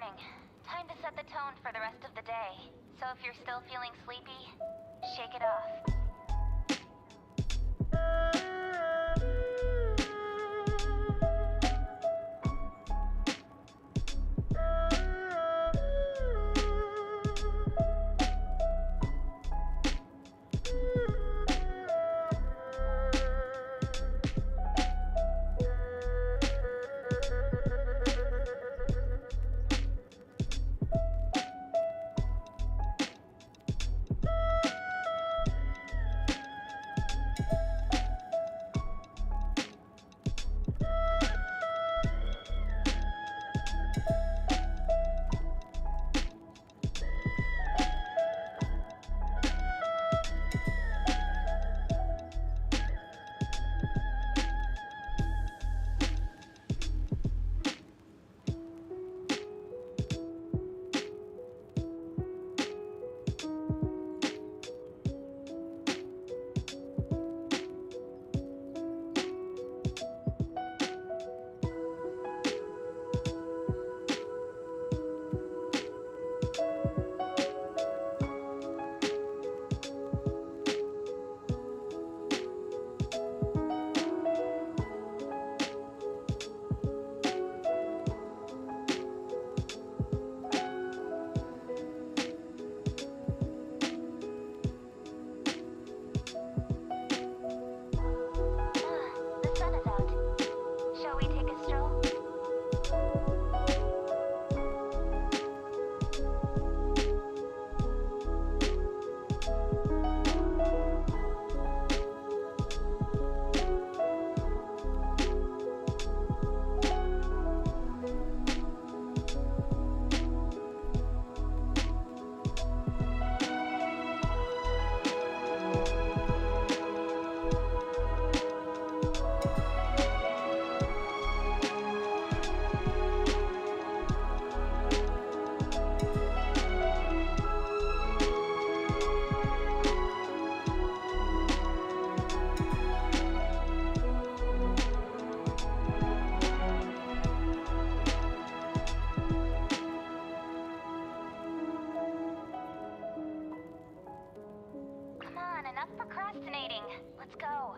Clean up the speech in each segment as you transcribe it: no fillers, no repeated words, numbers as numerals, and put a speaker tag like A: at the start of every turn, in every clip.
A: morning. Time to set the tone for the rest of the day. So if you're still feeling sleepy, shake it off. Enough procrastinating. Let's go.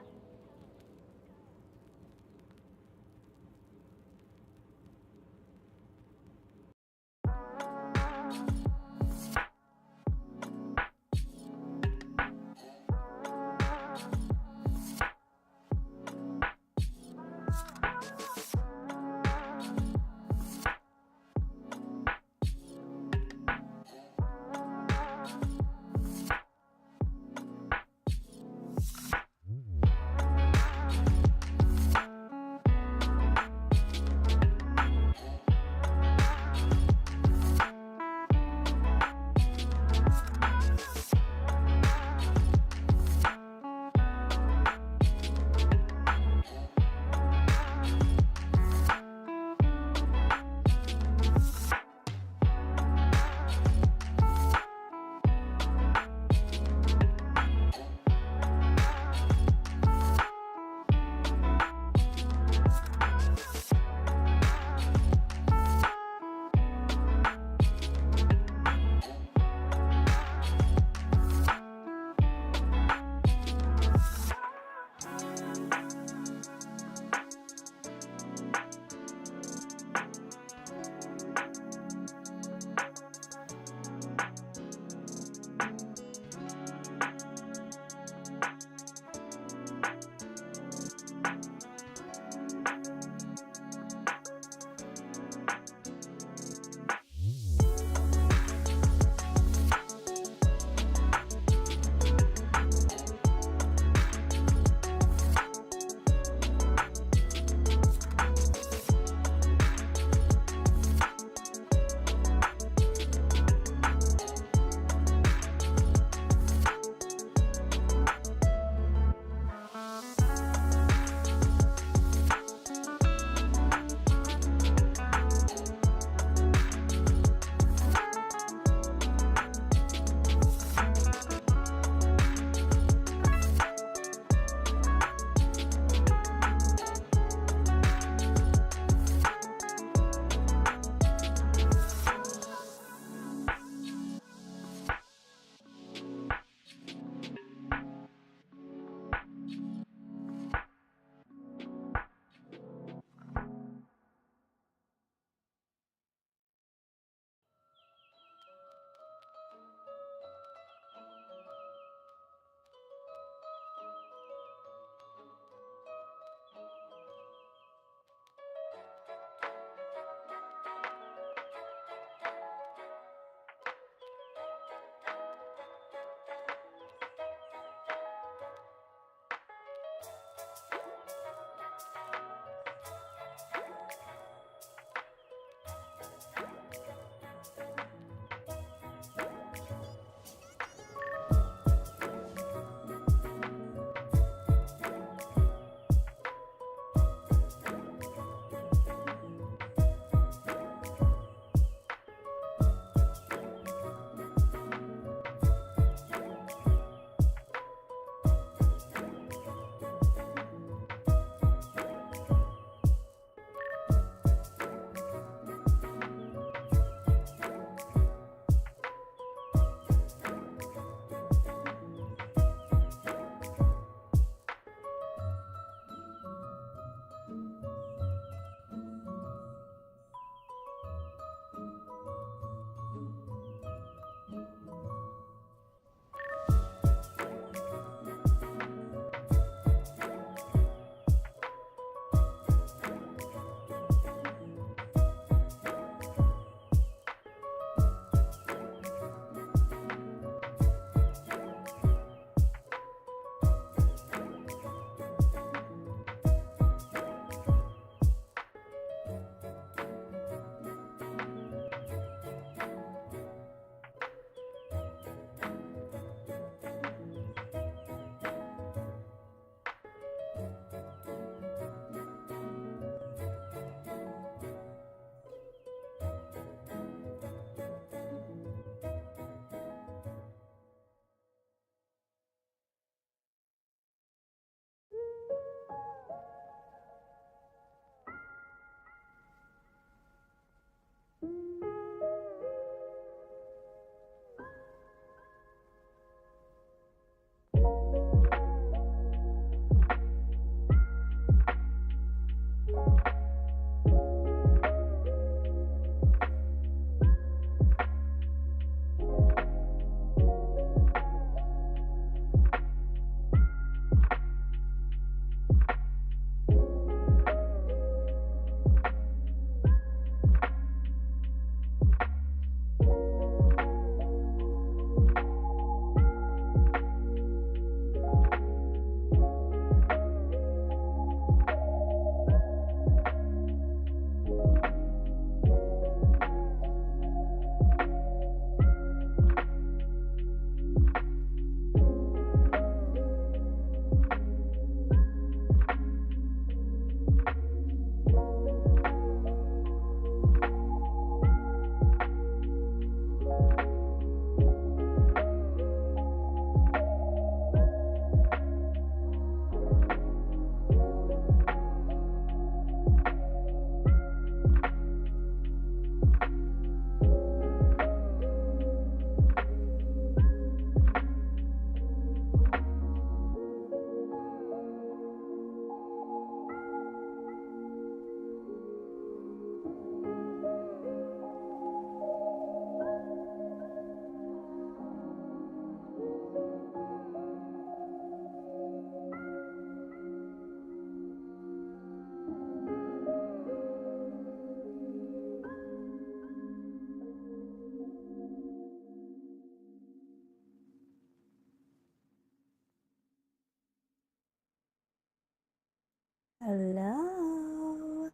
B: Hello.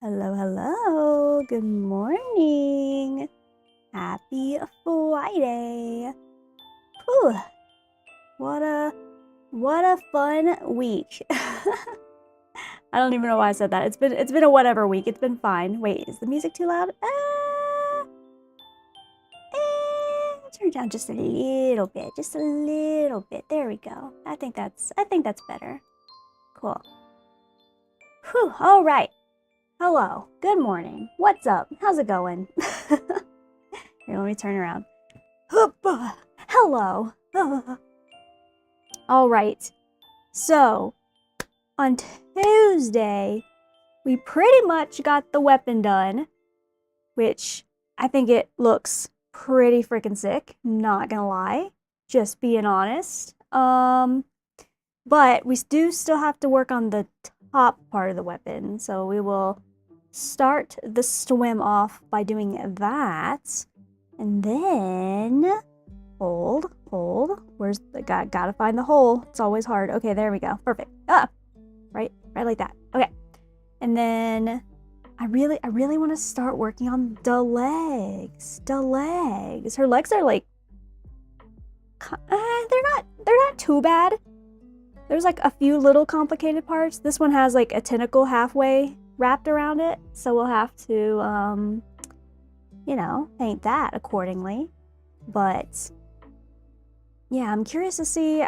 B: Hello, hello. Good morning. Happy Friday. Whew. What a fun week. I don't even know why I said that. It's been a whatever week. It's been fine. Wait, is the music too loud? Turn it down just a little bit. Just a little bit. There we go. I think that's better. Cool. Whew, all right. Hello. Good morning. What's up? How's it going? Here, let me turn around. Hello. All right. So, on Tuesday, we pretty much got the weapon done, which I think it looks pretty freaking sick. Not gonna lie. Just being honest. But we do still have to work on the top part of the weapon, so we will start the swim off by doing that, and then hold. Where's the gotta find the hole? It's always hard. Okay, there we go. Perfect. Right like that. Okay, and then I really want to start working on the legs. Her legs are like, they're not too bad. There's like a few little complicated parts. This one has like a tentacle halfway wrapped around it, so we'll have to paint that accordingly. But yeah, I'm curious to see,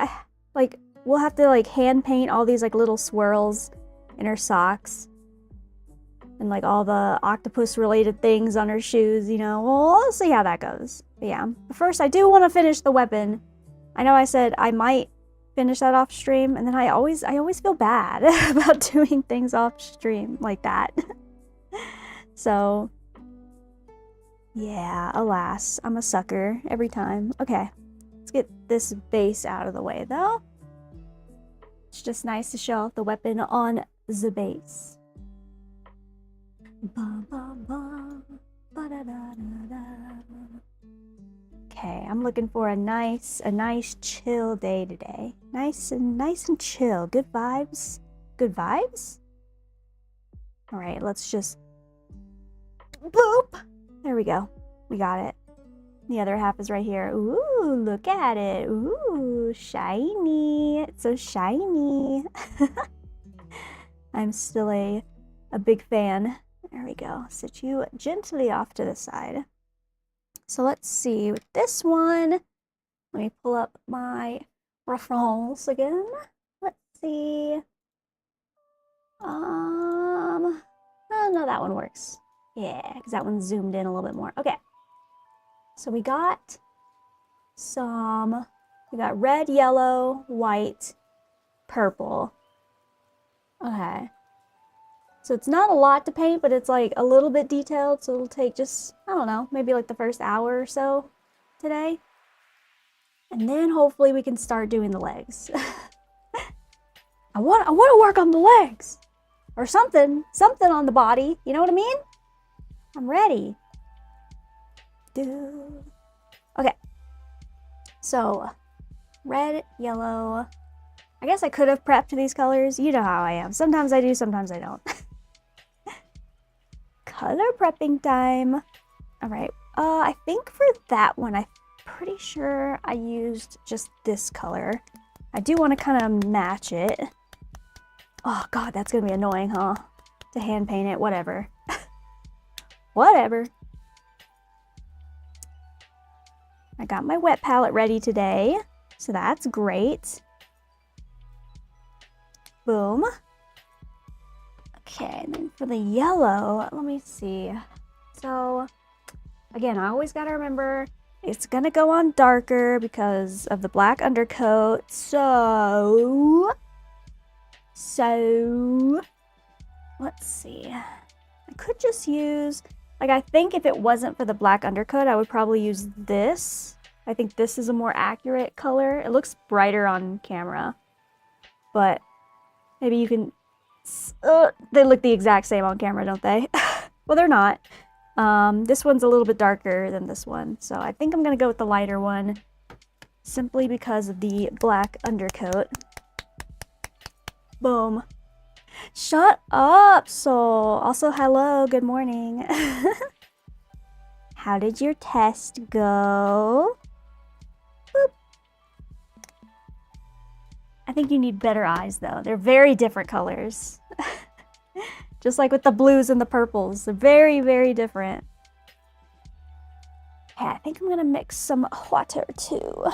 B: like, we'll have to like hand paint all these like little swirls in her socks and like all the octopus related things on her shoes, we'll see how that goes. But yeah, but first I do want to finish the weapon. I know I said I might finish that off stream, and then I always feel bad about doing things off stream like that. So yeah, alas, I'm a sucker every time. Okay, let's get this base out of the way though. It's just nice to show off the weapon on the base. Okay, I'm looking for a nice chill day today. Nice and chill. Good vibes. Good vibes? All right, let's just boop. There we go. We got it. The other half is right here. Ooh, look at it. Ooh, shiny. It's so shiny. I'm still a big fan. There we go. Sit you gently off to the side. So let's see with this one. Let me pull up my reference again. Let's see. Oh, no, that one works. Yeah, because that one's zoomed in a little bit more. Okay. So we got red, yellow, white, purple. Okay. So it's not a lot to paint, but it's like a little bit detailed, so it'll take just, I don't know, maybe like the first hour or so today. And then hopefully we can start doing the legs. I want to work on the legs. Or something on the body, you know what I mean? I'm ready. Okay. So, red, yellow. I guess I could have prepped these colors. You know how I am. Sometimes I do, sometimes I don't. Color prepping time. All right. I think for that one, I'm pretty sure I used just this color. I do want to kind of match it. Oh God, that's gonna be annoying, huh? To hand paint it, whatever. Whatever. I got my wet palette ready today, so that's great. Boom. Okay, and then for the yellow, let me see. So, again, I always gotta remember it's gonna go on darker because of the black undercoat. So, let's see. I could just use, like, I think if it wasn't for the black undercoat, I would probably use this. I think this is a more accurate color. It looks brighter on camera, but maybe you can, they look the exact same on camera, don't they? Well, they're not. This one's a little bit darker than this one, so I think I'm gonna go with the lighter one simply because of the black undercoat. Boom. Shut up, Soul. Also, hello, good morning. How did your test go? Boop. I think you need better eyes, though. They're very different colors. Just like with the blues and the purples. They're very, very different. Okay, I think I'm gonna mix some water, too.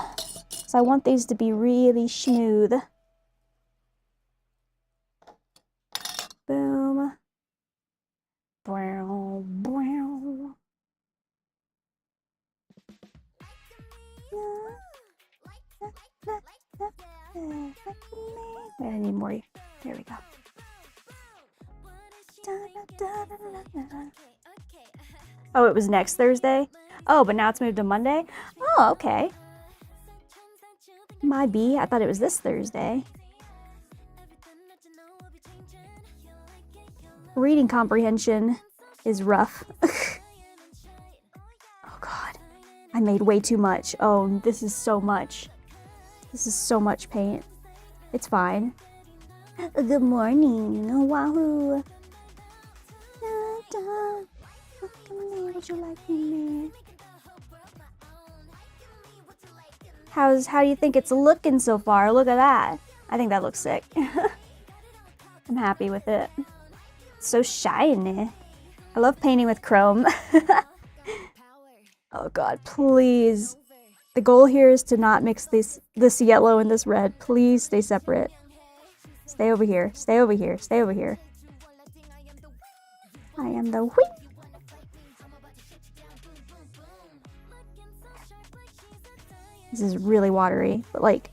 B: So I want these to be really smooth. Boom. Brown, brown. I need more. There we go. Oh, it was next Thursday? Oh, but now it's moved to Monday? Oh, okay. My B, I thought it was this Thursday. Reading comprehension is rough. Oh god. I made way too much. Oh, this is so much. This is so much paint. It's fine. Good morning. Wahoo. Would you like me? How do you think it's looking so far? Look at that. I think that looks sick. I'm happy with it. It's so shiny. I love painting with chrome. Oh god, please. The goal here is to not mix this yellow and this red. Please stay separate. Stay over here. Stay over here. Stay over here. I am the wheat. This is really watery, but like,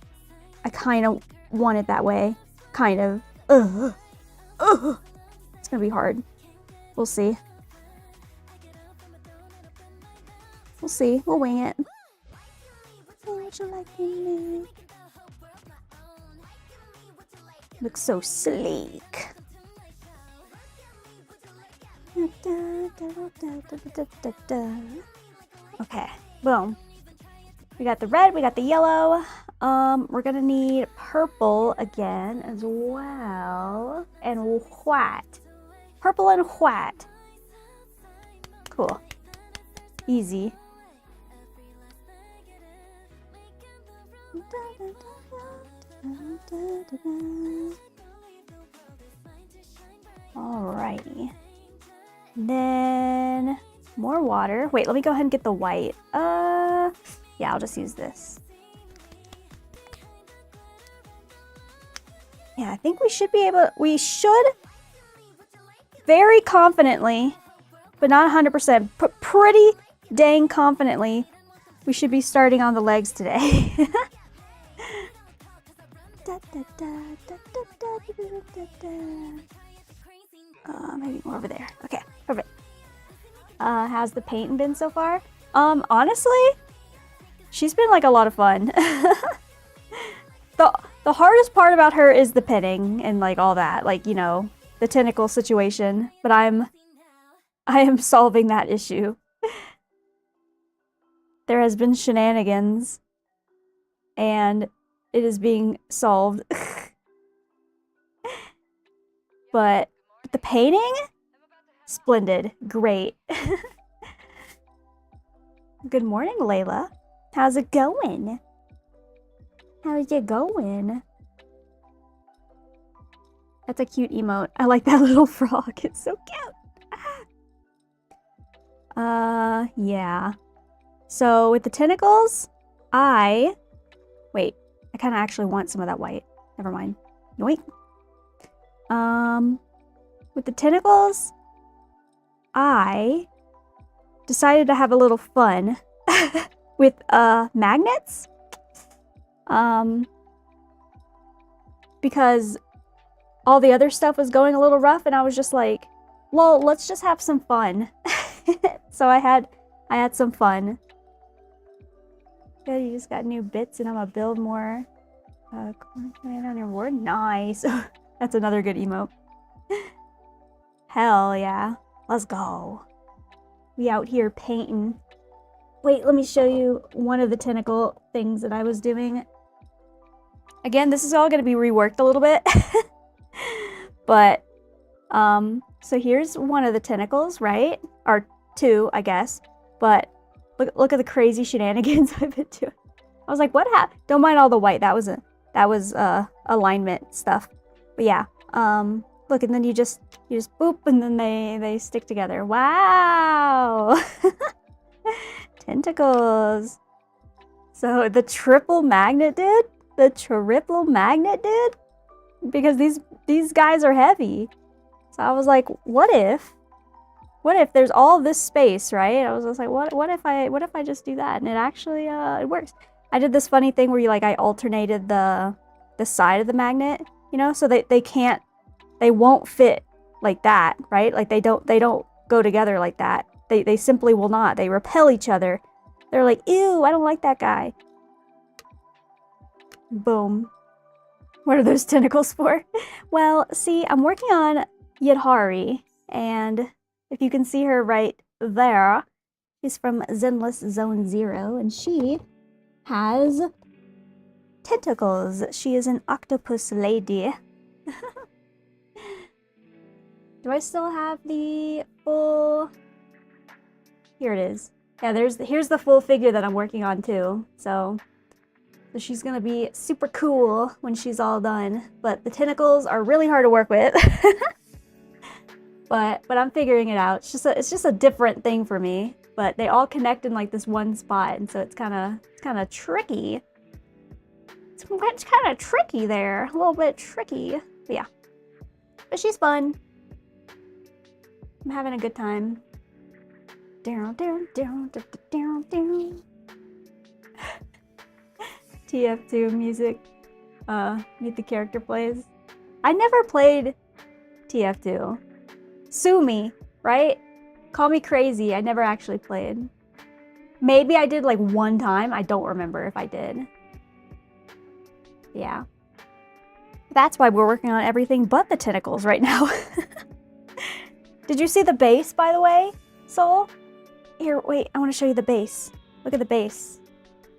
B: I kind of want it that way. Kind of. Ugh. Ugh. It's gonna be hard. We'll see. We'll see. We'll wing it. Would you like me? Looks so sleek. Okay, boom. We got the red, we got the yellow. We're gonna need purple again as well. And white. Purple and white. Cool. Easy. Alrighty. Then more water. Wait, let me go ahead and get the white. Yeah, I'll just use this. Yeah, I think we should very confidently, but not 100%, but pretty dang confidently, we should be starting on the legs today. Maybe more over there. Okay, perfect. How's the painting been so far? Honestly, she's been like a lot of fun. The hardest part about her is the pinning and like all that, like, you know, the tentacle situation, but I am solving that issue. There has been shenanigans and it is being solved. But the painting, splendid, great. Good morning, Layla. How's it going? How's it going? That's a cute emote. I like that little frog. It's so cute. Yeah. So with the tentacles, wait, I kind of actually want some of that white. Never mind. Yoink. With the tentacles, I decided to have a little fun with magnets. Because all the other stuff was going a little rough and I was just like, well, let's just have some fun. So I had some fun. Yeah, you just got new bits and I'm gonna build more corn on your board. Nice. That's another good emote. Hell yeah. Let's go. We out here painting. Wait, let me show you one of the tentacle things that I was doing. Again, this is all going to be reworked a little bit. But, so here's one of the tentacles, right? Or two, I guess. But look at the crazy shenanigans I've been doing. I was like, what happened? Don't mind all the white. That was alignment stuff. But yeah, look, and then you just boop, and then they stick together. Wow. Tentacles. So the triple magnet, dude. The triple magnet, dude. Because these guys are heavy. So I was like, what if there's all this space, right? I was just like, what if I just do that? And it actually it works. I did this funny thing where I alternated the side of the magnet, you know, so they won't fit like that, right? Like they don't go together like that. They simply will not. They repel each other. They're like, ew, I don't like that guy. Boom. What are those tentacles for? Well, see, I'm working on Yidhari, and if you can see her right there, she's from ZENLESS Zone Zero, and she has tentacles. She is an octopus lady. Do I still have the full... Here it is. Yeah, here's the full figure that I'm working on too. So she's gonna be super cool when she's all done. But the tentacles are really hard to work with. but I'm figuring it out. It's just a different thing for me. But they all connect in like this one spot, and so it's kind of tricky. It's kind of tricky there, a little bit tricky. But yeah, but she's fun. I'm having a good time. Down, down, down, down, down, down. TF2 music. Meet the character plays. I never played TF2. Sue me, right? Call me crazy. I never actually played. Maybe I did like one time. I don't remember if I did. Yeah. That's why we're working on everything but the tentacles right now. Did you see the base, by the way, Soul? Here, wait, I want to show you the base. Look at the base.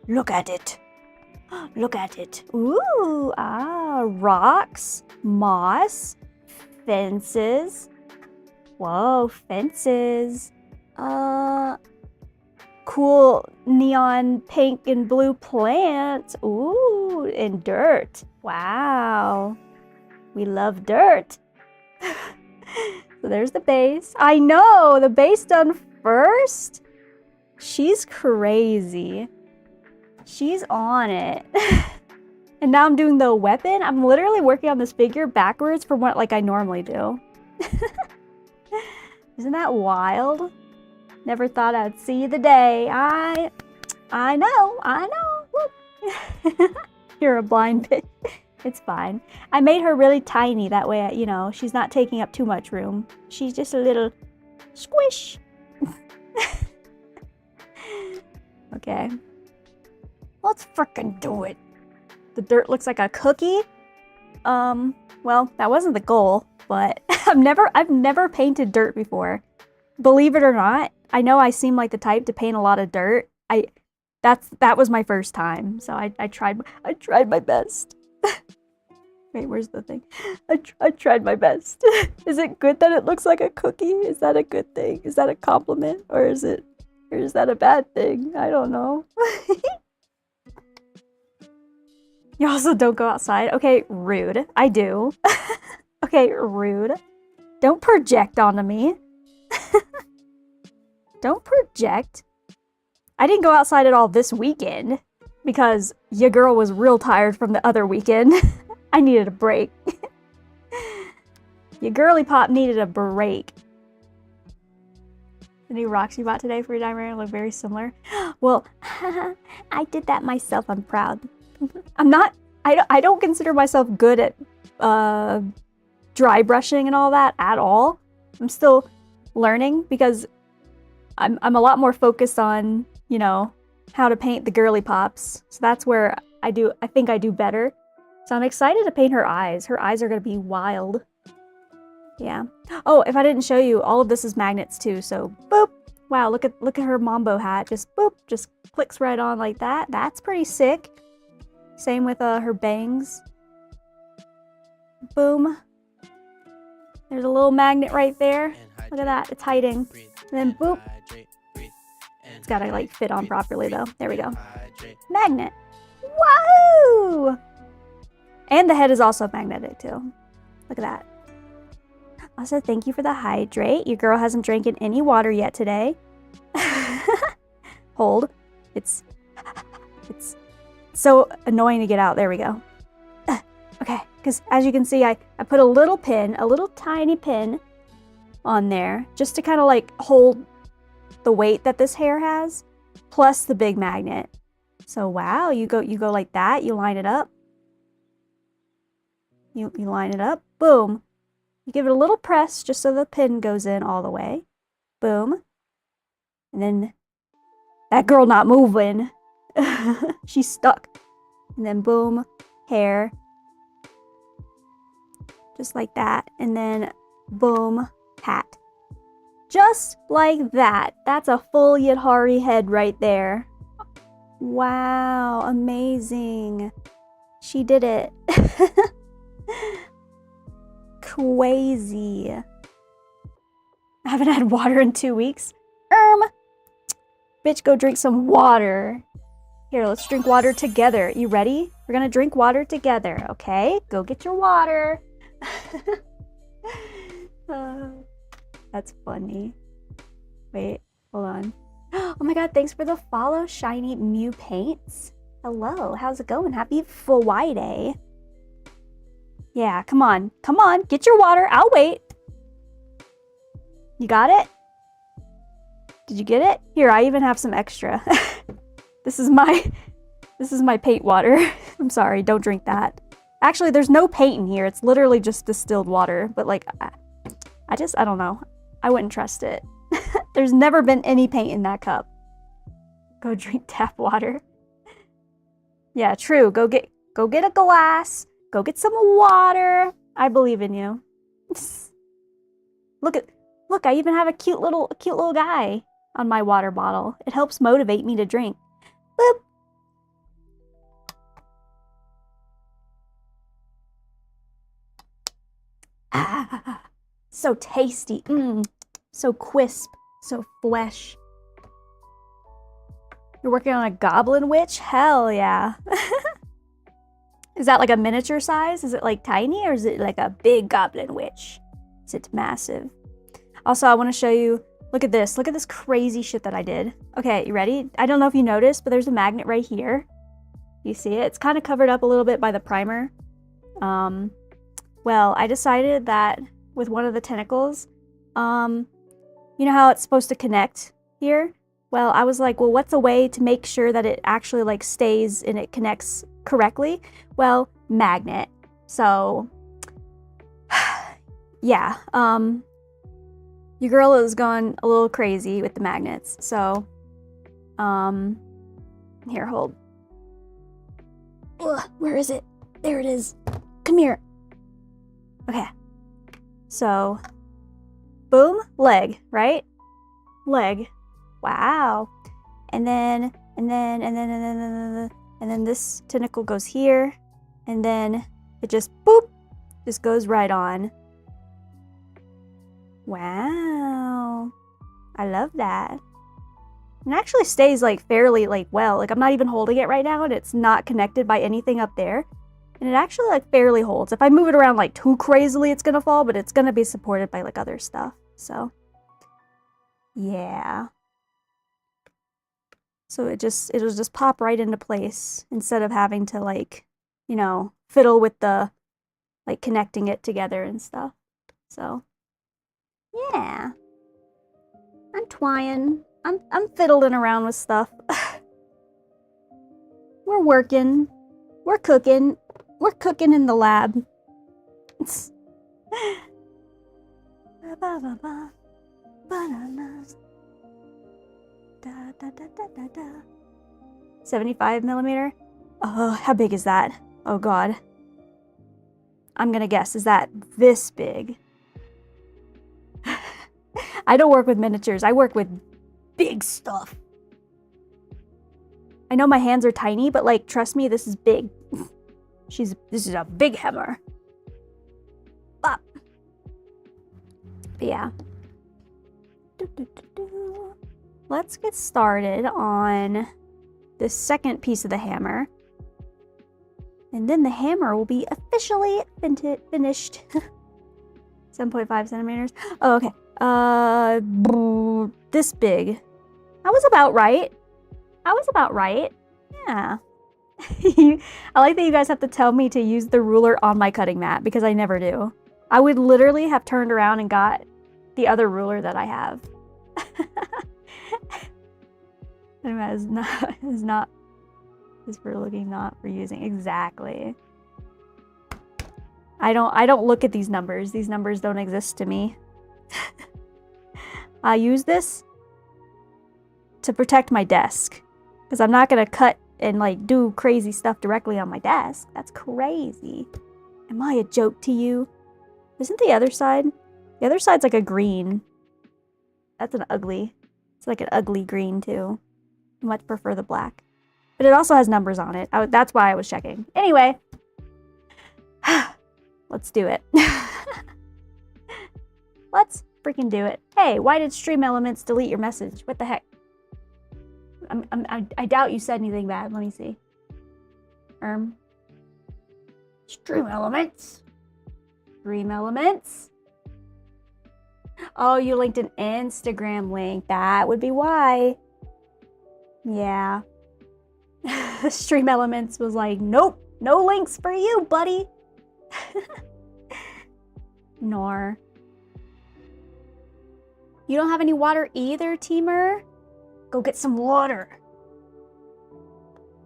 B: Look at it. Look at it. Ooh, rocks, moss, fences. Whoa, fences. Cool neon pink and blue plants. Ooh, and dirt. Wow. We love dirt. So there's the base. I know, the base done first. She's crazy. She's on it. And now I'm doing the weapon. I'm literally working on this figure backwards from what like I normally do. Isn't that wild? Never thought I'd see the day. I know. You're a blind bitch. It's fine. I made her really tiny. That way, you know, she's not taking up too much room. She's just a little squish. Okay. Let's frickin' do it. The dirt looks like a cookie. Well, that wasn't the goal, but I've never painted dirt before. Believe it or not, I know I seem like the type to paint a lot of dirt. That was my first time, so I tried my best. Wait, where's the thing? I tried my best. Is it good that it looks like a cookie? Is that a good thing? Is that a compliment? Or is that a bad thing? I don't know. You also don't go outside. Okay, rude. I do. Okay, rude. Don't project onto me. Don't project. I didn't go outside at all this weekend because your girl was real tired from the other weekend. I needed a break. Your girly pop needed a break. The new rocks you bought today for your diamond look very similar. Well, I did that myself. I'm proud. I don't consider myself good at dry brushing and all that at all. I'm still learning because I'm a lot more focused on, you know, how to paint the girly pops. So that's where I think I do better. So I'm excited to paint her eyes. Her eyes are going to be wild. Yeah. Oh, if I didn't show you, all of this is magnets too. So boop. Wow, look at her mambo hat. Just boop, just clicks right on like that. That's pretty sick. Same with her bangs. Boom. There's a little magnet right there. Look at that, it's hiding. And then boop. It's gotta like fit on properly though. There we go. Magnet. Wahoo! And the head is also magnetic too. Look at that. Also, thank you for the hydrate. Your girl hasn't drank any water yet today. Hold. It's so annoying to get out. There we go. Okay, because as you can see, I put a little pin, a little tiny pin on there just to kind of like hold the weight that this hair has, plus the big magnet. So wow, you go like that, you line it up. You line it up, boom. You give it a little press just so the pin goes in all the way. Boom. And then that girl not moving. She's stuck. And then boom, hair. Just like that. And then boom, hat. Just like that. That's a full Yidhari head right there. Wow, amazing. She did it. Crazy. I haven't had water in 2 weeks. Bitch, go drink some water. Here, let's drink water together. You ready? We're gonna drink water together, okay? Go get your water. That's funny. Wait, hold on. Oh my god, thanks for the follow, Shiny Mew Paints. Hello, how's it going? Happy Hawaii Day. Yeah, come on. Come on, get your water. I'll wait. You got it? Did you get it? Here, I even have some extra. This is my paint water. I'm sorry, don't drink that. Actually, there's no paint in here. It's literally just distilled water. But like, I don't know. I wouldn't trust it. There's never been any paint in that cup. Go drink tap water. Yeah, true. Go get a glass. Go get some water. I believe in you. Look, I even have a cute little guy on my water bottle. It helps motivate me to drink. Boop. Ah, so tasty. So crisp. So flesh. You're working on a goblin witch? Hell yeah. Is that like a miniature size? Is it like tiny or is it like a big goblin witch? Is it massive? Also, I want to show you, look at this. Look at this crazy shit that I did. Okay, you ready? I don't know if you noticed, but there's a magnet right here. You see it? It's kind of covered up a little bit by the primer. Well, I decided that with one of the tentacles, you know how it's supposed to connect here? Well, I was like, well, what's a way to make sure that it actually like stays and it connects correctly? Well, magnet. So, yeah, your girl is gone a little crazy with the magnets. So, here, hold. Ugh, where is it? There it is. Come here. Okay. So, boom, leg, right? Leg. Wow. And then this tentacle goes here, and then it just boop, just goes right on. Wow. I love that. And it actually stays like fairly like well. Like I'm not even holding it right now and it's not connected by anything up there. And it actually like fairly holds. If I move it around like too crazily, it's gonna fall, but it's gonna be supported by like other stuff. So yeah. So it'll just pop right into place instead of having to like, you know, fiddle with the like connecting it together and stuff. So yeah. I'm trying. I'm fiddling around with stuff. We're working. We're cooking. We're cooking in the lab. Bananas. 75 millimeter? Oh, how big is that? Oh god. I'm gonna guess, is that this big? I don't work with miniatures, I work with big stuff. I know my hands are tiny, but like, trust me, this is big. This is a big hammer. Bop. But yeah. Let's get started on the second piece of the hammer. And then the hammer will be officially finished. 7.5 centimeters. Oh, okay. This big. I was about right. Yeah. I like that you guys have to tell me to use the ruler on my cutting mat because I never do. I would literally have turned around and got the other ruler that I have. Is for looking, not for using. Exactly. I don't look at these numbers. These numbers don't exist to me. I use this to protect my desk because I'm not gonna cut and like do crazy stuff directly on my desk. That's crazy. Am I a joke to you? Isn't the other side? The other side's like a green. That's an ugly. It's like an ugly green too. I much prefer the black. But it also has numbers on it. That's why I was checking. Anyway. Let's do it. Let's freaking do it. Hey, why did Stream Elements delete your message? What the heck? I doubt you said anything bad. Let me see. Stream Elements. Stream Elements. Oh, you linked an Instagram link. That would be why. Yeah. Stream Elements was like, nope, no links for you, buddy. Nor. You don't have any water either, Teamer? Go get some water.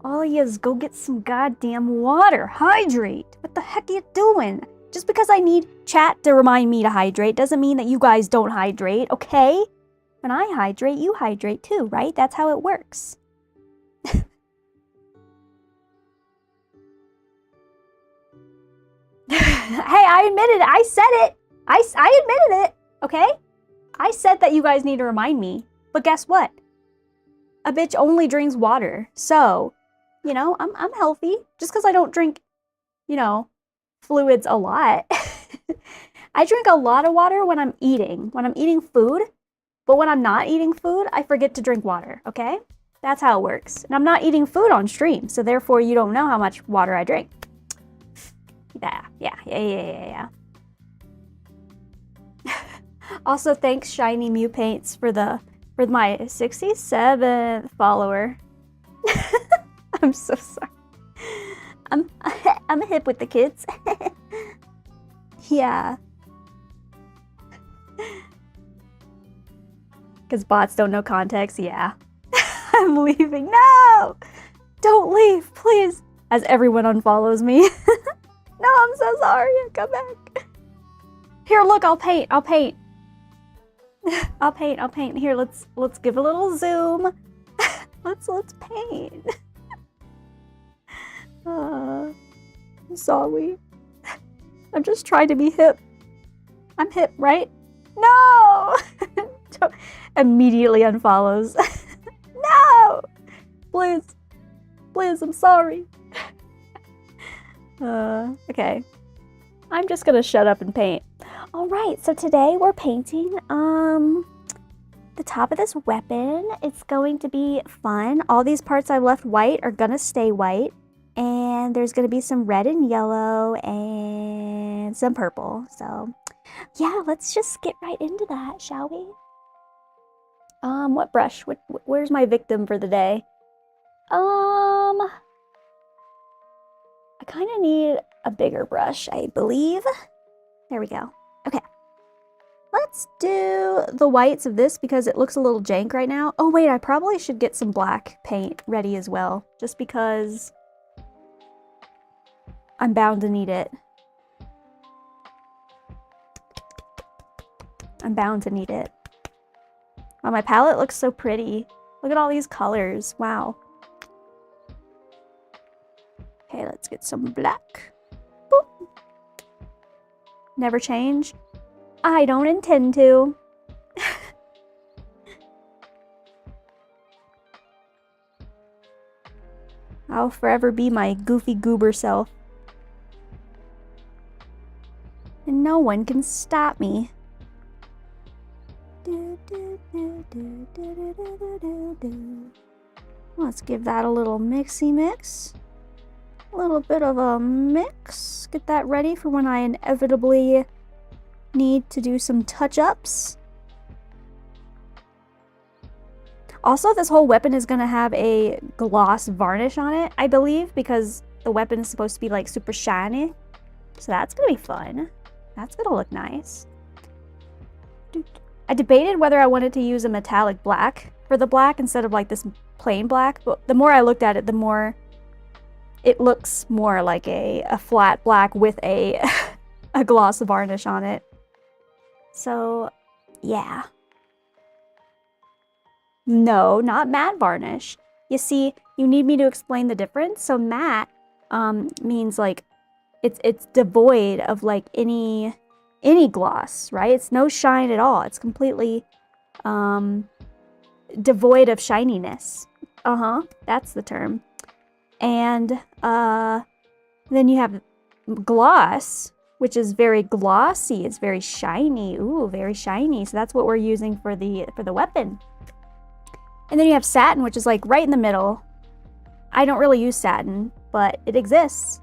B: All you is go get some goddamn water. Hydrate. What the heck are you doing? Just because I need chat to remind me to hydrate doesn't mean that you guys don't hydrate, okay? When I hydrate, you hydrate too, right? That's how it works. Hey, I admitted it. I said it. I admitted it, okay? I said that you guys need to remind me. But guess what? A bitch only drinks water. So, you know, I'm healthy. Just because I don't drink, you know, fluids a lot. I drink a lot of water when I'm eating. When I'm eating food. But when I'm not eating food, I forget to drink water, okay? That's how it works. And I'm not eating food on stream. So therefore, you don't know how much water I drink. Yeah. Also, thanks Shiny Mew Paints for my 67th follower. I'm so sorry. I'm hip with the kids. Yeah. Because bots don't know context. Yeah. I'm leaving. No! Don't leave, please. As everyone unfollows me. No, I'm so sorry. Come back. Here, look, I'll paint. I'll paint. Here, let's give a little zoom. let's paint. I'm sorry. I'm just trying to be hip. I'm hip, right? No! Immediately unfollows. No! Please, I'm sorry. Okay. I'm just gonna shut up and paint. Alright, so today we're painting, the top of this weapon. It's going to be fun. All these parts I left white are gonna stay white. And there's gonna be some red and yellow and some purple. So, yeah, let's just get right into that, shall we? What brush? Where's my victim for the day? I kind of need a bigger brush, I believe. There we go. Okay. Let's do the whites of this because it looks a little jank right now. Oh, wait, I probably should get some black paint ready as well. Just because I'm bound to need it. Wow, my palette looks so pretty. Look at all these colors. Wow. Okay, let's get some black. Boop. Never change? I don't intend to. I'll forever be my goofy goober self. And no one can stop me. Let's give that a little mixy mix. A little bit of a mix. Get that ready for when I inevitably need to do some touch-ups. Also, this whole weapon is gonna have a gloss varnish on it, I believe, because the weapon is supposed to be like super shiny. So that's gonna be fun. That's gonna look nice. I debated whether I wanted to use a metallic black for the black instead of like this plain black, but the more I looked at it, the more it looks more like a flat black with a a gloss varnish on it. So, yeah. No, not matte varnish. You see, you need me to explain the difference. So matte means like it's devoid of like any gloss, right? It's no shine at all. It's completely devoid of shininess. That's the term. And then you have gloss, which is very glossy. It's very shiny. Ooh, very shiny. So that's what we're using for the weapon. And then you have satin, which is like right in the middle. I don't really use satin, but it exists.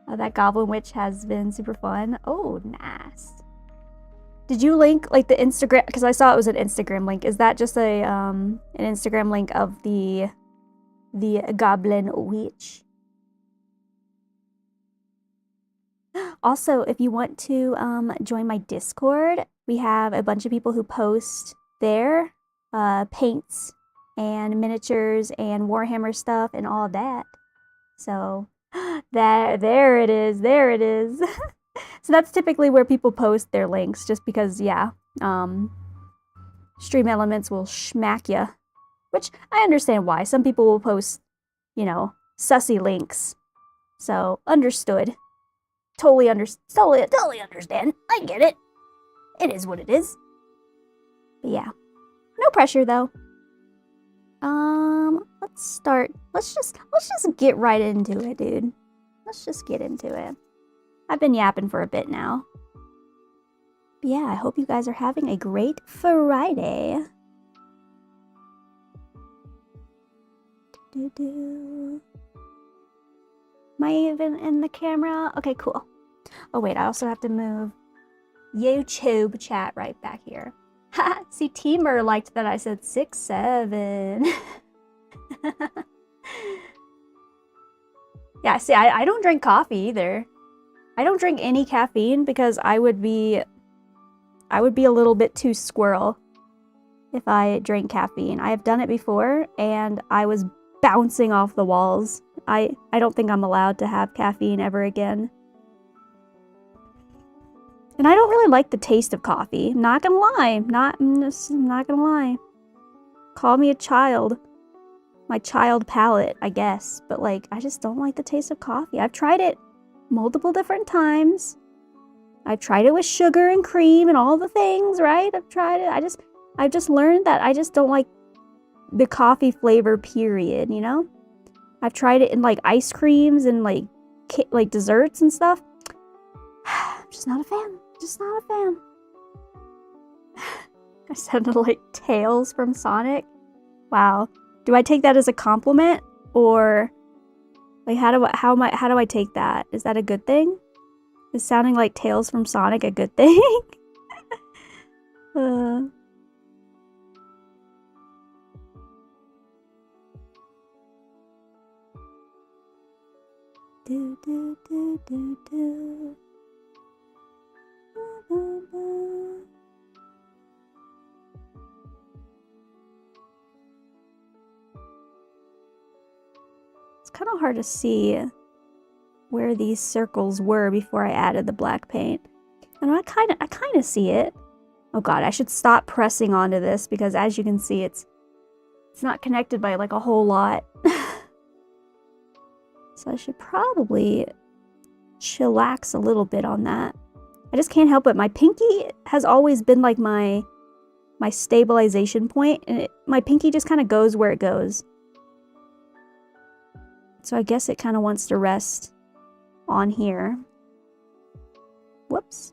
B: That Goblin Witch has been super fun. Oh, nice. Did you link like the Instagram? Because I saw it was an Instagram link. Is that just a an Instagram link of the Goblin Witch? Also, if you want to join my Discord, we have a bunch of people who post their paints and miniatures and Warhammer stuff and all that. So there it is. There it is. So that's typically where people post their links, just because, yeah, Stream Elements will schmack ya, which I understand why. Some people will post, you know, sussy links. So understood. Totally understand. I get it. It is what it is. But yeah, no pressure though. Let's start. Let's just get right into it, dude. Let's just get into it. I've been yapping for a bit now. But yeah, I hope you guys are having a great Friday. Am I even in the camera? Okay, cool. Oh wait, I also have to move YouTube chat right back here. See, Teamer liked that I said 6'7". Yeah, see, I don't drink coffee either. I don't drink any caffeine because I would be a little bit too squirrel if I drank caffeine. I have done it before and I was bouncing off the walls. I don't think I'm allowed to have caffeine ever again. And I don't really like the taste of coffee. I'm not gonna lie. I'm not gonna lie. Call me a child. My child palate, I guess. But like, I just don't like the taste of coffee. I've tried it multiple different times. I've tried it with sugar and cream and all the things, right? I've tried it. I've just learned that I just don't like the coffee flavor, period, you know? I've tried it in like ice creams and like desserts and stuff. I'm just not a fan. Just not a fan. I sounded like Tails from Sonic. Wow. Do I take that as a compliment, or like how do I take that? Is that a good thing? Is sounding like Tails from Sonic a good thing? Do do do do do. It's kind of hard to see where these circles were before I added the black paint. And I kind of see it. Oh god, I should stop pressing onto this because as you can see, it's not connected by like a whole lot. So I should probably chillax a little bit on that. I just can't help it. My pinky has always been like my stabilization point, and my pinky just kind of goes where it goes. So I guess it kind of wants to rest on here. Whoops.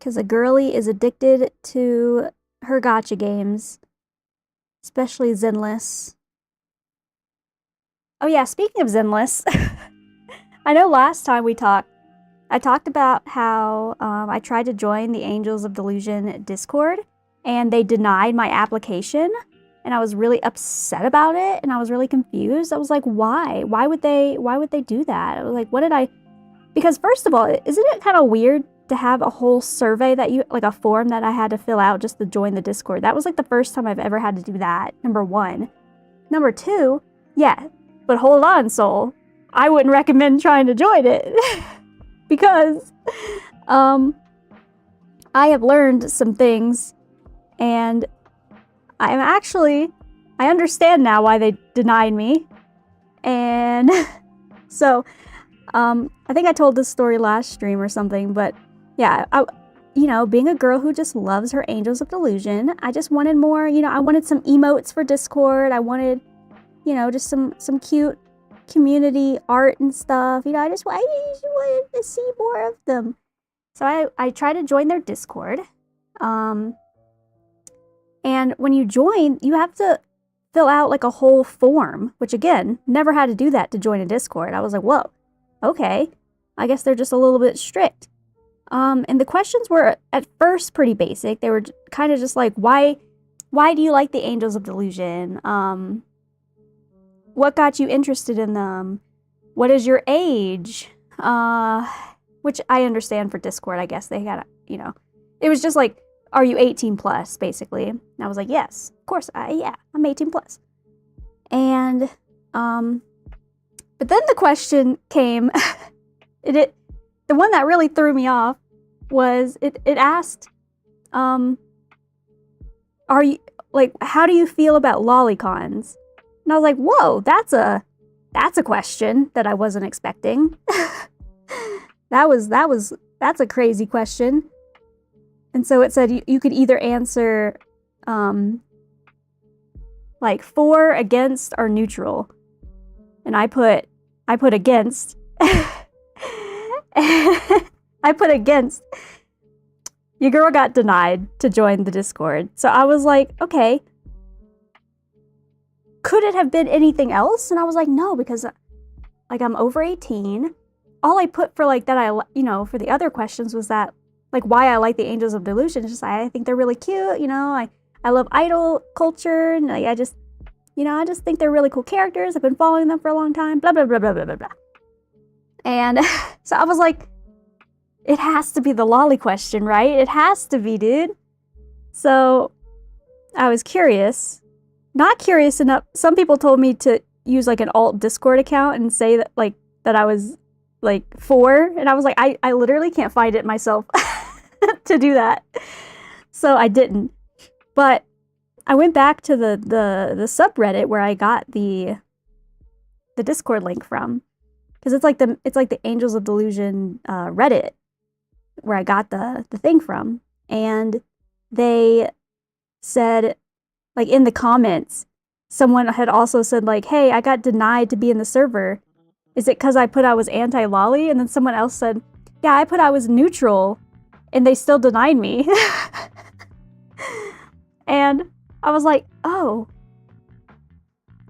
B: Because a girly is addicted to her gacha games. Especially Zenless. Oh yeah, speaking of Zenless, I know last time we talked, I talked about how I tried to join the Angels of Delusion Discord, and they denied my application, and I was really upset about it, and I was really confused. I was like, why? Why would they do that? I was like, what did I... Because first of all, isn't it kind of weird to have a whole survey that you, like a form that I had to fill out just to join the Discord? That was like the first time I've ever had to do that, number one. Number two, yeah, but hold on, Soul. I wouldn't recommend trying to join it. Because, I have learned some things, and I understand now why they denied me. And so, I think I told this story last stream or something, but yeah, you know, being a girl who just loves her Angels of Delusion, I just wanted more, you know, I wanted some emotes for Discord. I wanted, you know, just some cute community art and stuff. You know, I just wanted to see more of them. So I tried to join their Discord. And when you join, you have to fill out like a whole form, which again, never had to do that to join a Discord. I was like, whoa, okay. I guess they're just a little bit strict. And the questions were at first pretty basic. They were kind of just like, why do you like the Angels of Delusion? What got you interested in them? What is your age? Which I understand for Discord, I guess they got, you know, it was just like, are you 18 plus, basically? And I was like, yes, of course, yeah, I'm 18 plus. And, but then the question came, the one that really threw me off was, it asked, are you, like, how do you feel about lolicons? And I was like, whoa, that's a question that I wasn't expecting. That's a crazy question. And so it said you could either answer, like for, against, or neutral. And I put against. I put against. Your girl got denied to join the Discord. So I was like, okay. Could it have been anything else? And I was like, no, because like I'm over 18. All I put for like that, you know, for the other questions was that like why I like the Angels of Delusion. It's just I think they're really cute, you know. I love idol culture, and I just, you know, I just think they're really cool characters. I've been following them for a long time. Blah blah blah blah blah blah blah. And so I was like, it has to be the lolly question, right? It has to be, dude. So I was curious. Not curious enough. Some people told me to use like an alt Discord account and say that like that I was like 4, and I was like, I literally can't find it myself to do that. So I didn't. But I went back to the subreddit where I got the Discord link from, because it's like the Angels of Delusion Reddit where I got the thing from, and they said, like in the comments, someone had also said like, hey, I got denied to be in the server. Is it because I put I was anti-lolly? And then someone else said, yeah, I put I was neutral, and they still denied me. And I was like, oh,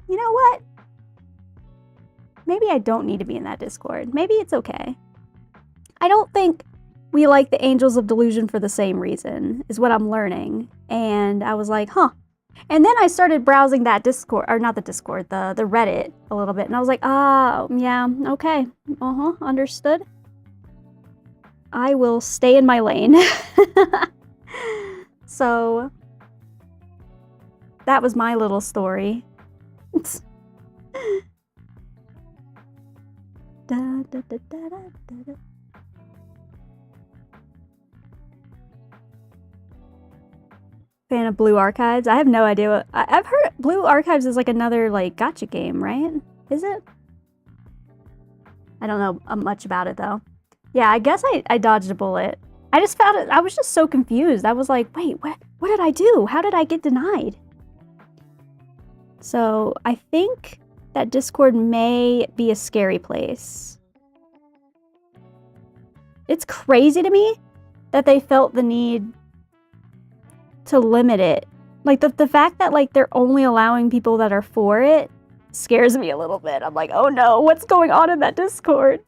B: you know what? Maybe I don't need to be in that Discord. Maybe it's okay. I don't think we like the Angels of Delusion for the same reason, is what I'm learning. And I was like, huh. And then I started browsing that Discord, or not the Discord, the Reddit a little bit. And I was like, yeah, okay. Understood. I will stay in my lane. So, that was my little story. Da, da, da, da, da, da. Fan of Blue Archives? I have no idea what... I've heard Blue Archives is like another like gacha game, right? Is it? I don't know much about it though. Yeah, I guess I dodged a bullet. I just found it... I was just so confused. I was like, wait, what did I do? How did I get denied? So, I think that Discord may be a scary place. It's crazy to me that they felt the need to limit it. Like, the fact that, like, they're only allowing people that are for it scares me a little bit. I'm like, oh no, what's going on in that Discord?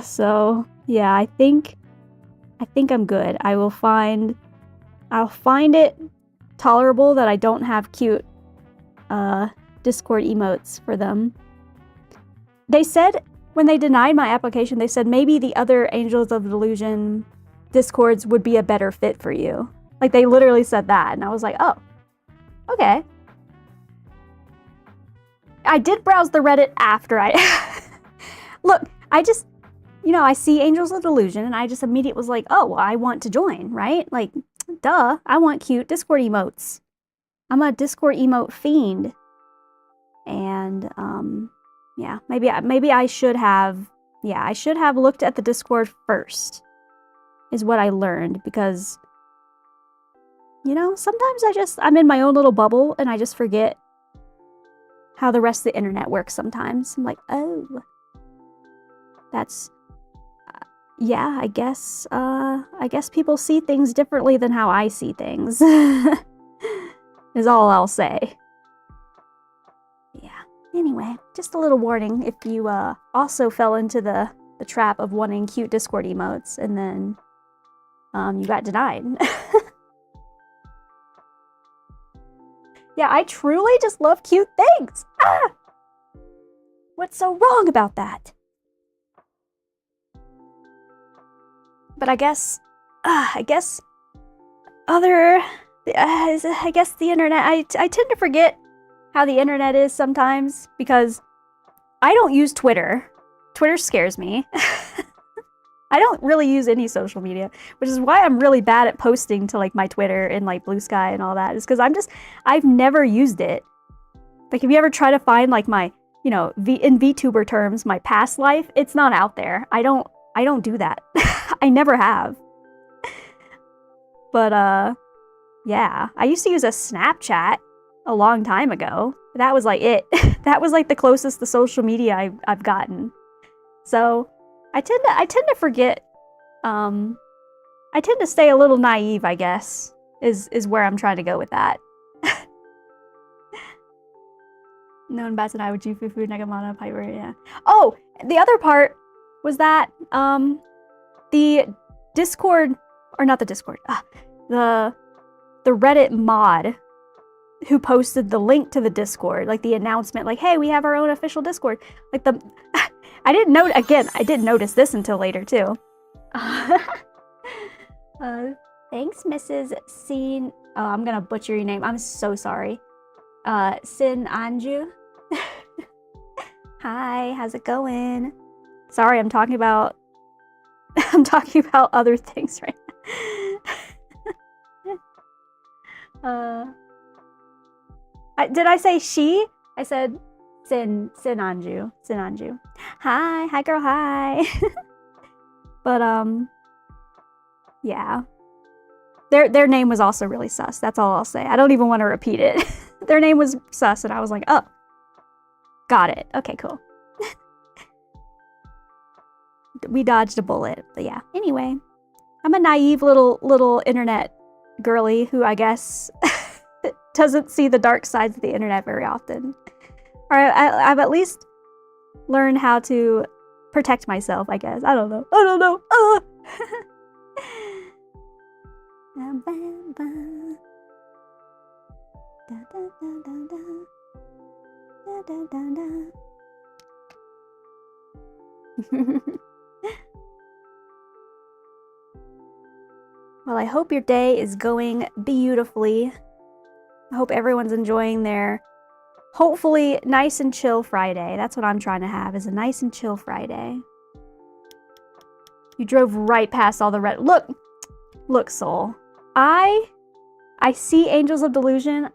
B: So, yeah, I think I'm good. I'll find it tolerable that I don't have cute, Discord emotes for them. They said, when they denied my application, they said maybe the other Angels of Delusion Discords would be a better fit for you. Like, they literally said that, and I was like, oh, okay. I did browse the Reddit after I... Look, I just... You know, I see Angels of Delusion, and I just immediately was like, oh, well, I want to join, right? Like, duh, I want cute Discord emotes. I'm a Discord emote fiend. And, yeah, maybe I should have... Yeah, I should have looked at the Discord first, is what I learned, because, you know, sometimes I'm in my own little bubble, and I just forget how the rest of the internet works sometimes. I'm like, oh, that's... yeah, I guess people see things differently than how I see things, is all I'll say. Yeah, anyway, just a little warning if you, also fell into the trap of wanting cute Discord emotes, and then, you got denied. Yeah, I truly just love cute things! Ah! What's so wrong about that? But I guess the internet, I tend to forget how the internet is sometimes, because I don't use Twitter. Twitter scares me. I don't really use any social media, which is why I'm really bad at posting to, like, my Twitter and, like, Blue Sky and all that, is because I've never used it. Like, if you ever try to find, like, my, you know, in VTuber terms, my past life, it's not out there. I don't do that. I never have. But, yeah. I used to use a Snapchat a long time ago. That was, like, it. That was, like, the closest to social media I've gotten. So, I tend to forget, I tend to stay a little naive, I guess, is where I'm trying to go with that. Known Bats and I with Jufu Food, Negamana, Piper, yeah. Oh! The other part was that, the Discord, or not the Discord, the Reddit mod who posted the link to the Discord, like the announcement, like, hey, we have our own official Discord. Like, I didn't notice this until later, too. Thanks, Mrs. Sin. Oh, I'm gonna butcher your name. I'm so sorry. Sin Anju. Hi, how's it going? Sorry, I'm talking about other things right now. Did I say she? I said Sin Anju. Hi girl, hi. But yeah. Their name was also really sus. That's all I'll say. I don't even want to repeat it. Their name was sus, and I was like, oh, got it. Okay, cool. We dodged a bullet, but yeah. Anyway, I'm a naive little internet girly who, I guess, doesn't see the dark sides of the internet very often. Or I've at least learned how to protect myself, I guess. I don't know. Well, I hope your day is going beautifully. I hope everyone's enjoying their, hopefully, nice and chill Friday. That's what I'm trying to have, is a nice and chill Friday. You drove right past all the red... Look, Soul. I see Angels of Delusion,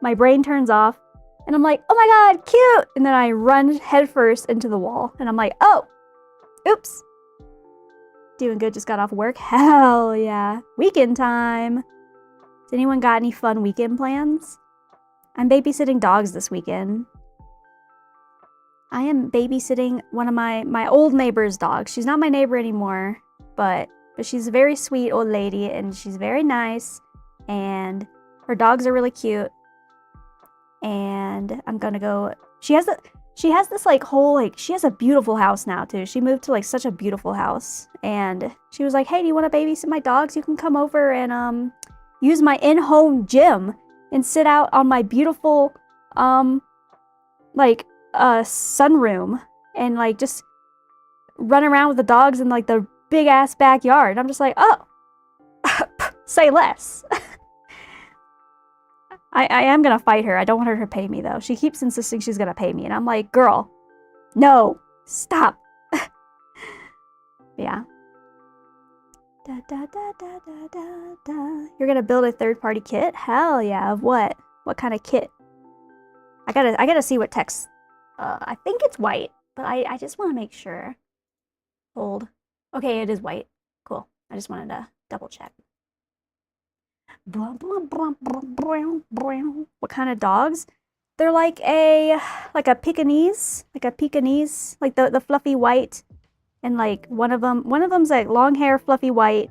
B: my brain turns off, and I'm like, oh my god, cute! And then I run headfirst into the wall, and I'm like, oh! Oops! Doing good, just got off work. Hell yeah. Weekend time! Has anyone got any fun weekend plans? I'm babysitting dogs this weekend. I am babysitting one of my old neighbor's dogs. She's not my neighbor anymore, but she's a very sweet old lady, and she's very nice, and her dogs are really cute. And I'm gonna go. She has this like whole, like, she has a beautiful house now too. She moved to like such a beautiful house, and she was like, hey, do you want to babysit my dogs? You can come over and use my in-home gym and sit out on my beautiful like sunroom and like just run around with the dogs in like the big ass backyard. And I'm just like, oh, say less. I am gonna fight her. I don't want her to pay me though. She keeps insisting she's gonna pay me, and I'm like, girl, no, stop. Yeah. Da, da, da, da, da, da, da. You're gonna build a third-party kit? Hell yeah! Of what? What kind of kit? I gotta see what text. I think it's white, but I just want to make sure. Hold. Okay, it is white. Cool. I just wanted to double check. What kind of dogs? They're like a Pekingese, like the fluffy white, and like one of them's like long hair, fluffy white.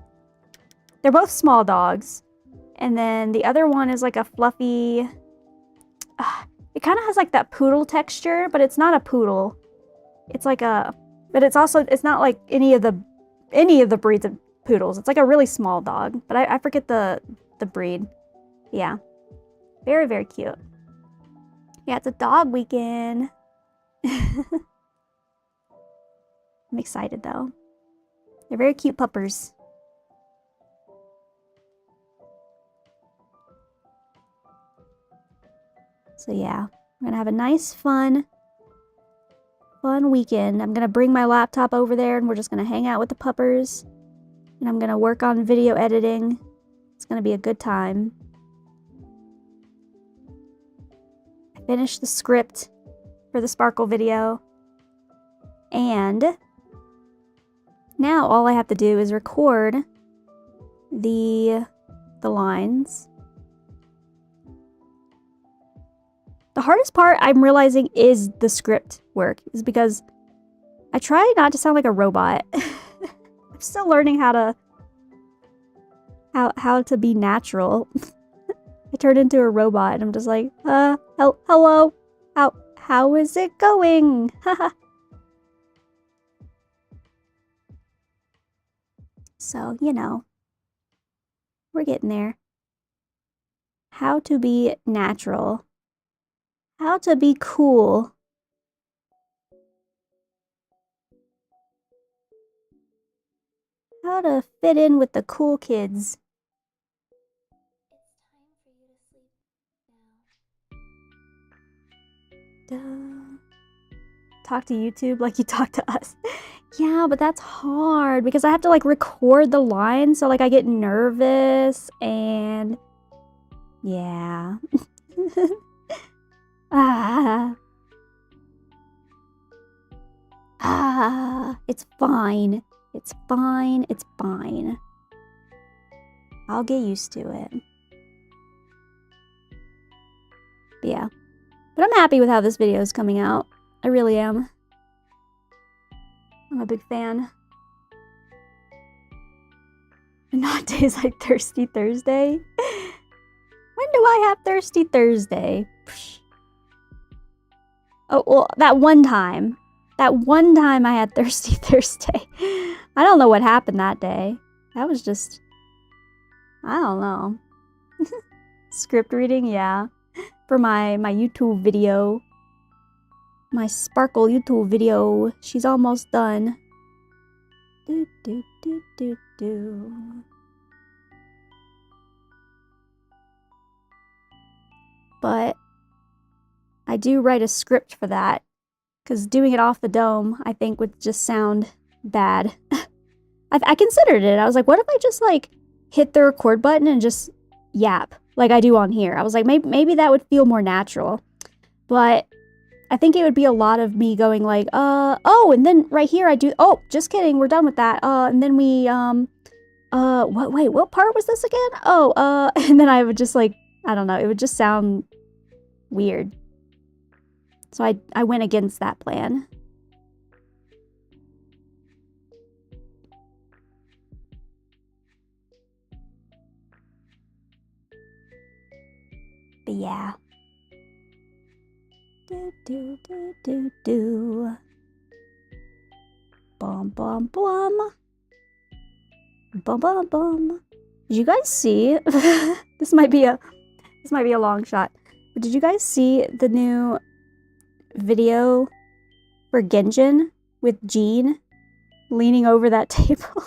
B: They're both small dogs, and then the other one is like a fluffy. It kind of has like that poodle texture, but it's not a poodle. It's like a, but it's not like any of the breeds of poodles. It's like a really small dog, but I forget the breed. Yeah, very, very cute. Yeah, it's a dog weekend. I'm excited though. They're very cute puppers. So yeah, I'm gonna have a nice fun weekend. I'm gonna bring my laptop over there and we're just gonna hang out with the puppers, and I'm gonna work on video editing. It's gonna be a good time. I finished the script for the Sparkle video, and now all I have to do is record the lines. The hardest part, I'm realizing, is the script work, is because I try not to sound like a robot. I'm still learning how to be natural. I turned into a robot and I'm just like, hello, how is it going? So, you know, we're getting there. How to be natural. How to be cool. How to fit in with the cool kids. Talk to YouTube like you talk to us. Yeah, but that's hard because I have to like record the lines, so like I get nervous and yeah. It's fine. It's fine. It's fine. I'll get used to it. But yeah. But I'm happy with how this video is coming out. I really am. I'm a big fan. Not days like Thirsty Thursday. When do I have Thirsty Thursday? Oh, well, that one time. That one time I had Thirsty Thursday. I don't know what happened that day. That was just... I don't know. Script reading, yeah. For my YouTube video. My Sparkle YouTube video. She's almost done. Do, do, do, do, do. But I do write a script for that. Because doing it off the dome, I think, would just sound bad. I considered it. I was like, what if I just, like, hit the record button and just yap like I do on here? I was like, maybe that would feel more natural. But I think it would be a lot of me going like, oh, and then right here I do, oh, just kidding, we're done with that. And then we, wait, what part was this again? Oh, and then I would just like, I don't know, it would just sound weird. So I went against that plan. But yeah. Do. Bum bum bum. Bum bum bum. Did you guys see? This might be a long shot. But did you guys see the new video for Genjin with Jean leaning over that table?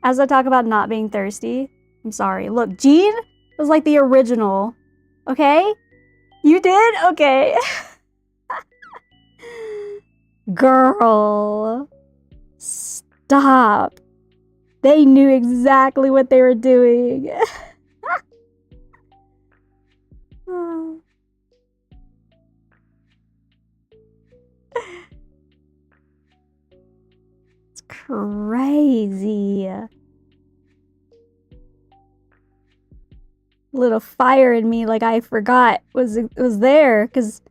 B: As I talk about not being thirsty. I'm sorry. Look, Jean was like the original. Okay? You did? Okay. Girl. Stop. They knew exactly what they were doing. It's crazy. Little fire in me, like I forgot was there, because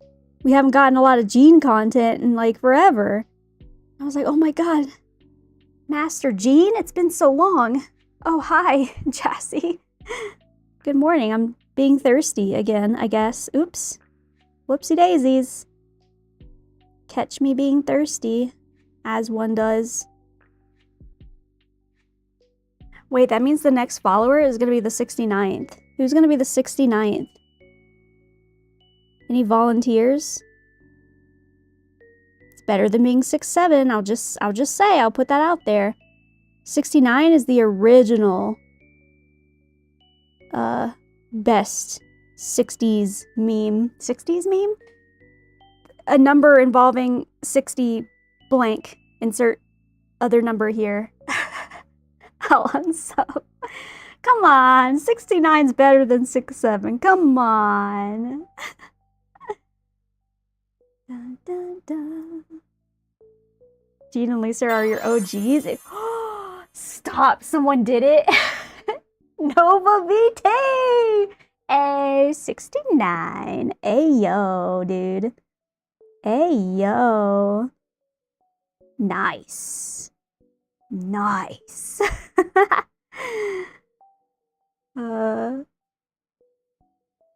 B: we haven't gotten a lot of Jean content in like forever. I was like, oh my god, Master Jean, it's been so long. Oh hi, Jassy. Good morning. I'm being thirsty again, I guess. Oops. Whoopsie daisies. Catch me being thirsty, as one does. Wait, that means the next follower is gonna be the 69th. Who's gonna be the 69th? Any volunteers? It's better than being 6'7". I'll just say, I'll put that out there. 69 is the original best 60s meme. 60s meme? A number involving 60 blank. Insert other number here. I'll unsub. Come on, 69's better than 67. Come on. Dun, dun, dun. Jean and Lisa are your OGs. Stop, someone did it. Nova VT. A69. Ayo, dude. Ayo. Nice. Nice.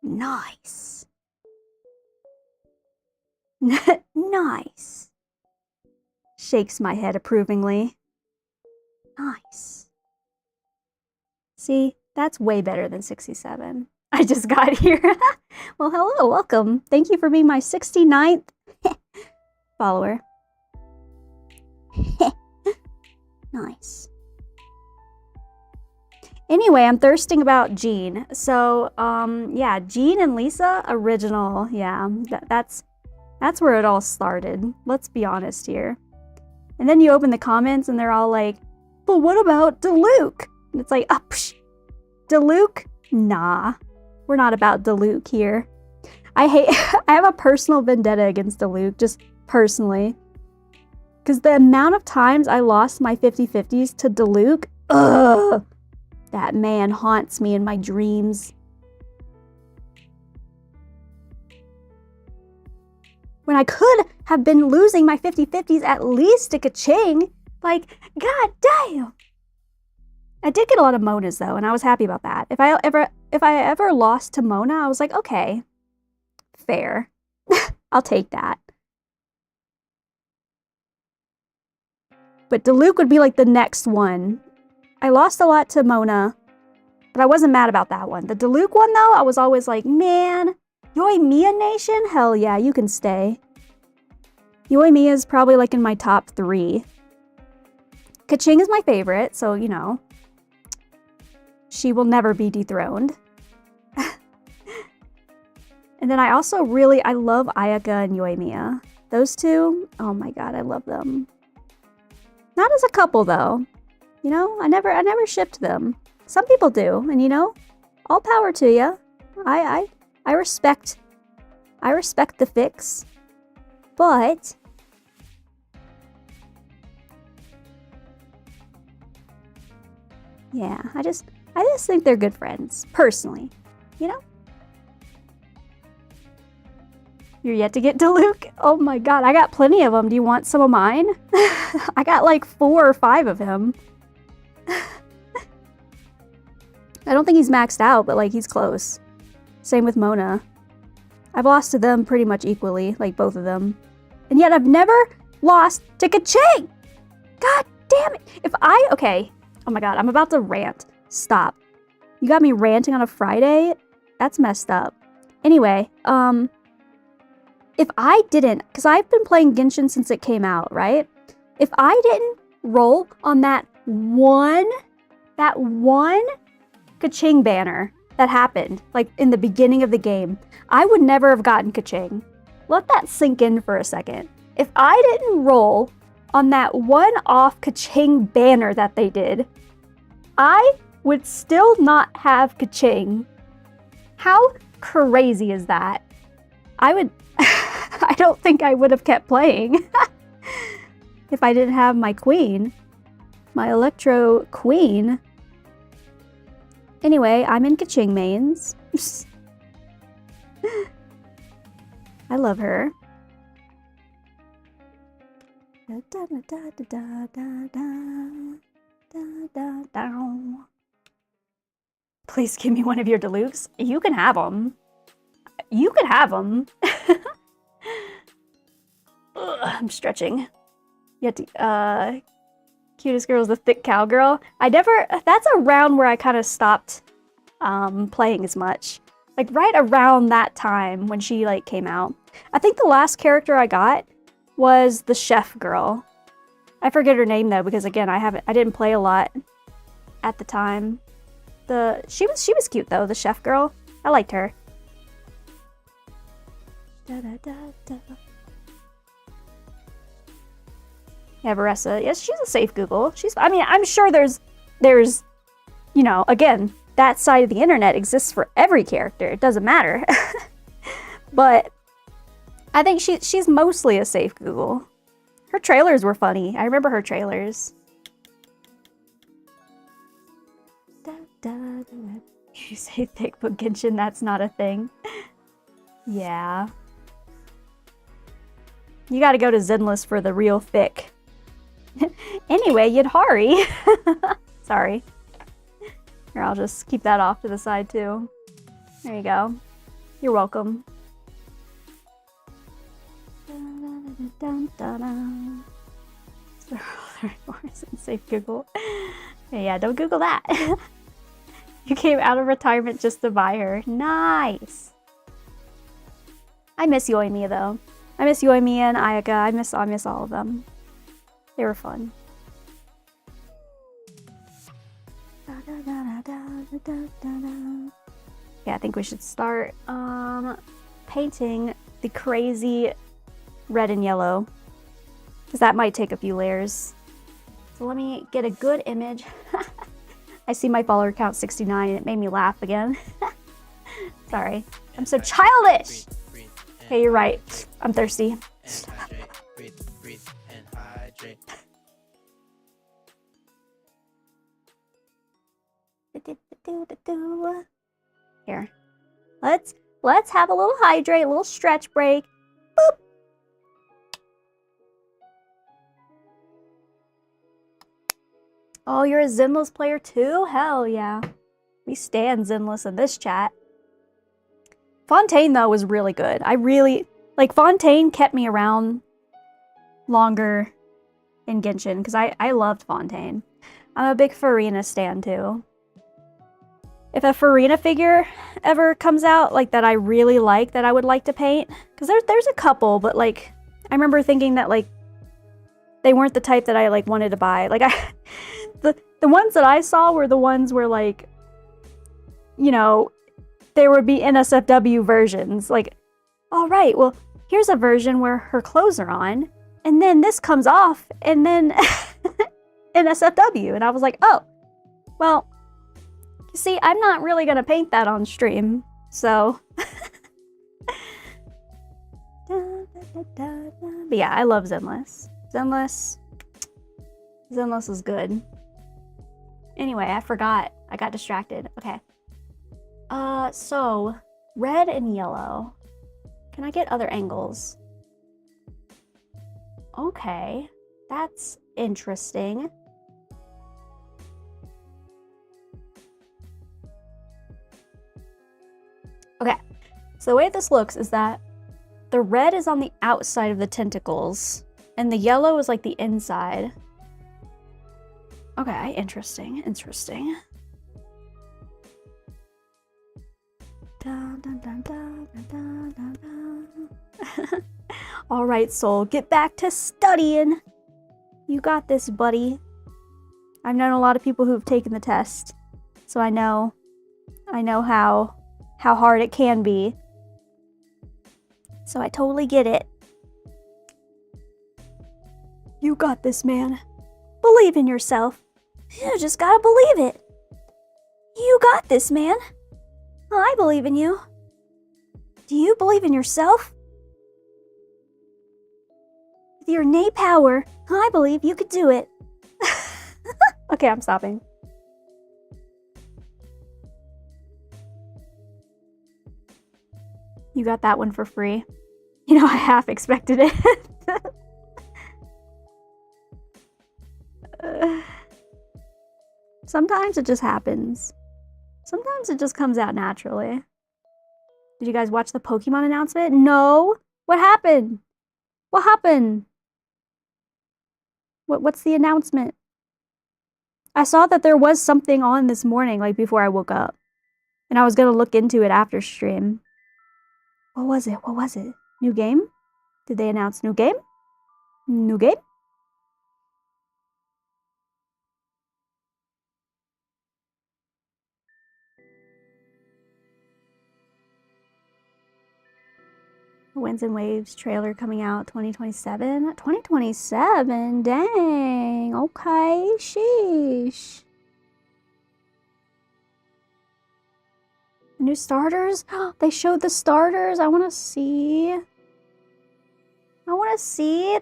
B: Nice. Nice. Shakes my head approvingly. Nice. See, that's way better than 67. I just got here. Well, hello, welcome. Thank you for being my 69th follower. Nice. Anyway, I'm thirsting about Jean. So, yeah, Jean and Lisa, original. Yeah, that's where it all started. Let's be honest here. And then you open the comments and they're all like, but what about Diluc? And it's like, psh, Diluc? Nah, we're not about Diluc here. I have a personal vendetta against Diluc, just personally. Because the amount of times I lost my 50/50s to Diluc, ugh, that man haunts me in my dreams. When I could have been losing my 50/50s at least to Kaching, like, god damn. I did get a lot of Monas though, and I was happy about that. If I ever lost to Mona, I was like, okay, fair. I'll take that. But Diluc would be like the next one. I lost a lot to Mona, but I wasn't mad about that one. The Diluc one though, I was always like, man, Yoimiya Nation? Hell yeah, you can stay. Yoimiya is probably like in my top 3. Kaching is my favorite, so you know. She will never be dethroned. And then I also I love Ayaka and Yoimiya. Those two, oh my god, I love them. Not as a couple though. You know, I never shipped them. Some people do, and you know, all power to you. I respect the fix. But yeah, I just think they're good friends, personally. You know? You're yet to get Diluc? Oh my god, I got plenty of them. Do you want some of mine? I got like 4 or 5 of him. I don't think he's maxed out, but like he's close. Same with Mona. I've lost to them pretty much equally, like both of them. And yet I've never lost to Ka-Ching! God damn it! Okay. Oh my god, I'm about to rant. Stop. You got me ranting on a Friday? That's messed up. Anyway, if I didn't, because I've been playing Genshin since it came out, right? If I didn't roll on that one Ka-Ching banner that happened, like in the beginning of the game, I would never have gotten Ka-Ching. Let that sink in for a second. If I didn't roll on that one-off Ka-Ching banner that they did, I would still not have Ka-Ching. How crazy is that? I don't think I would have kept playing if I didn't have my queen. My Electro queen. Anyway, I'm in Ka-Ching mains. I love her. Please give me one of your Dilucs. You can have them. You can have them. I'm stretching. You have to, cutest girl is the thick cowgirl. That's around where I kind of stopped playing as much. Like right around that time when she like came out. I think the last character I got was the chef girl. I forget her name though, because again, I didn't play a lot at the time. She was cute though, the chef girl. I liked her. Yeah, Varessa. Yes, she's a safe Google. I mean, I'm sure there's, you know, again, that side of the internet exists for every character. It doesn't matter. But I think she's mostly a safe Google. Her trailers were funny. I remember her trailers. You say thick but Genshin, that's not a thing. Yeah. You gotta go to Zenless for the real thick. Anyway, Yidhari. Sorry. Here, I'll just keep that off to the side too. There you go. You're welcome. Safe Google. Yeah, don't Google that. You came out of retirement just to buy her. Nice. I miss Yoimiya though. I miss Yoimiya and Ayaka. I miss all of them. They were fun. Yeah, I think we should start painting the crazy red and yellow, because that might take a few layers. So let me get a good image. I see my follower count 69 and it made me laugh again. Sorry. I'm so childish! Okay, you're right. I'm thirsty. Here. Let's have a little hydrate, a little stretch break. Boop. Oh, you're a Zenless player too? Hell yeah. We stand Zenless in this chat. Fontaine, though, was really good. Like, Fontaine kept me around longer in Genshin, because I loved Fontaine. I'm a big Farina stan, too. If a Farina figure ever comes out, like, that I really like, that I would like to paint, because there's a couple, but, like, I remember thinking that, like, they weren't the type that I, like, wanted to buy. Like, the ones that I saw were the ones where, like, you know, there would be NSFW versions. Like, all right, well, here's a version where her clothes are on, and then this comes off, and then NSFW. And I was like, oh, well, you see, I'm not really going to paint that on stream, so. But yeah, I love Zenless. Zenless is good. Anyway, I forgot. I got distracted. Okay. So, red and yellow. Can I get other angles? Okay, that's interesting. Okay, so the way this looks is that the red is on the outside of the tentacles, and the yellow is like the inside. Okay, interesting, interesting. Dun, dun, dun, dun, dun, dun, dun. All right, Soul, get back to studying. You got this, buddy. I've known a lot of people who've taken the test, so I know how hard it can be. So I totally get it. You got this, man. Believe in yourself. You just gotta believe it. You got this, man. I believe in you. Do you believe in yourself? With your innate power, I believe you could do it. Okay, I'm stopping. You got that one for free. You know, I half expected it. Sometimes it just happens. Sometimes it just comes out naturally. Did you guys watch the Pokemon announcement? No. What happened? What happened? What's the announcement? I saw that there was something on this morning, like before I woke up. And I was gonna look into it after stream. What was it? What was it? New game? Did they announce new game? New game? Winds and Waves trailer coming out 2027. 2027? Dang. Okay. Sheesh. New starters? They showed the starters. I want to see. I want to see.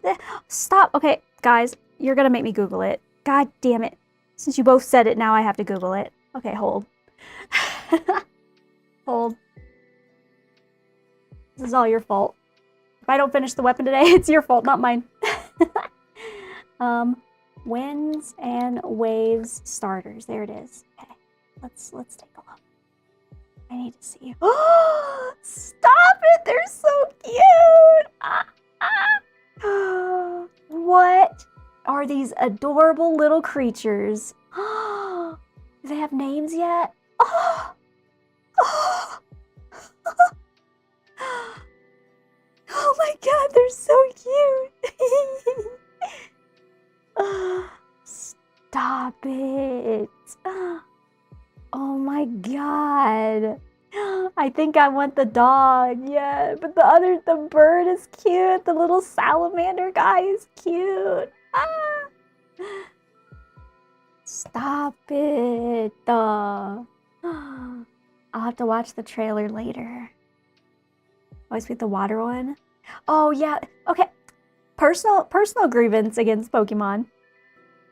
B: Stop. Okay, guys. You're going to make me Google it. God damn it. Since you both said it, now I have to Google it. Okay, hold. Hold. This is all your fault. If I don't finish the weapon today, it's your fault, not mine. Winds and Waves starters. There it is. Okay. Let's take a look. I need to see. Oh, stop it! They're so cute! What are these adorable little creatures? Do they have names yet? Oh! Oh! Oh my god, they're so cute! Stop it! Oh my god! I think I want the dog, yeah, but the bird is cute. The little salamander guy is cute. Ah! Stop it! I'll have to watch the trailer later. Always pick the water one. Oh yeah, okay. Personal grievance against Pokemon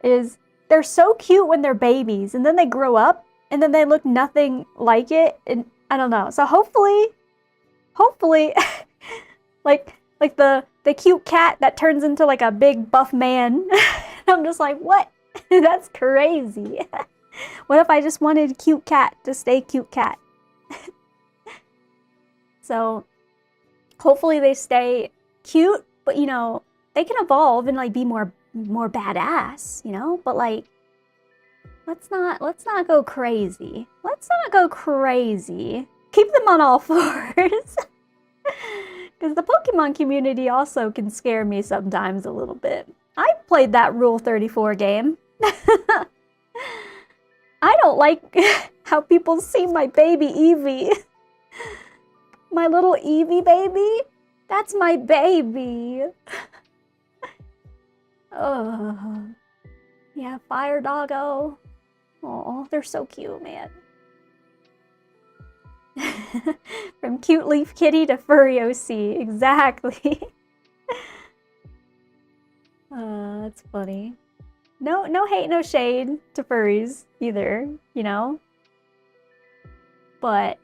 B: is they're so cute when they're babies, and then they grow up, and then they look nothing like it, and I don't know. So hopefully, like the cute cat that turns into like a big buff man. I'm just like, what? That's crazy. What if I just wanted cute cat to stay cute cat? So hopefully they stay cute, but you know, they can evolve and like be more badass, you know? But like let's not go crazy. Let's not go crazy. Keep them on all fours. Because the Pokemon community also can scare me sometimes a little bit. I played that Rule 34 game. I don't like how people see my baby Eevee. My little Eevee baby? That's my baby. Oh. Yeah, Fire Doggo. Oh, they're so cute, man. From cute leaf kitty to furry OC. Exactly. That's funny. No hate, no shade to furries either, you know? But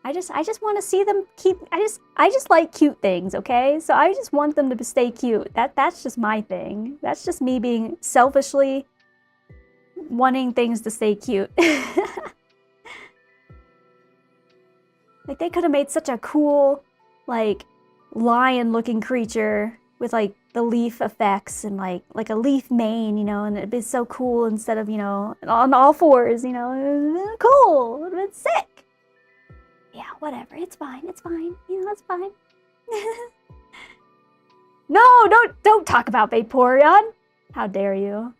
B: I just want to see them keep. I just like cute things, okay? So I just want them to stay cute. That's just my thing. That's just me being selfishly wanting things to stay cute. Like they could have made such a cool, like, lion-looking creature with like the leaf effects and like a leaf mane, you know, and it'd be so cool instead of, you know, on all fours, you know. It would have been cool. It would have been sick. Yeah, whatever. It's fine. It's fine. You know, it's fine. No, don't talk about Vaporeon. How dare you?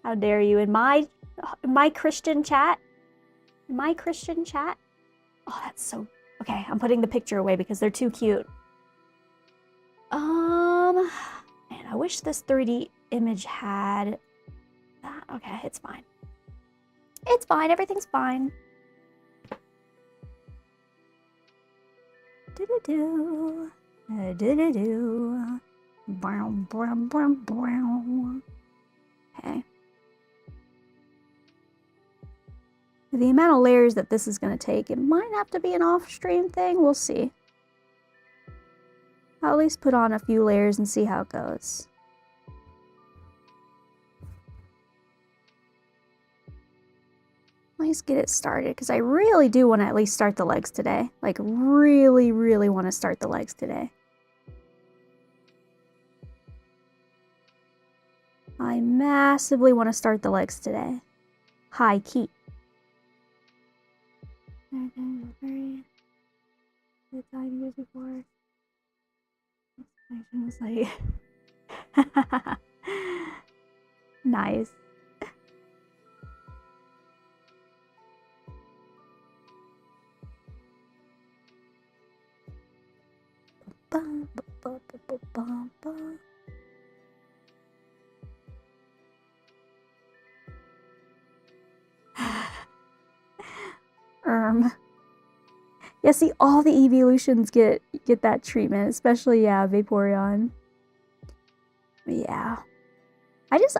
B: How dare you in my Christian chat? In my Christian chat? Oh, that's so... Okay, I'm putting the picture away because they're too cute. Man, I wish this 3D image had that. Okay, it's fine. It's fine. Everything's fine. Do-do-do. Do-do-do. Brown, brown, brown, brown. Okay. The amount of layers that this is going to take, it might have to be an off-stream thing. We'll see. I'll at least put on a few layers and see how it goes. Let's get it started, because I really do want to at least start the legs today. Like, really, really want to start the legs today. I massively want to start the legs today. High key. The time years before. I was like, nice. Yeah, see, all the evolutions get that treatment, especially, yeah, Vaporeon. Yeah. I'm just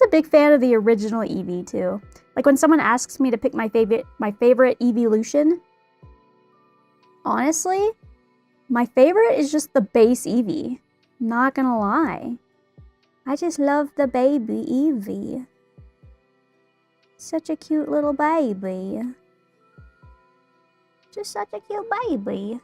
B: a big fan of the original Eevee too. Like when someone asks me to pick my favorite evolution, honestly, my favorite is just the base Eevee. Not gonna lie. I just love the baby Eevee. Such a cute little baby. Just such a cute baby.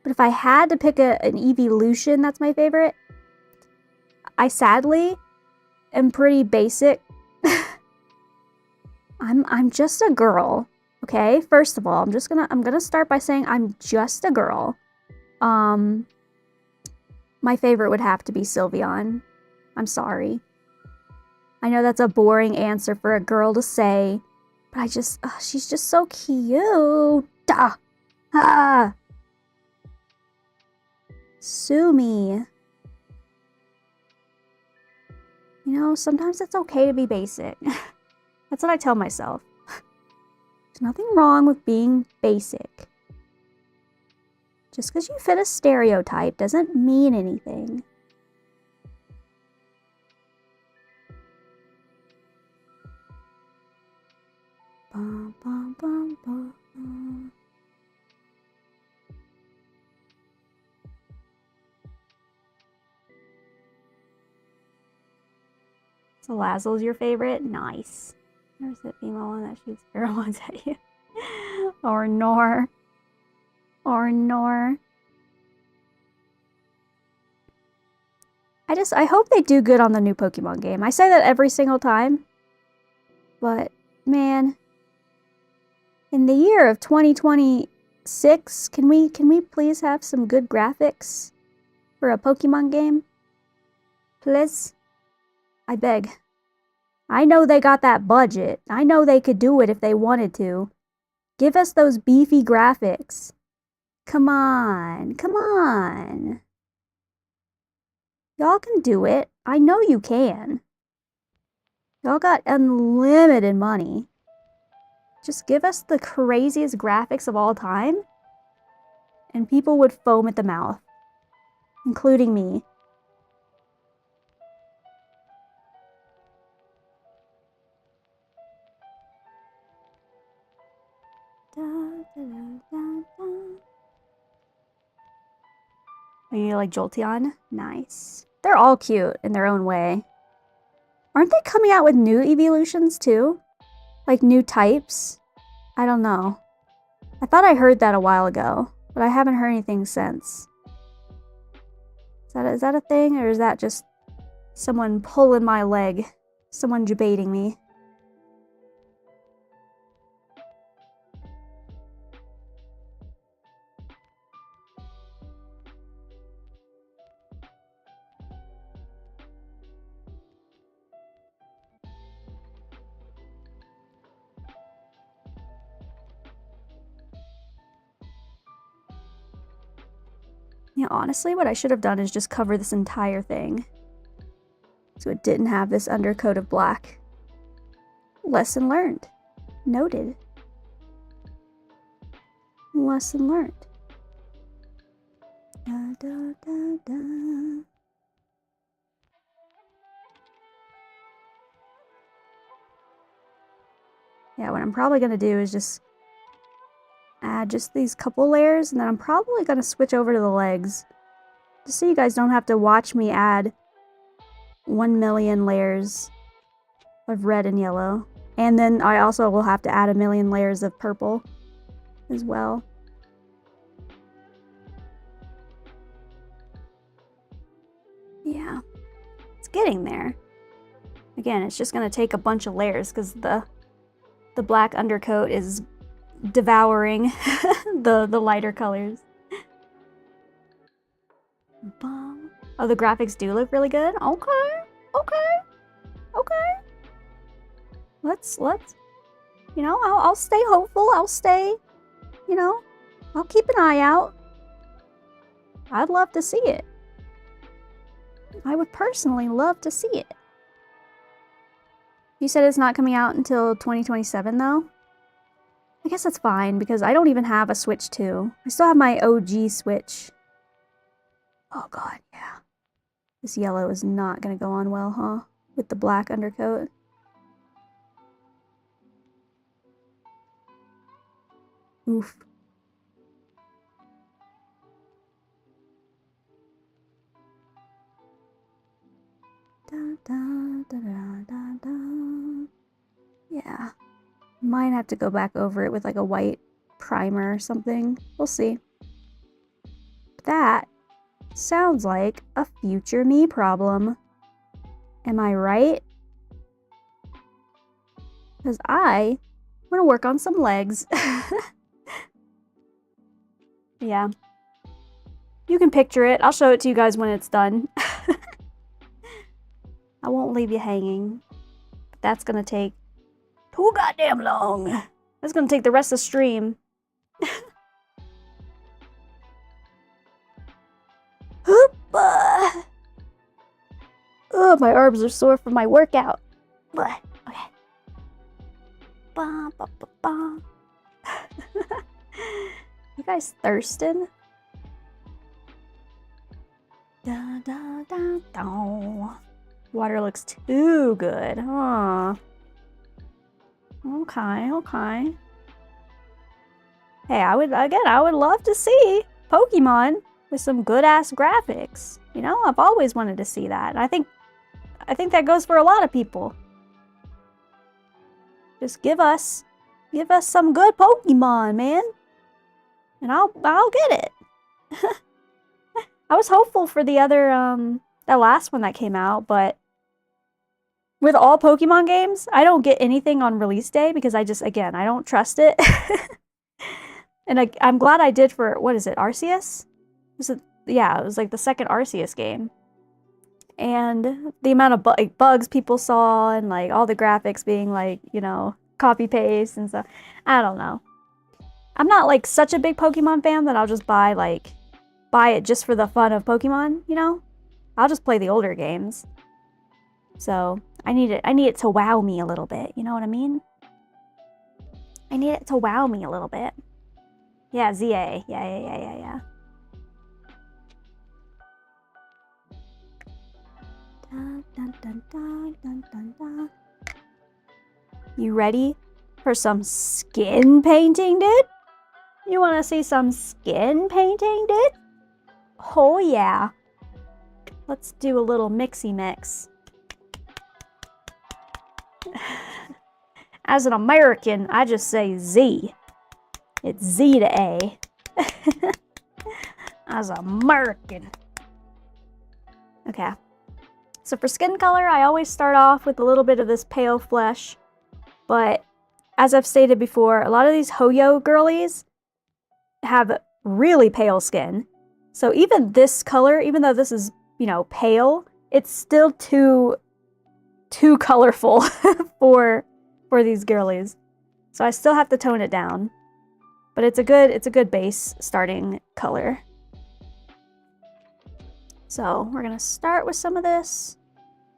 B: But if I had to pick an evolution that's my favorite, I sadly am pretty basic. I'm just a girl. Okay? First of all, I'm gonna start by saying I'm just a girl. My favorite would have to be Sylveon. I'm sorry. I know that's a boring answer for a girl to say, but I just, she's just so cute. Ah. Sue me. You know, sometimes it's okay to be basic. That's what I tell myself. There's nothing wrong with being basic. Just because you fit a stereotype doesn't mean anything. Bum, bum, bum, bum. So Lazel's your favorite? Nice. There's the female one that shoots pheromones at you. Or Nor. Or Nor. I hope they do good on the new Pokemon game. I say that every single time. But, man. In the year of 2026, can we please have some good graphics for a Pokemon game? Please? I beg. I know they got that budget. I know they could do it if they wanted to. Give us those beefy graphics. Come on. Come on. Y'all can do it. I know you can. Y'all got unlimited money. Just give us the craziest graphics of all time, and people would foam at the mouth, including me. Are you like Jolteon? Nice. They're all cute in their own way. Aren't they coming out with new evolutions too? Like new types? I don't know. I thought I heard that a while ago, but I haven't heard anything since. Is that a thing, or is that just someone pulling my leg? Someone debating me? Yeah, honestly, what I should have done is just cover this entire thing, so it didn't have this undercoat of black. Lesson learned. Noted. Lesson learned. Da, da, da, da. Yeah, what I'm probably going to do is just add just these couple layers, and then I'm probably going to switch over to the legs. Just so you guys don't have to watch me add 1,000,000 layers of red and yellow. And then I also will have to add 1,000,000 layers of purple as well. Yeah, it's getting there. Again, it's just going to take a bunch of layers because the black undercoat is devouring the lighter colors. Oh, the graphics do look really good. Okay. Let's you know, I'll stay hopeful. I'll stay, you know, I'll keep an eye out. I'd love to see it. I would personally love to see it. You said it's not coming out until 2027 though? I guess that's fine because I don't even have a Switch 2. I still have my OG Switch. Oh god, yeah. This yellow is not gonna go on well, huh? With the black undercoat. Oof. Da, da, da, da, da, da. Yeah. Might have to go back over it with like a white primer or something. We'll see. That sounds like a future me problem. Am I right? Because I want to work on some legs. Yeah. You can picture it. I'll show it to you guys when it's done. I won't leave you hanging. That's gonna take too goddamn long. That's gonna take the rest of the stream. Oh, my arms are sore from my workout. Okay. Ba, ba, ba, ba. You guys thirsting? Da, da, da, da. Water looks too good, huh? Okay. Hey, I would love to see Pokemon with some good-ass graphics. You know, I've always wanted to see that. And I think that goes for a lot of people. Just give us some good Pokemon, man. And I'll get it. I was hopeful for the other that last one that came out, but with all Pokemon games, I don't get anything on release day because I don't trust it. And I'm glad I did for, what is it, Arceus? Yeah, it was like the second Arceus game. And the amount of bugs people saw and like all the graphics being like, you know, copy paste and stuff. I don't know. I'm not like such a big Pokemon fan that I'll just buy it just for the fun of Pokemon, you know? I'll just play the older games. So I need it to wow me a little bit, you know what I mean? I need it to wow me a little bit. Yeah, ZA. Yeah. Dun, dun, dun, dun, dun, dun, dun. You ready for some skin painting, dude? You want to see some skin painting, dude? Oh, yeah. Let's do a little mixy mix. As an American, I just say Z. It's Z to A. As an American. Okay. So for skin color, I always start off with a little bit of this pale flesh. But as I've stated before, a lot of these Hoyo girlies have really pale skin. So even this color, even though this is, you know, pale, it's still too colorful for these girlies. So I still have to tone it down. But it's a good base starting color. So we're gonna start with some of this.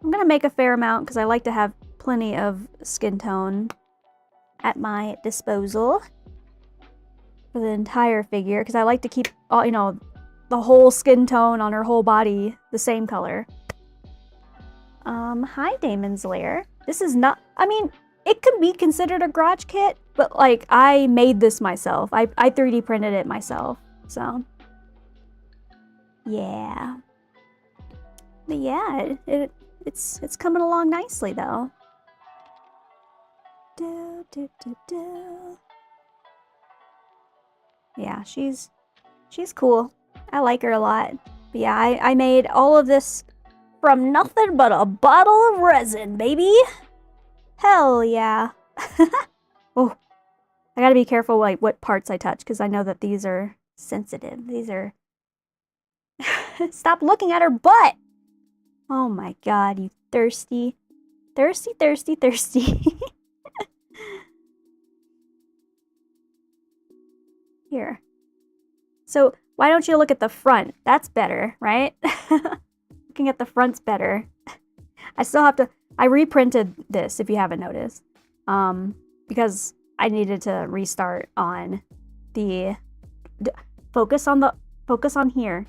B: I'm gonna make a fair amount because I like to have plenty of skin tone at my disposal for the entire figure, because I like to keep all, you know, the whole skin tone on her whole body the same color. Hi Damon's Lair. This is not, I mean, it could be considered a garage kit, but like I made this myself. I 3D printed it myself. So yeah. But yeah, it's coming along nicely though. Yeah, she's cool. I like her a lot. But yeah, I made all of this from nothing but a bottle of resin, baby. Hell yeah. Oh, I gotta be careful like what parts I touch because I know that these are sensitive. These are... Stop looking at her butt! Oh my god, you thirsty. Thirsty, thirsty, thirsty. Here. So, why don't you look at the front? That's better, right? Looking at the front's better. I still have to... I reprinted this, if you haven't noticed. Because I needed to restart on the... Focus on here.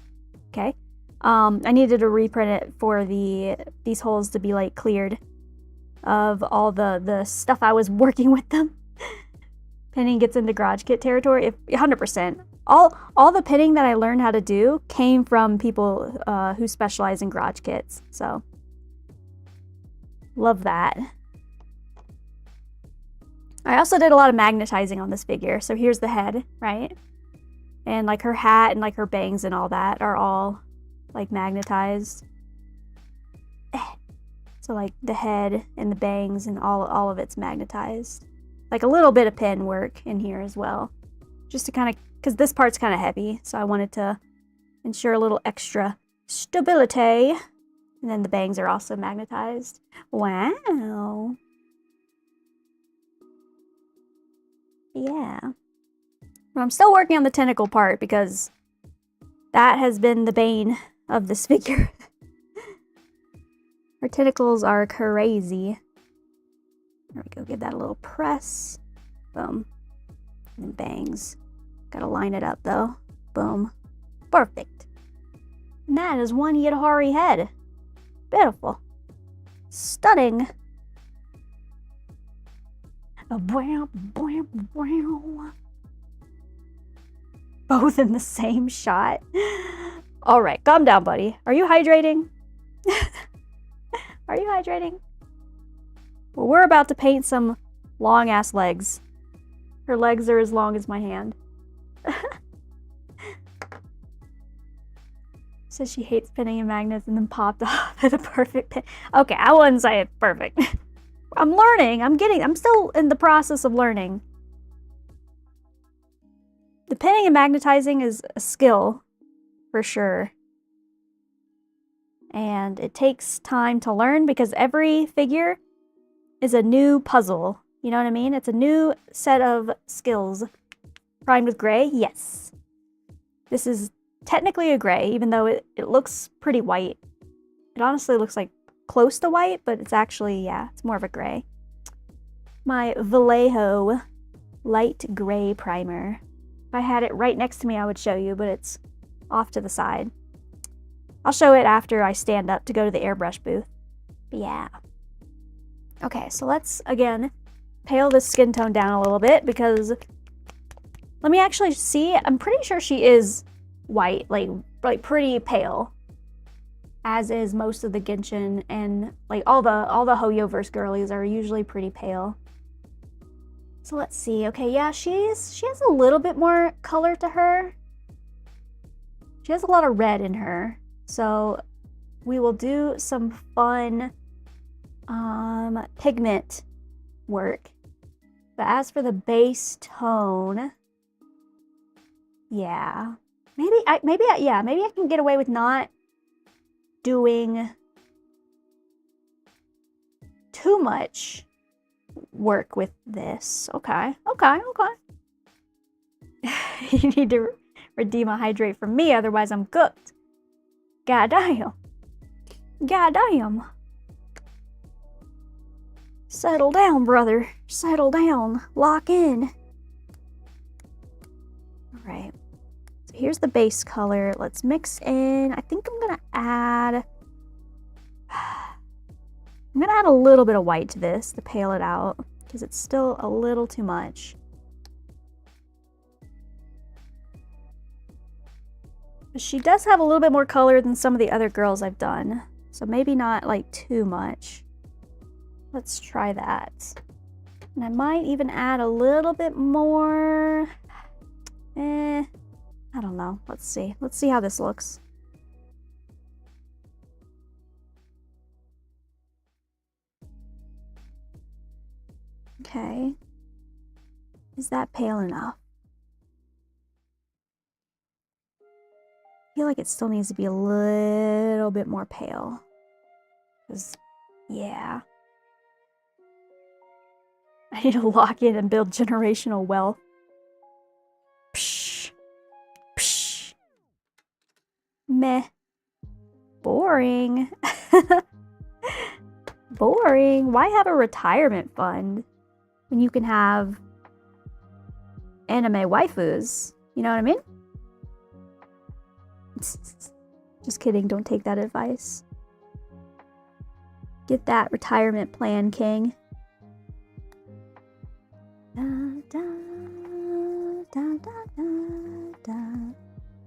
B: Okay? I needed to reprint it for these holes to be, like, cleared of all the stuff I was working with them. Pinning gets into garage kit territory, 100%. All the pinning that I learned how to do came from people who specialize in garage kits. So, love that. I also did a lot of magnetizing on this figure. So here's the head, right? And like her hat and like her bangs and all that are all like magnetized. So like the head and the bangs and all of it's magnetized. Like a little bit of pin work in here as well. Just to kind of, because this part's kind of heavy, so I wanted to ensure a little extra stability. And then the bangs are also magnetized. Wow. Yeah. But I'm still working on the tentacle part because that has been the bane of this figure. Her tentacles are crazy. There we go, give that a little press. Boom. And then bangs. Gotta line it up though. Boom. Perfect. And that is one Yidhari head. Beautiful. Stunning. Both in the same shot. Alright, calm down, buddy. Are you hydrating? Are you hydrating? Well, we're about to paint some long-ass legs. Her legs are as long as my hand. Says she hates pinning and magnets and then popped off at a perfect pin. Okay, I wouldn't say it's perfect. I'm learning. I'm still in the process of learning. The pinning and magnetizing is a skill, for sure. And it takes time to learn because every figure is a new puzzle. You know what I mean? It's a new set of skills. Primed with gray? Yes. This is technically a gray, even though it looks pretty white. It honestly looks like close to white, but it's actually, yeah, it's more of a gray. My Vallejo light gray primer. If I had it right next to me, I would show you, but it's off to the side. I'll show it after I stand up to go to the airbrush booth. But yeah. Okay, so let's, again, pale this skin tone down a little bit because let me actually see. I'm pretty sure she is white, like pretty pale, as is most of the Genshin, and like all the Hoyoverse girlies are usually pretty pale. So let's see. Okay, yeah, she has a little bit more color to her. She has a lot of red in her. So we will do some fun pigment work. But as for the base tone, yeah. Maybe I can get away with not doing too much work with this. Okay. You need to redeem a hydrate from me, otherwise I'm cooked. Goddamn. Settle down, brother. Settle down. Lock in. Alright. So here's the base color. Let's mix in. I think I'm gonna add a little bit of white to this to pale it out, because it's still a little too much. But she does have a little bit more color than some of the other girls I've done, so maybe not like too much. Let's try that. And I might even add a little bit more. I don't know. Let's see. Let's see how this looks. Okay. Is that pale enough? I feel like it still needs to be a little bit more pale. 'Cause, yeah. I need to lock in and build generational wealth. Psh. Psh. Meh. Boring. Boring. Why have a retirement fund when you can have anime waifus? You know what I mean? Just kidding. Don't take that advice. Get that retirement plan, King. Da, da, da, da, da, da.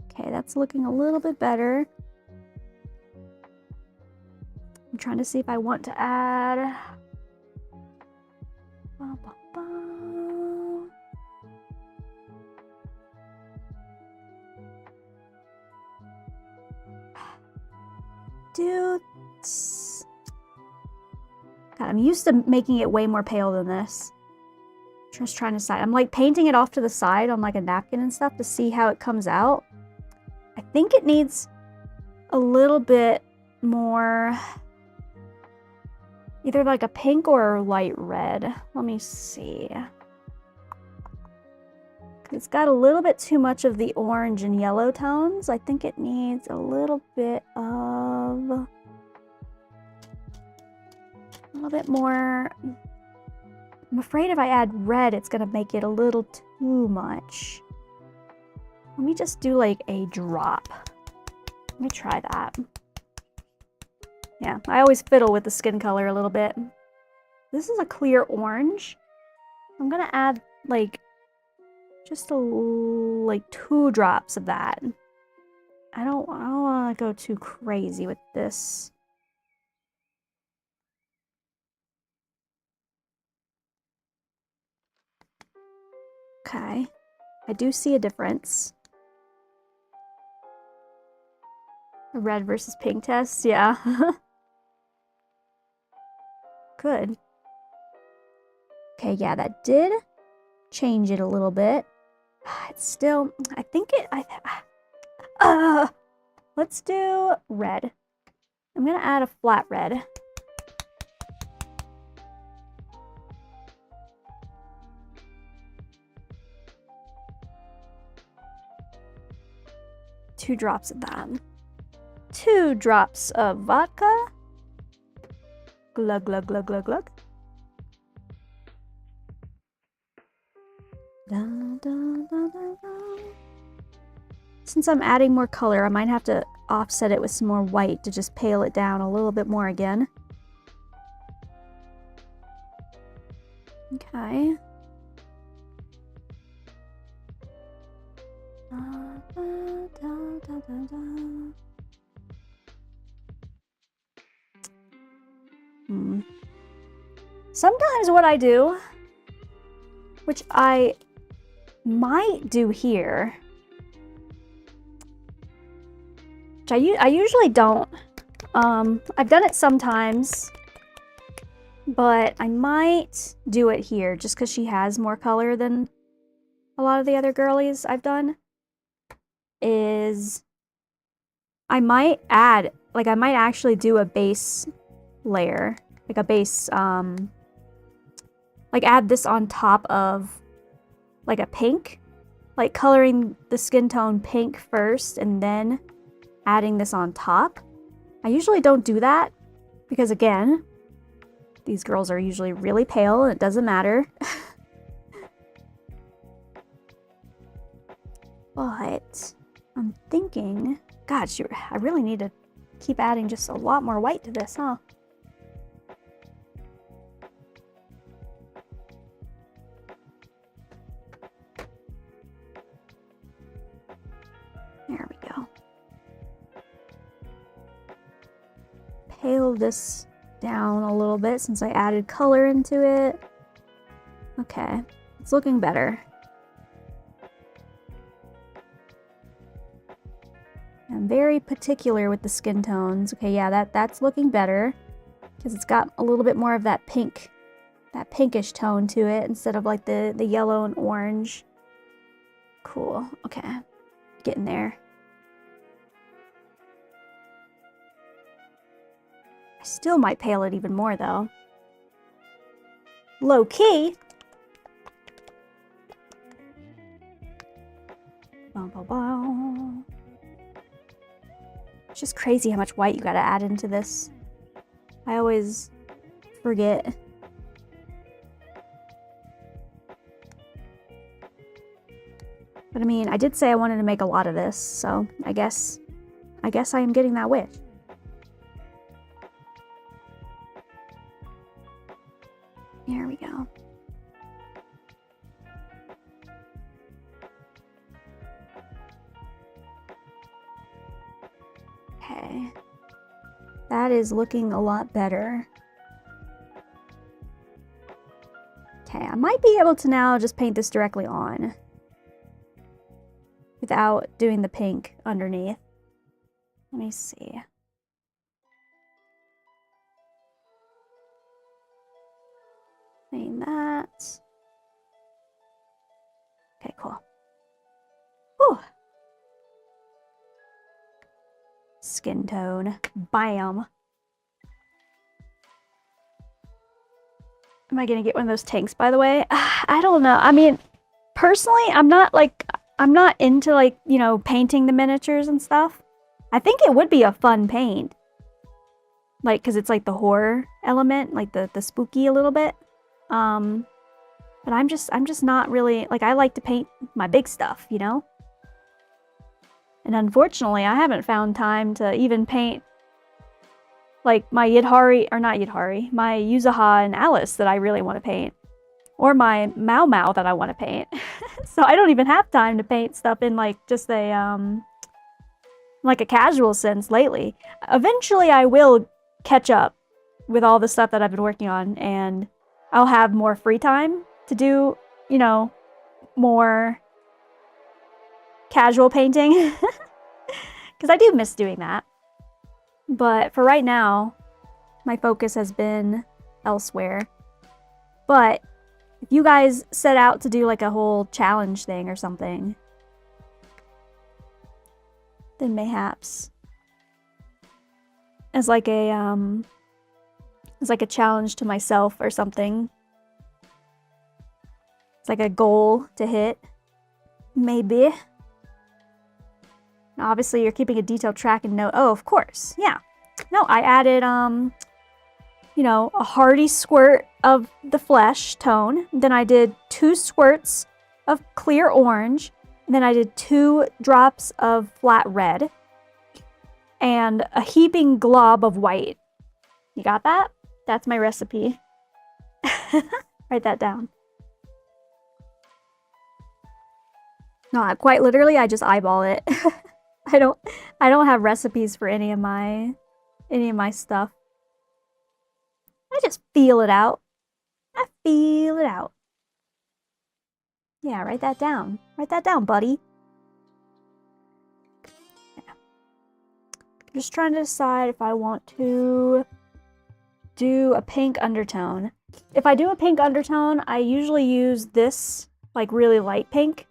B: Okay, that's looking a little bit better. I'm trying to see if I want to add. Ba, ba, ba. Dude. God, I'm used to making it way more pale than this. Just trying to decide. I'm like painting it off to the side on like a napkin and stuff to see how it comes out. I think it needs a little bit more, either like a pink or a light red. Let me see. It's got a little bit too much of the orange and yellow tones. I think it needs a little bit more. I'm afraid if I add red, it's gonna make it a little too much. Let me just do like a drop. Let me try that. Yeah, I always fiddle with the skin color a little bit. This is a clear orange. I'm gonna add like just like 2 drops of that. I don't want to go too crazy with this. Okay, I do see a difference. A red versus pink test, yeah. Good. Okay, yeah, that did change it a little bit. It's still, I think it, let's do red. I'm gonna add a flat red. Two drops of that. 2 drops of vodka. Glug, glug, glug, glug, glug. Da, da, da, da, da. Since I'm adding more color, I might have to offset it with some more white to just pale it down a little bit more again. Okay. Sometimes what I do, which I might do here, which I usually don't. I've done it sometimes, but I might do it here just because she has more color than a lot of the other girlies I've done. Is I might add, like I might actually do a base layer, like a base, like add this on top of like a pink, like coloring the skin tone pink first and then adding this on top. I usually don't do that because again, these girls are usually really pale and it doesn't matter. But I'm thinking, God, shoot, I really need to keep adding just a lot more white to this, huh? There we go. Pale this down a little bit since I added color into it. Okay, it's looking better. I'm very particular with the skin tones. Okay, yeah, that's looking better because it's got a little bit more of that pink, that pinkish tone to it instead of like the yellow and orange. Cool. Okay, getting there. I still might pale it even more though. Low key. Bow, bow, bow. It's just crazy how much white you gotta add into this. I always forget. But I mean, I did say I wanted to make a lot of this, so I guess I am getting that wish. Here we go. Okay. That is looking a lot better. Okay, I might be able to now just paint this directly on without doing the pink underneath. Let me see. Paint that. Okay, cool. Whew. Skin tone. Bam. Am I gonna get one of those tanks, by the way? I don't know. I mean, personally, I'm not into like, you know, painting the miniatures and stuff. I think it would be a fun paint. Like, cause it's like the horror element, like the spooky a little bit. But I'm just not really, like, I like to paint my big stuff, you know? And unfortunately, I haven't found time to even paint, like, my Yidhari, or not Yidhari, my Yuzaha and Alice that I really want to paint. Or my Mau Mau that I want to paint. So I don't even have time to paint stuff in, like, just a, like a casual sense lately. Eventually, I will catch up with all the stuff that I've been working on, and I'll have more free time to do, you know, more casual painting. Because I do miss doing that. But for right now, my focus has been elsewhere. But if you guys set out to do like a whole challenge thing or something, then mayhaps as like a challenge to myself or something. It's like a goal to hit. Maybe. Now, obviously, you're keeping a detailed track and note. Oh, of course. Yeah. No, I added, you know, a hearty squirt of the flesh tone. Then I did 2 squirts of clear orange. And then I did 2 drops of flat red. And a heaping glob of white. You got that? That's my recipe. I Write that down. No, quite literally, I just eyeball it. I don't have recipes for any of my stuff. I just feel it out. I feel it out. Yeah, write that down. Write that down, buddy. Yeah. Just trying to decide if I want to do a pink undertone. If I do a pink undertone, I usually use this, like, really light pink.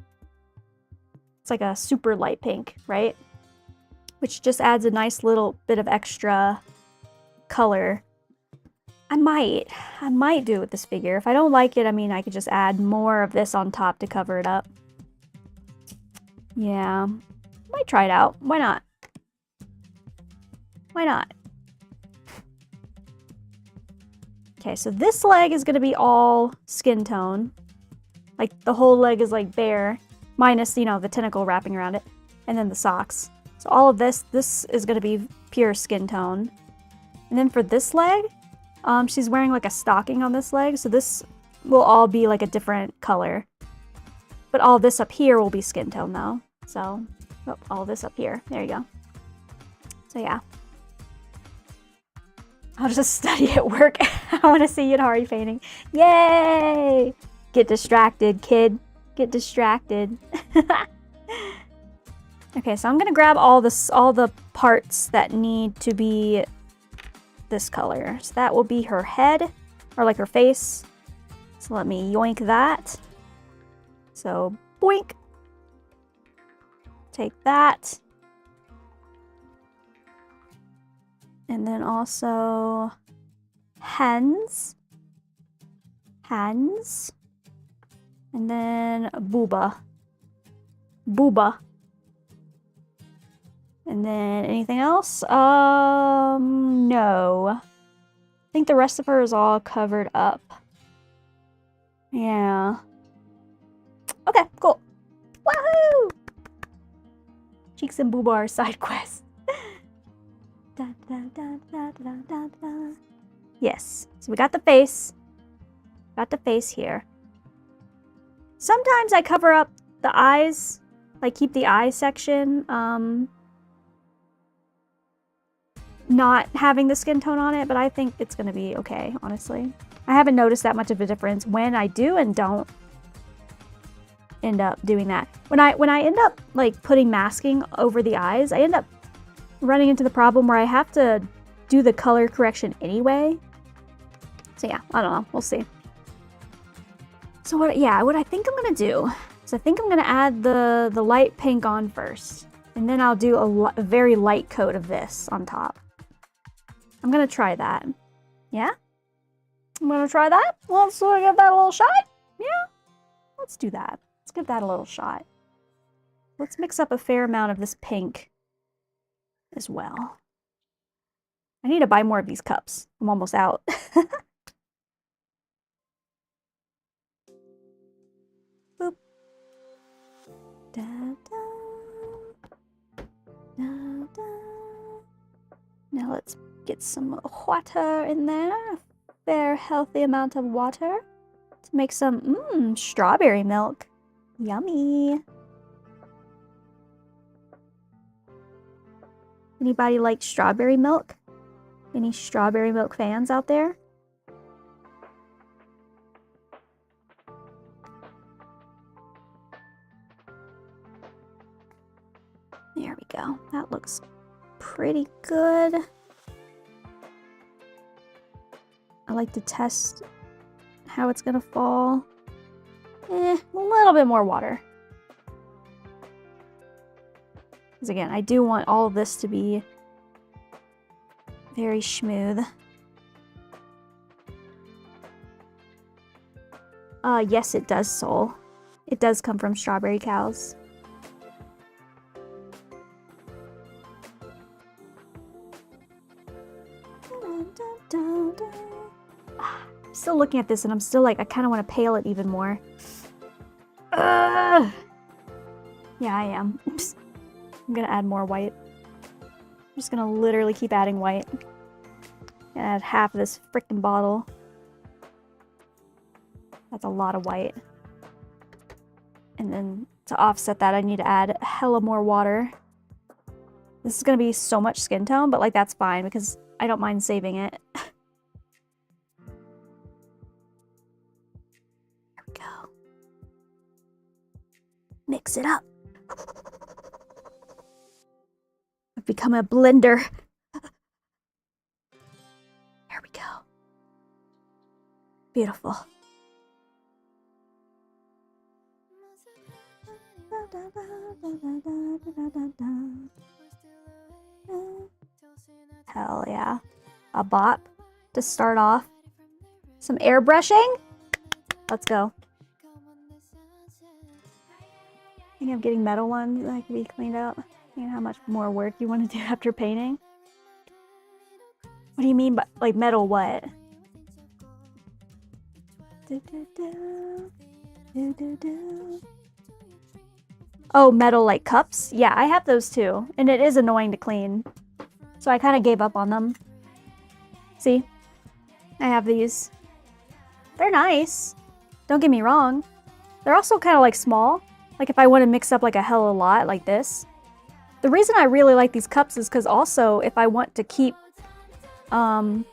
B: It's like a super light pink, right? Which just adds a nice little bit of extra color. I might do it with this figure. If I don't like it, I mean, I could just add more of this on top to cover it up. Yeah, might try it out. Why not? Why not? Okay, so this leg is gonna be all skin tone. Like, the whole leg is like bare, minus, you know, the tentacle wrapping around it, and then the socks. So all of this is gonna be pure skin tone. And then for this leg, she's wearing like a stocking on this leg, so this will all be like a different color. But all this up here will be skin tone though. So, oh, all this up here. There you go. So yeah. I'll just study at work. I want to see Yidhari painting. Yay! Get distracted, kid. Get distracted. Okay, so I'm gonna grab all the parts that need to be this color. So that will be her head, or like her face. So let me yoink that. So boink. Take that. And then also hands. Hands. And then booba. Booba. And then anything else? No. I think the rest of her is all covered up. Yeah. Okay, cool. Woohoo! Cheeks and booba are side quests. Da, da, da, da, da, da, da. Yes, so we got the face. Got the face here. Sometimes I cover up the eyes, like keep the eye section, not having the skin tone on it, but I think it's gonna be okay, honestly. I haven't noticed that much of a difference when I do and don't end up doing that. When I end up like putting masking over the eyes, I end up running into the problem where I have to do the color correction anyway. So yeah, I don't know, we'll see. So what I think I'm gonna do is I think I'm gonna add the light pink on first, and then I'll do a very light coat of this on top. I'm gonna try that. Yeah? I'm gonna try that. Let's give that a little shot. Yeah? Let's do that. Let's give that a little shot. Let's mix up a fair amount of this pink as well. I need to buy more of these cups. I'm almost out. Boop. Da, da. Da, da. Now let's get some water in there. A fair healthy amount of water to make some strawberry milk. Yummy. Anybody like strawberry milk? Any strawberry milk fans out there? There we go. That looks pretty good. I like to test how it's gonna fall. A little bit more water. Because again, I do want all of this to be very smooth. Yes, it does, Soul. It does come from strawberry cows. I'm still looking at this and I'm still like, I kind of want to pale it even more. Yeah, I am. Oops. I'm gonna add more white. I'm just gonna literally keep adding white. Add half of this frickin' bottle. That's a lot of white. And then to offset that, I need to add hella more water. This is going to be so much skin tone, but like that's fine because I don't mind saving it. There we go. Mix it up. I've become a blender. There we go. Beautiful. Hell yeah. A bop to start off. Some airbrushing. Let's go. I think I'm getting metal ones that can be cleaned out. You know how much more work you want to do after painting? What do you mean by, like, metal what? Oh, metal, like, cups? Yeah, I have those too. And it is annoying to clean. So I kind of gave up on them. See? I have these. They're nice. Don't get me wrong. They're also kind of, like, small. Like, if I want to mix up, like, a hella lot, like this. The reason I really like these cups is because also, if I want to keep the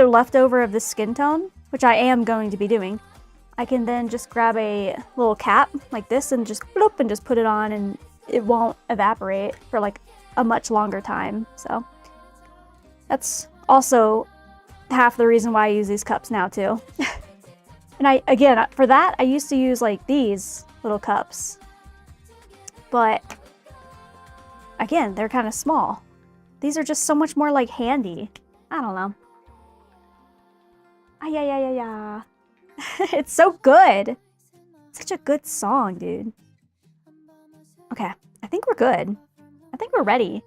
B: leftover of the skin tone, which I am going to be doing, I can then just grab a little cap like this and just bloop and just put it on and it won't evaporate for like a much longer time. So that's also half the reason why I use these cups now too. And again, for that, I used to use like these little cups. But again, they're kind of small. These are just so much more like handy. I don't know. Yeah. It's so good. Such a good song, dude. Okay, I think we're good. I think we're ready.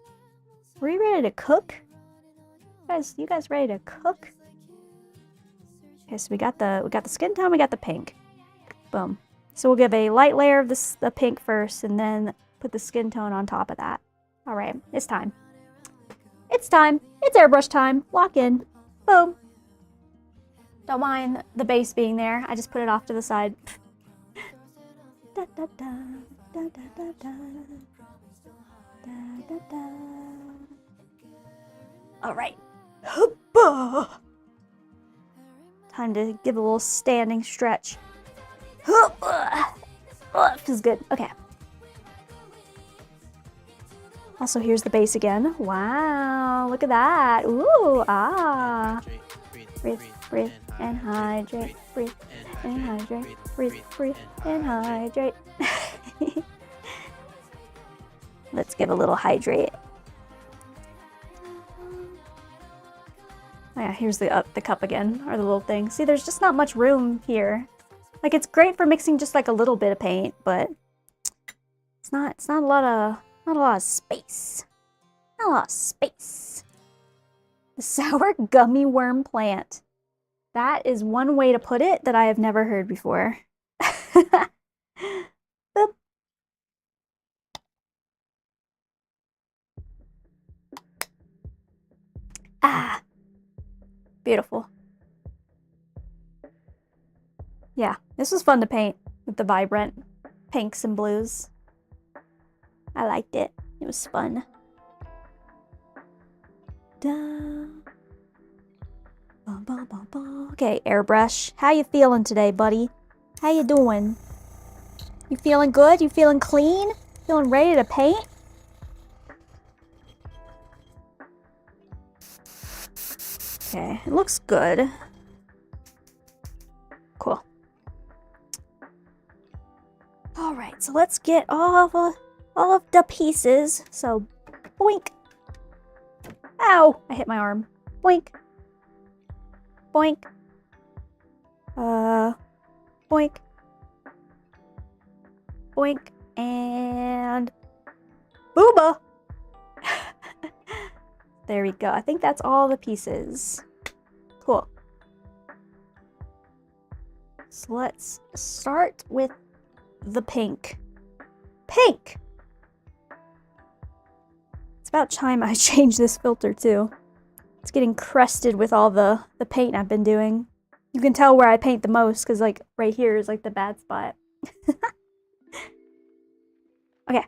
B: Are we ready to cook? You guys ready to cook? Okay, so we got the skin tone, we got the pink. Boom. So we'll give a light layer of the pink first and then put the skin tone on top of that. All right, it's time. It's time. It's airbrush time. Lock in. Boom. Don't mind the base being there. I just put it off to the side. Da, da, da, da, da, da, da. Da, da, da. All right. Time to give a little standing stretch. Feels good. Okay. Also, here's the base again. Wow, look at that. Ooh, ah. Breathe, breathe, and hydrate. Breathe, and hydrate. Breathe, breathe, and hydrate. Let's give a little hydrate. Oh yeah, here's the cup again, or the little thing. See, there's just not much room here. Like, it's great for mixing just like a little bit of paint, but it's not a lot of space. Not a lot of space. The sour gummy worm plant. That is one way to put it that I have never heard before. Boop. Ah. Beautiful. Yeah, this was fun to paint with the vibrant pinks and blues. I liked it. It was fun. Okay, airbrush. How you feeling today, buddy? How you doing? You feeling good? You feeling clean? Feeling ready to paint? Okay, it looks good. Cool. All right, so let's get all of the pieces. So, boink. Ow! I hit my arm. Boink. Boink. Boink. Boink. And booba! There we go. I think that's all the pieces. Cool. So let's start with the pink. Pink! It's about time I changed this filter too. It's getting crusted with all the paint I've been doing. You can tell where I paint the most because like right here is like the bad spot. Okay.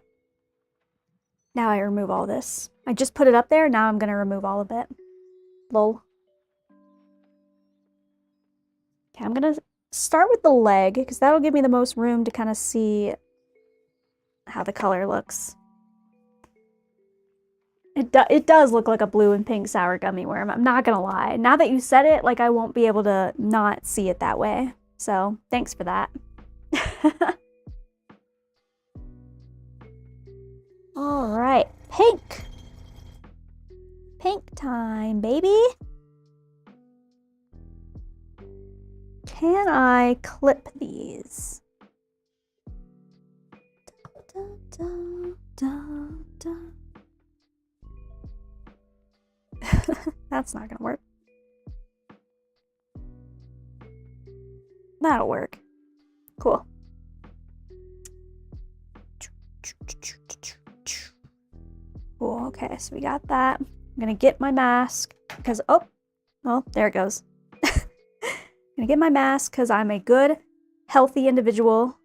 B: Now I remove all this. I just put it up there. Now I'm going to remove all of it. Lol. Okay, I'm going to start with the leg because that'll give me the most room to kind of see how the color looks. It does look like a blue and pink sour gummy worm. I'm not gonna lie. Now that you said it, like I won't be able to not see it that way. So thanks for that. All right, pink. Pink time, baby. Can I clip these? Da, da, da, da. That's not gonna work. That'll work. Cool. Cool, okay, so we got that. I'm gonna get my mask because, oh, well, there it goes. I'm gonna get my mask because I'm a good, healthy individual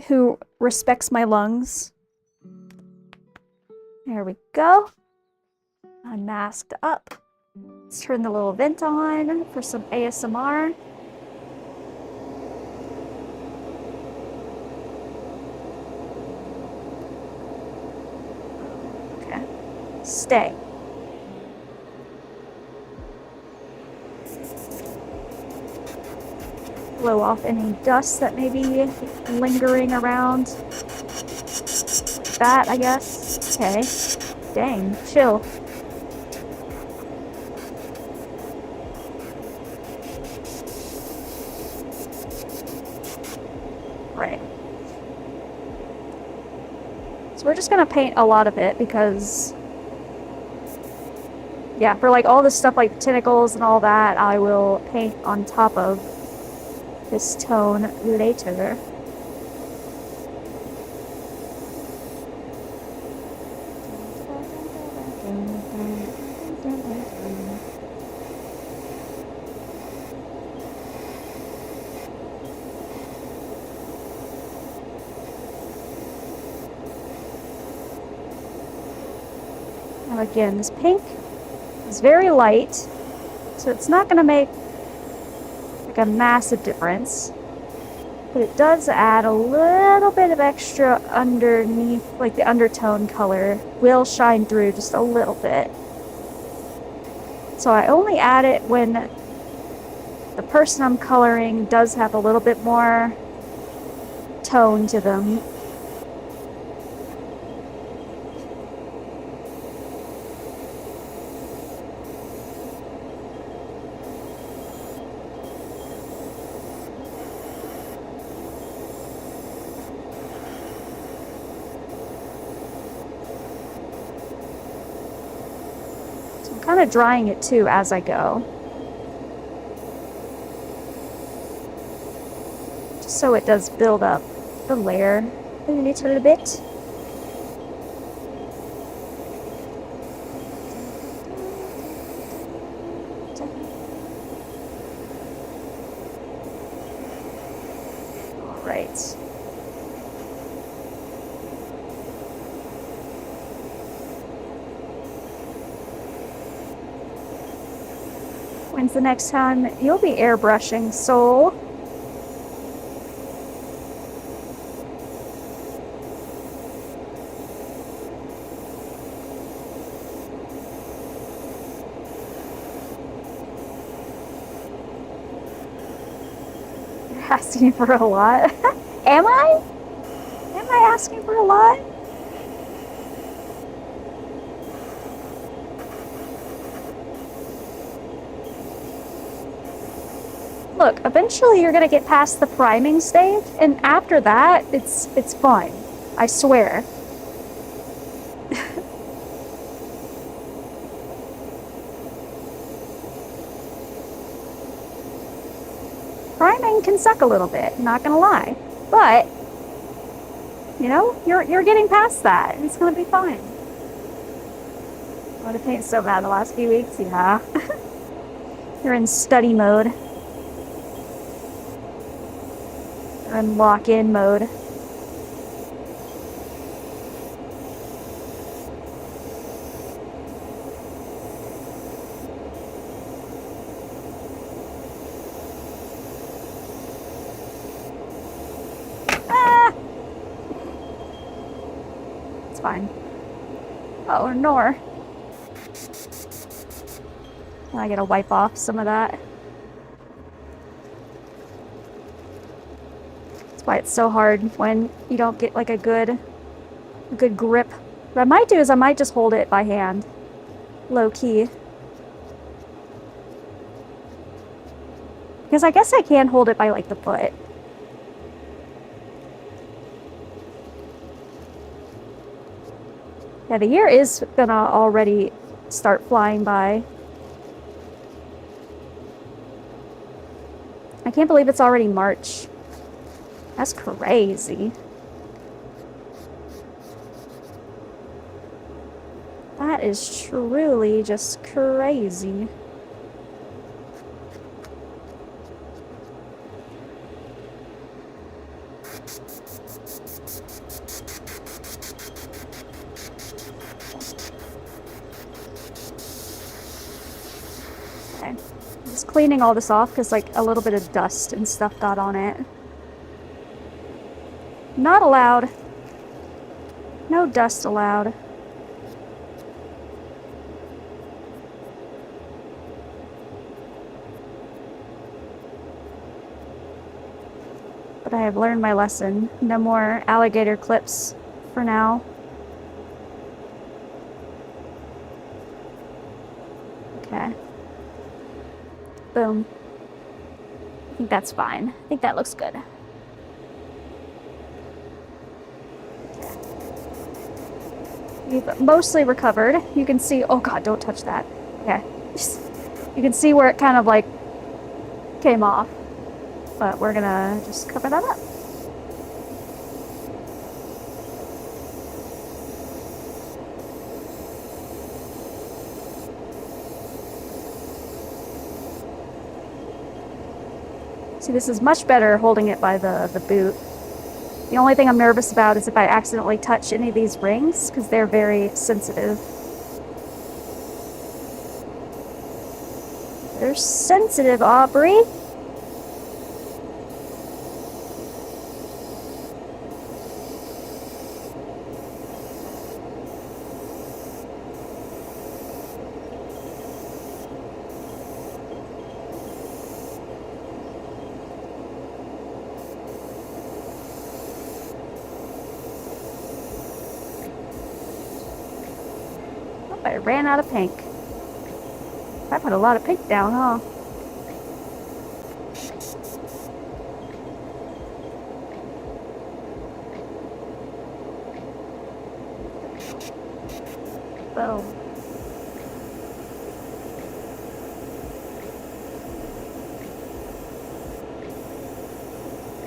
B: who respects my lungs. There we go. I'm masked up. Let's turn the little vent on for some ASMR. Okay. Stay. Blow off any dust that may be lingering around. That, I guess. Okay. Dang, chill. Right. So we're just gonna paint a lot of it because, yeah, for like all this stuff like tentacles and all that, I will paint on top of this tone later. Now again, this pink is very light, so it's not going to make like a massive difference, but it does add a little bit of extra underneath, like the undertone color will shine through just a little bit. So I only add it when the person I'm coloring does have a little bit more tone to them. Kind of drying it too as I go, just so it does build up the layer a little bit. All right. When's the next time you'll be airbrushing, soul? You're asking for a lot. Am I? Am I asking for a lot? Look, eventually you're gonna get past the priming stage, and after that, it's fun. I swear. Priming can suck a little bit, not gonna lie. But, you know, you're getting past that, and it's gonna be fine. I want to paint so bad the last few weeks, yeah. You're in study mode. You're in lock-in mode. Ah! It's fine. Oh, nor. I gotta wipe off some of that. That's why it's so hard when you don't get like a good grip. What I might do is I might just hold it by hand. Low key. Because I guess I can hold it by like the foot. Yeah, the year is gonna already start flying by. I can't believe it's already March. That's crazy. That is truly just crazy. Okay. Just cleaning all this off because like a little bit of dust and stuff got on it. Not allowed. No dust allowed. But I have learned my lesson. No more alligator clips for now. Okay. Boom. I think that's fine. I think that looks good. We've mostly recovered. You can see, oh god, don't touch that. Okay. You can see where it kind of like came off. But we're gonna just cover that up. See, this is much better holding it by the boot. The only thing I'm nervous about is if I accidentally touch any of these rings, because they're very sensitive. They're sensitive, Aubrey. I ran out of pink. I put a lot of pink down, huh? Boom.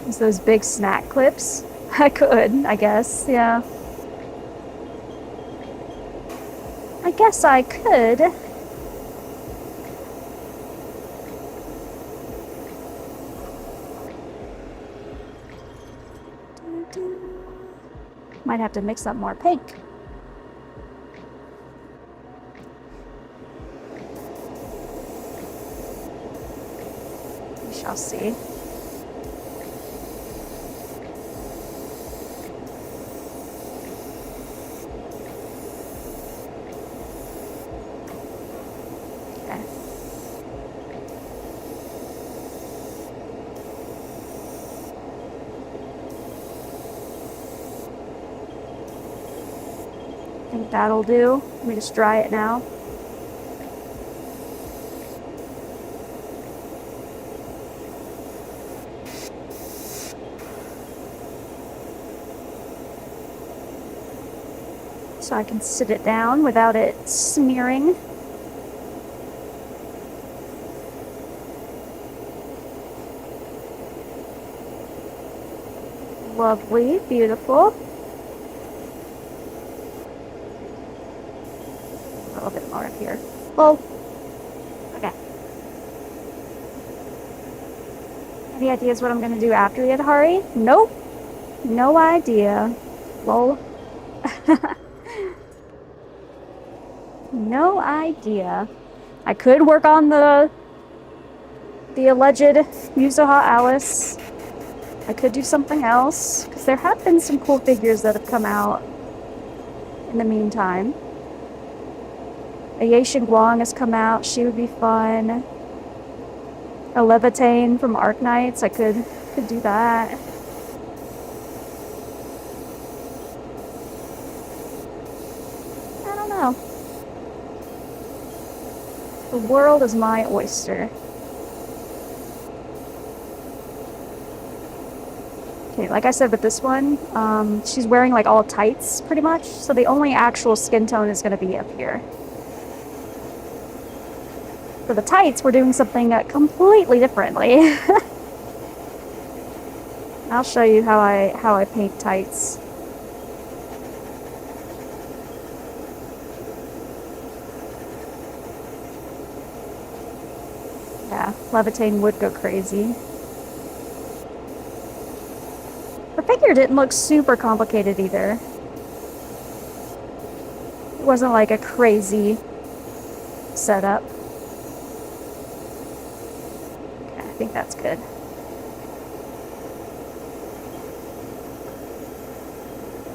B: Use those big snack clips? I could, I guess, yeah. I guess I could. Might have to mix up more pink. We shall see. I think that'll do. Let me just dry it now. So I can sit it down without it smearing. Lovely, beautiful. A little bit more up here. Oh, okay. Any ideas what I'm gonna do after Yidhari? Nope. No idea. Lol. No idea. I could work on the alleged Yuzuha Alice. I could do something else, because there have been some cool figures that have come out in the meantime. A Yaishin Guang has come out. She would be fun. A Levitane from Arc Knights. I could do that. I don't know. The world is my oyster. Okay, like I said with this one, she's wearing like all tights pretty much, so the only actual skin tone is going to be up here. For the tights, we're doing something completely differently. I'll show you how I paint tights. Yeah, Levitane would go crazy. The figure didn't look super complicated either. It wasn't like a crazy setup. Okay, I think that's good.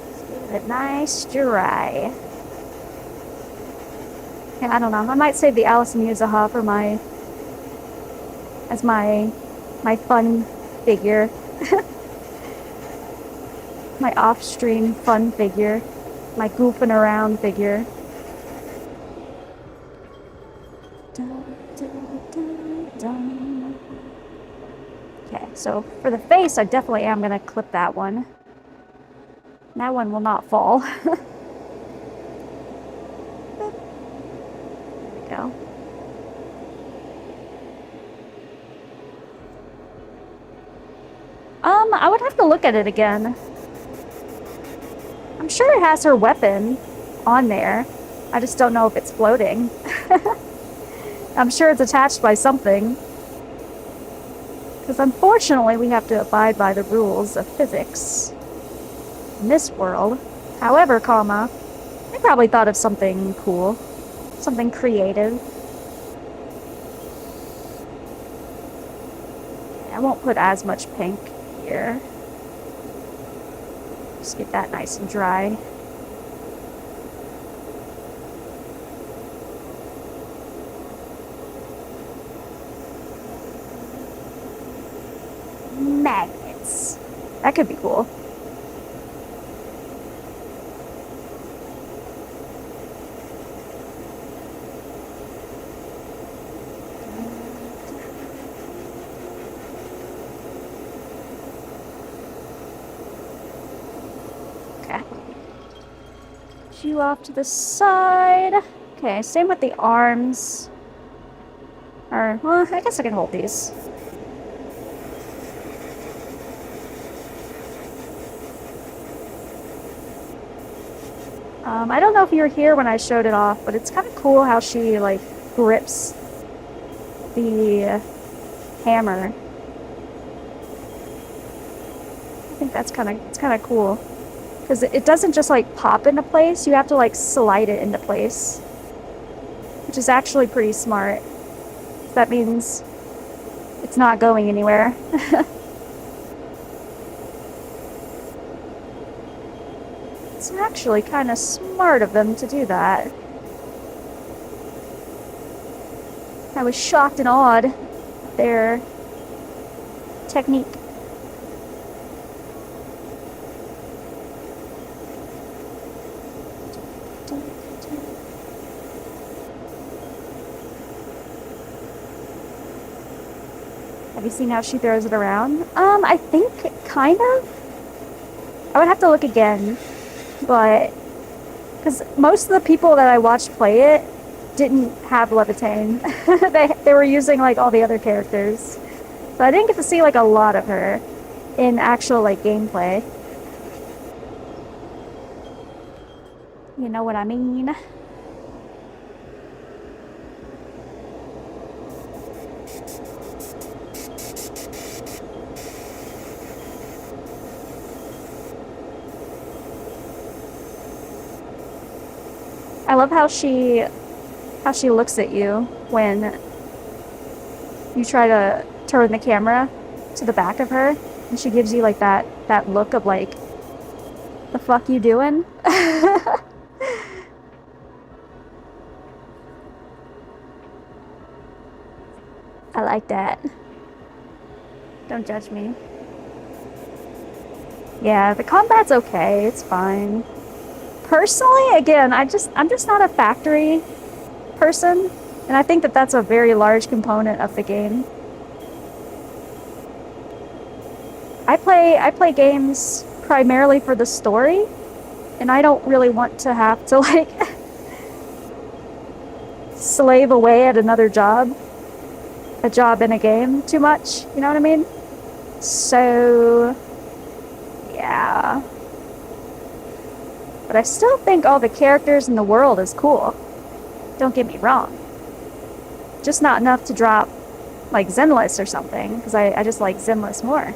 B: Let's give it nice dry. Yeah, I don't know. I might save the Alice and Yuzuha for my fun figure. My off-stream fun figure. My goofing around figure. Okay, so for the face, I definitely am going to clip that one. That one will not fall. There we go. I would have to look at it again. I'm sure it has her weapon on there. I just don't know if it's floating. I'm sure it's attached by something. Because unfortunately, we have to abide by the rules of physics in this world. However, they probably thought of something cool. Something creative. I won't put as much pink here. Just get that nice and dry. Magnets. That could be cool. Okay. You off to the side. Okay, same with the arms. Or, well, I guess I can hold these. I don't know if you were here when I showed it off, but it's kind of cool how she, like, grips the hammer. I think it's kind of cool. Because it doesn't just, like, pop into place, you have to, like, slide it into place. Which is actually pretty smart. That means it's not going anywhere. It's actually kind of smart of them to do that. I was shocked and awed at their technique. Have you seen how she throws it around? I think kind of. I would have to look again. But, because most of the people that I watched play it didn't have Levitane. they were using, like, all the other characters. So I didn't get to see, like, a lot of her in actual, like, gameplay. You know what I mean? I love how she looks at you when you try to turn the camera to the back of her, and she gives you like that look of like, the fuck you doing? I like that. Don't judge me. Yeah, the combat's okay, it's fine. Personally, again, I'm just not a factory person, and I think that that's a very large component of the game. I play games primarily for the story, and I don't really want to have to like slave away at another job, a job in a game too much, you know what I mean? So yeah. But I still think all the characters in the world is cool. Don't get me wrong. Just not enough to drop like Zenless or something, because I just like Zenless more.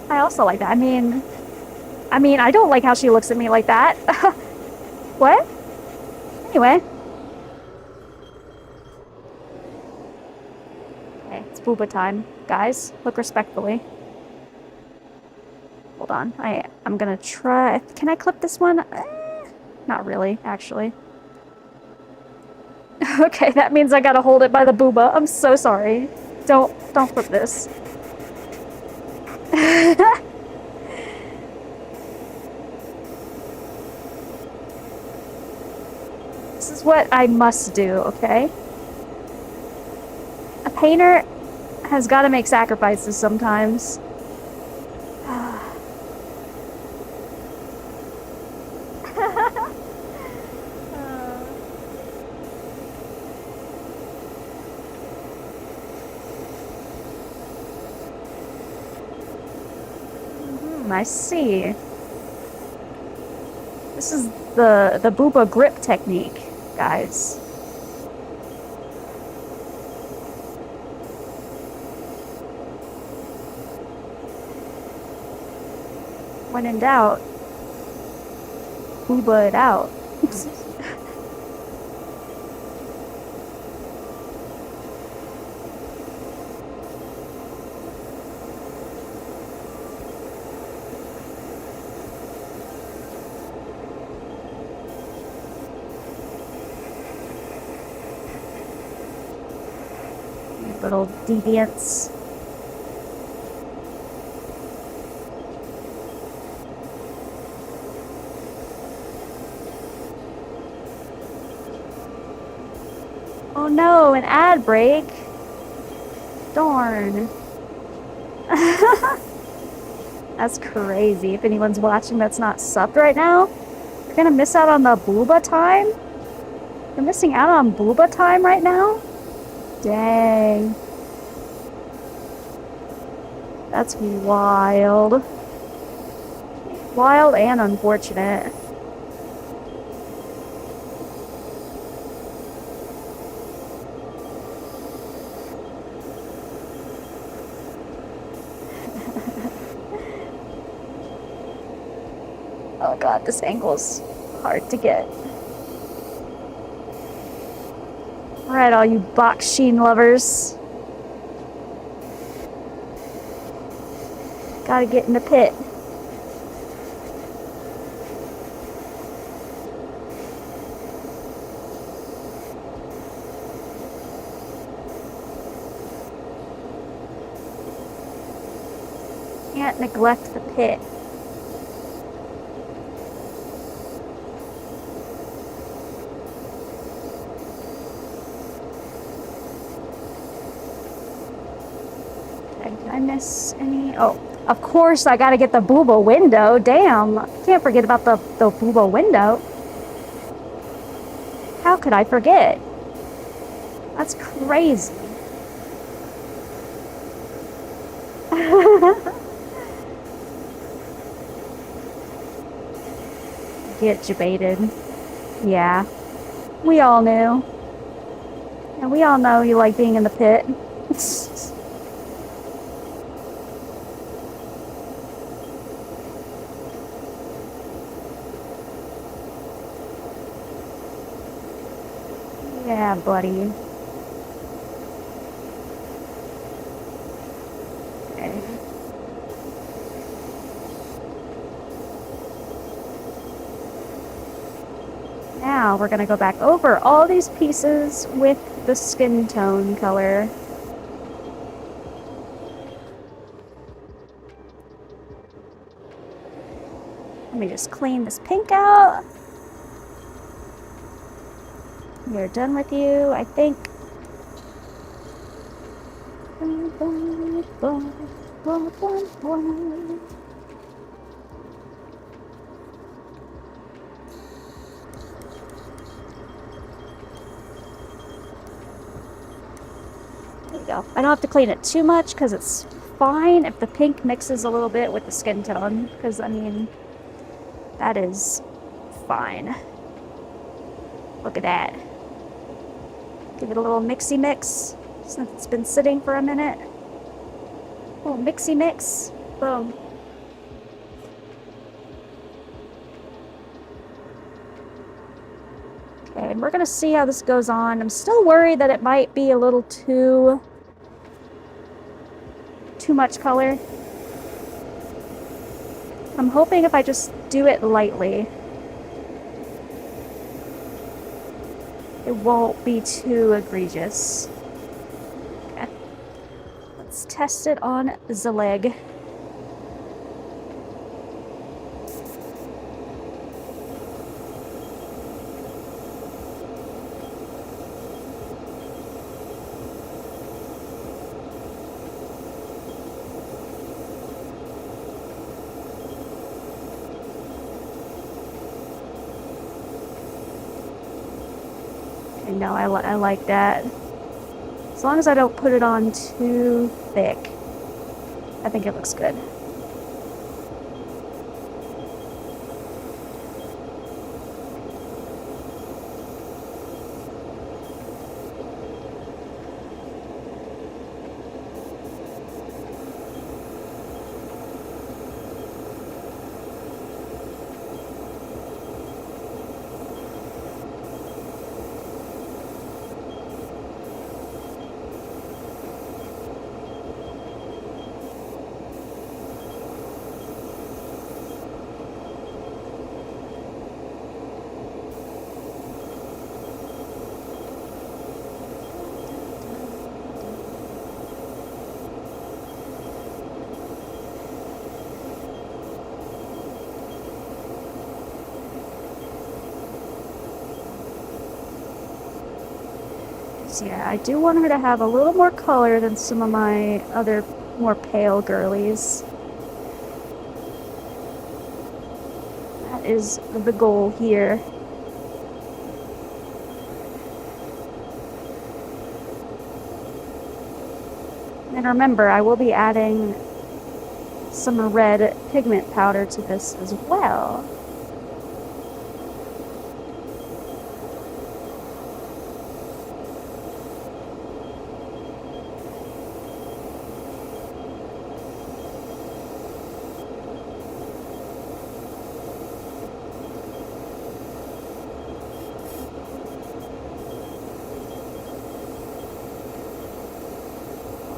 B: I also like that. I mean, I don't like how she looks at me like that. What? Anyway. Okay, it's booba time. Guys, look respectfully. Hold on. I'm gonna try... Can I clip this one? Not really, actually. Okay, that means I gotta hold it by the booba. I'm so sorry. Don't clip this. This is what I must do, okay? A painter has got to make sacrifices sometimes. I see. This is the booba grip technique, guys. When in doubt, booba it out. Little deviants. Oh no, an ad break. Darn. That's crazy. If anyone's watching that's not subbed right now, you're gonna miss out on the booba time? You're missing out on booba time right now? Dang. That's wild. Wild and unfortunate. Oh god, this angle's hard to get. Alright, all you box sheen lovers. Gotta get in the pit. Can't neglect the pit. Did I miss any? Oh, of course I gotta get the booba window. Damn, can't forget about the booba window. How could I forget? That's crazy. Get debated. Yeah, we all knew. And we all know you like being in the pit. Yeah, buddy. Okay. Now we're gonna go back over all these pieces with the skin tone color. Let me just clean this pink out. We're done with you, I think. There you go. I don't have to clean it too much because it's fine if the pink mixes a little bit with the skin tone, because I mean, that is fine. Look at that. Give it a little mixy mix since it's been sitting for a minute. A little mixy mix. Boom. Okay, and we're gonna see how this goes on. I'm still worried that it might be a little too much color. I'm hoping if I just do it lightly, it won't be too egregious. Okay. Let's test it on the leg. No, I like that. As long as I don't put it on too thick, I think it looks good. Yeah, I do want her to have a little more color than some of my other more pale girlies. That is the goal here. And remember, I will be adding some red pigment powder to this as well.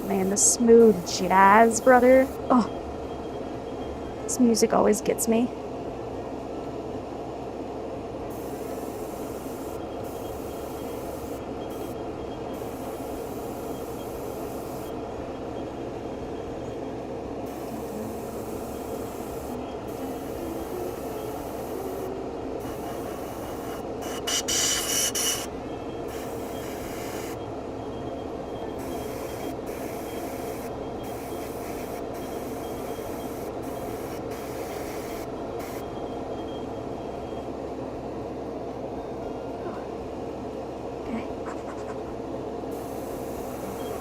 B: Man, the smooth jazz, brother. Oh, this music always gets me.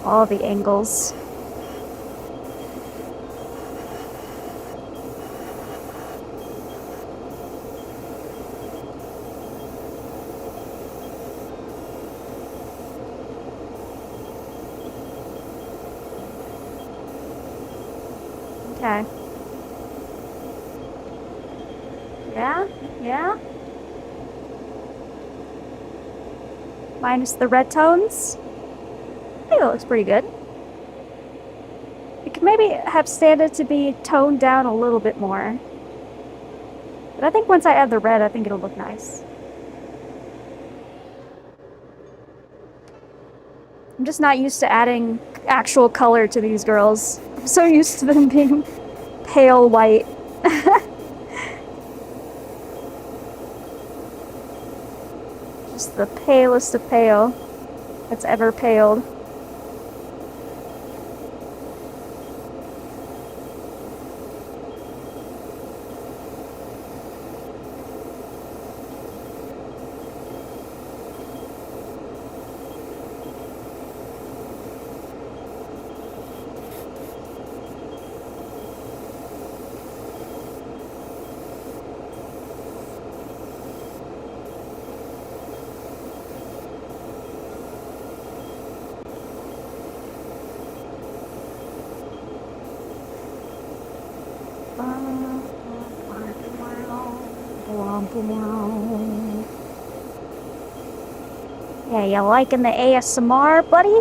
B: All the angles. Okay. Yeah? Yeah? minus the red tones. I think it looks pretty good. It could maybe have standard to be toned down a little bit more. But I think once I add the red, I think it'll look nice. I'm just not used to adding actual color to these girls. I'm so used to them being pale white. Just the palest of pale that's ever paled. Yeah, you liking the ASMR, buddy?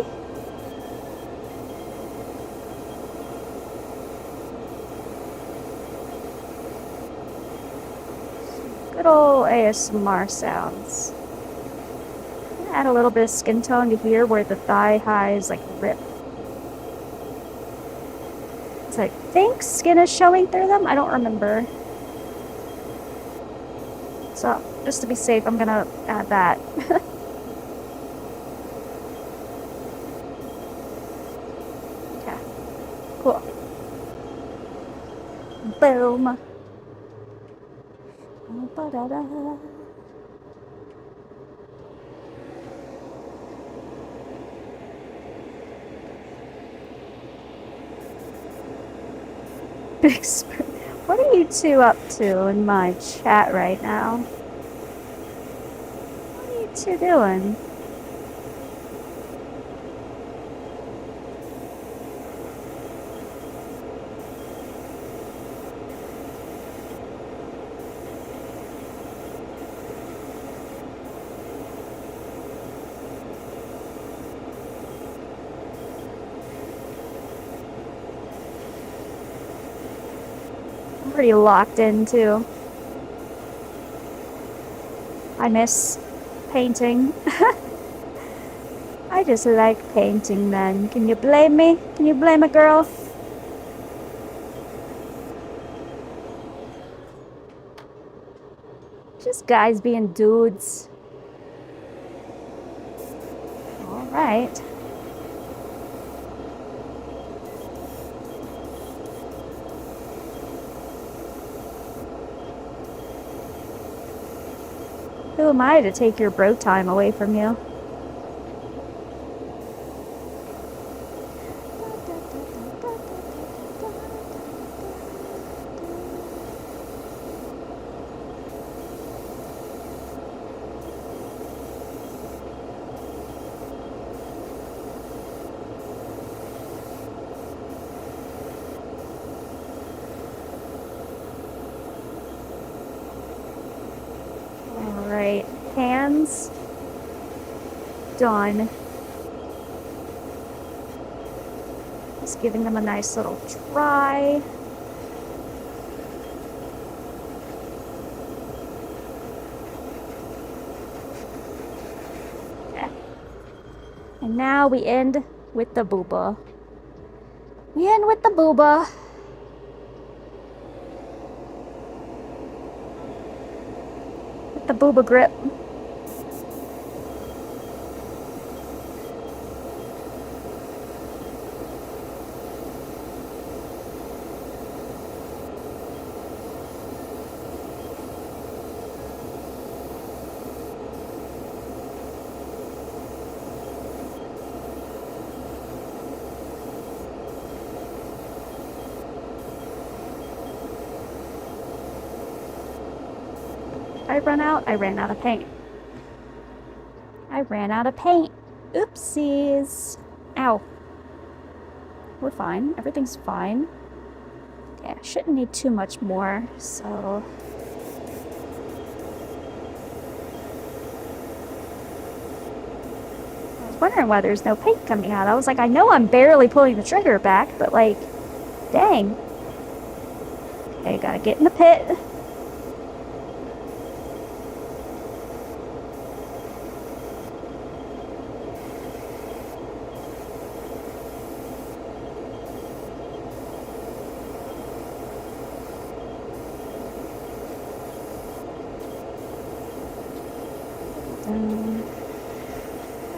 B: Good old ASMR sounds. Add a little bit of skin tone to here where the thigh highs like rip. I think skin is showing through them. I don't remember. So, just to be safe, I'm gonna add that. Okay. Cool. Boom. Ba-da-da. What are you two up to in my chat right now? What are you two doing? Pretty locked in too. I miss painting. I just like painting, man. Can you blame me? Can you blame a girl? Just guys being dudes. Alright. Who am I to take your bro time away from you? Alright, hands done. Just giving them a nice little try. Okay. And now we end with the booba. We end with the booba. The booba grip. I run out? I ran out of paint. I ran out of paint. Oopsies. Ow. We're fine. Everything's fine. Yeah, shouldn't need too much more, so... wondering why there's no paint coming out. I was like, I know I'm barely pulling the trigger back, but like, dang. Okay, gotta get in the pit.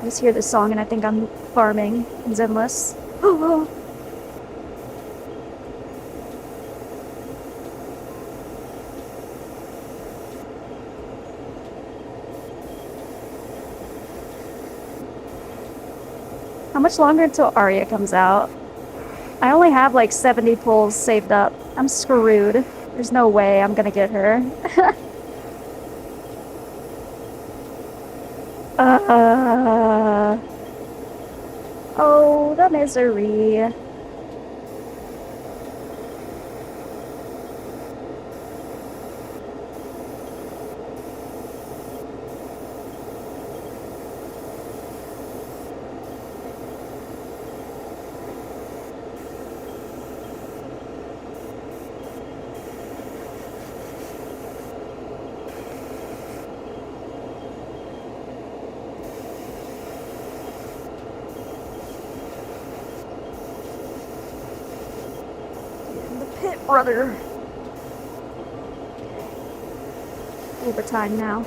B: I just hear this song and I think I'm farming Zenless. Oh. How much longer until Arya comes out? I only have like 70 pulls saved up. I'm screwed. There's no way I'm gonna get her. Oh, the misery. Brother. Overtime now.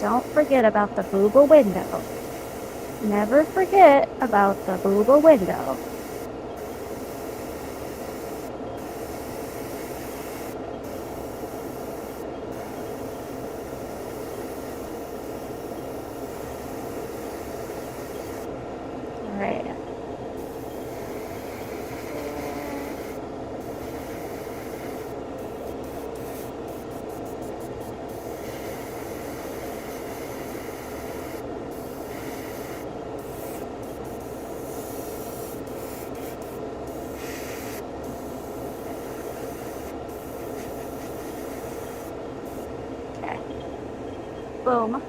B: Don't forget about the booba window. Never forget about the booba window. Alright. Boom.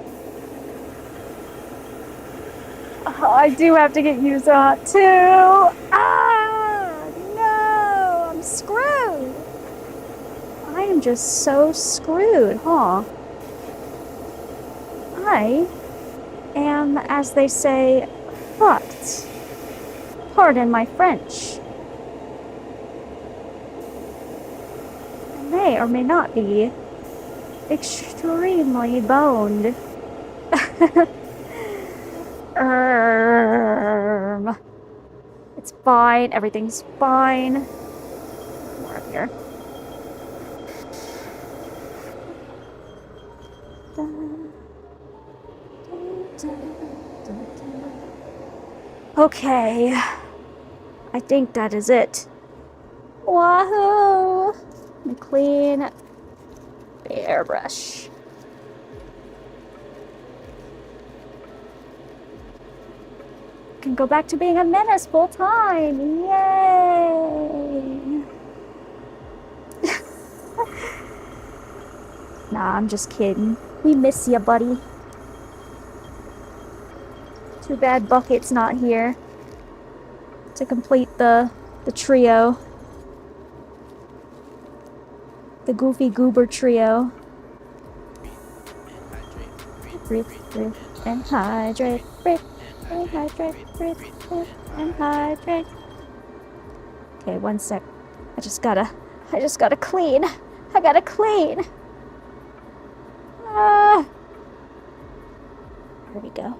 B: Oh, I do have to get used on too. Ah, no, I'm screwed. I am just so screwed, huh? I am, as they say, fucked. Pardon my French. I may or may not be extremely boned. It's fine. Everything's fine. More up here. Okay. I think that is it. Wahoo! Let me clean the airbrush. Can go back to being a menace full time. Yay! Nah, I'm just kidding. We miss ya, buddy. Too bad Bucket's not here to complete the trio. The Goofy Goober trio. Breathe, breathe, and hydrate. Breathe, and hydrate. Breathe, breathe, and hydrate. Okay, one sec. I just gotta clean. I gotta clean. There we go.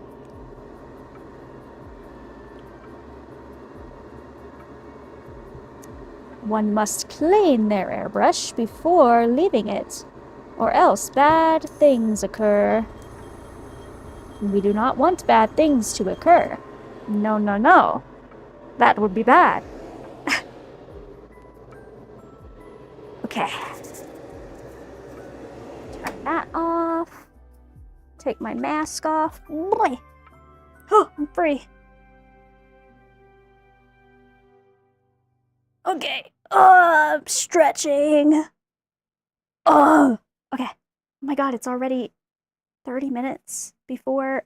B: One must clean their airbrush before leaving it, or else bad things occur. We do not want bad things to occur. No, no, no. That would be bad. Okay. Turn that off. Take my mask off. Boy. Oh, I'm free. Okay. Stretching. Oh, okay. Oh my god, it's already 30 minutes before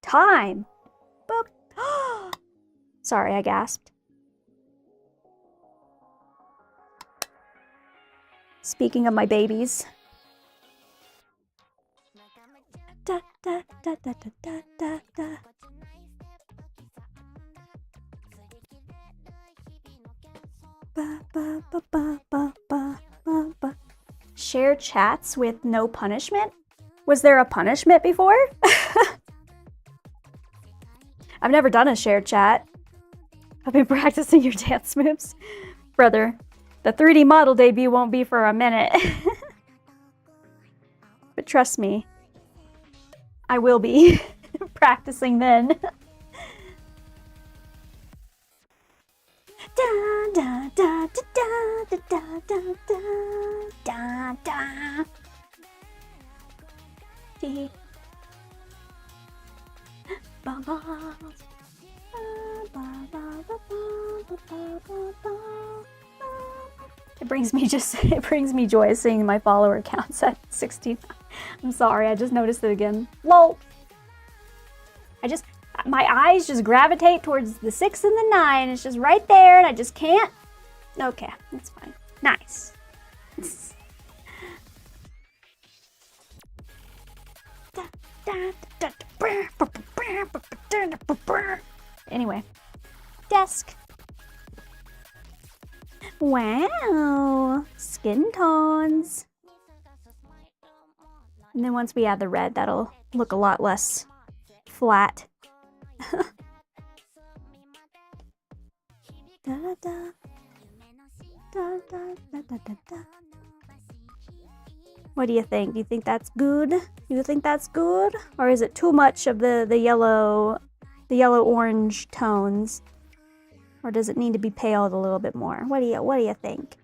B: time. Boop. Sorry, I gasped. Speaking of my babies. Da, da, da, da, da, da, da, da. Ba, ba, ba, ba, ba, ba, ba, ba. Share chats with no punishment? Was there a punishment before? I've never done a shared chat. I've been practicing your dance moves. Brother, the 3D model debut won't be for a minute. But trust me, I will be practicing then. Da da da da da da da da da da. It brings me joy seeing my follower counts at 16. I'm sorry, I just noticed it again. Lol. My eyes just gravitate towards the 6 and the 9. It's just right there and I just can't. Okay, that's fine. Nice. Anyway. Desk. Wow. Skin tones. And then once we add the red, that'll look a lot less flat. Da, da. Da, da, da, da, da, da. What do you think? Do you think that's good? Do you think that's good? Or is it too much of the yellow orange tones? Or does it need to be paled a little bit more? What do you think?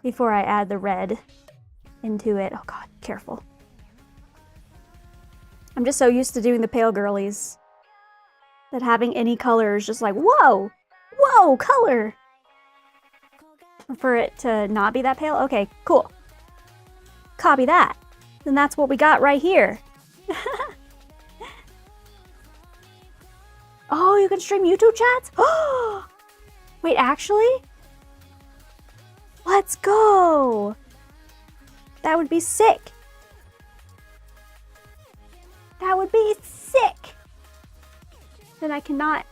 B: Before I add the red into it. Oh god, careful. I'm just so used to doing the pale girlies that having any color is just like, whoa! Whoa, color! For it to not be that pale? Okay, cool. Copy that. Then that's what we got right here. Oh, you can stream YouTube chats? Oh! Wait, actually? Let's go! That would be sick. That would be sick! Then I cannot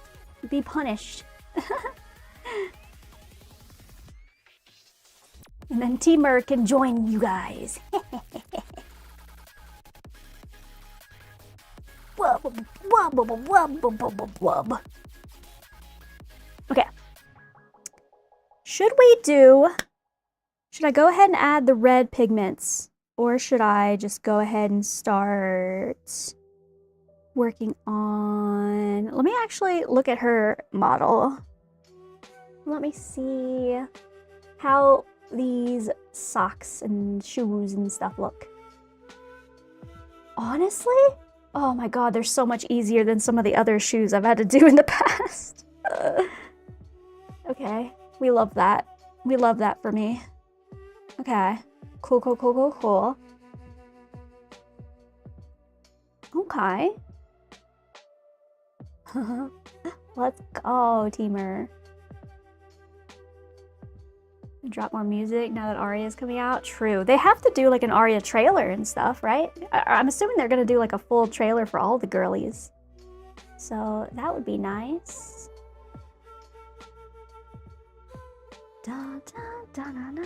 B: be punished. And then Teamer can join you guys. Okay. Should I go ahead and add the red pigments? Or should I just go ahead and start working on... Let me actually look at her model. Let me see how these socks and shoes and stuff look. Honestly? Oh my god, they're so much easier than some of the other shoes I've had to do in the past. Okay, we love that. We love that for me. Okay, cool, cool, cool, cool, cool. Okay. Let's go, Teamer. Drop more music now that Aria is coming out. True. They have to do like an Aria trailer and stuff, right? I'm assuming they're gonna do like a full trailer for all the girlies. So that would be nice. Da, da, da, da, da.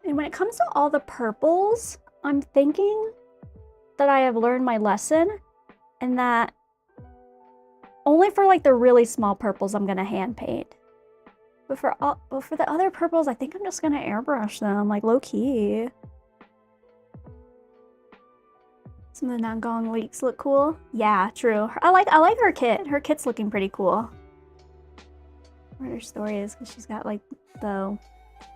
B: And when it comes to all the purples, I'm thinking that I have learned my lesson and that only for like the really small purples I'm gonna hand paint. But for the other purples, I think I'm just gonna airbrush them, like low key. Some of the Nangong leaks look cool. Yeah, true. I like her kit. Her kit's looking pretty cool. Where her story is, because she's got like the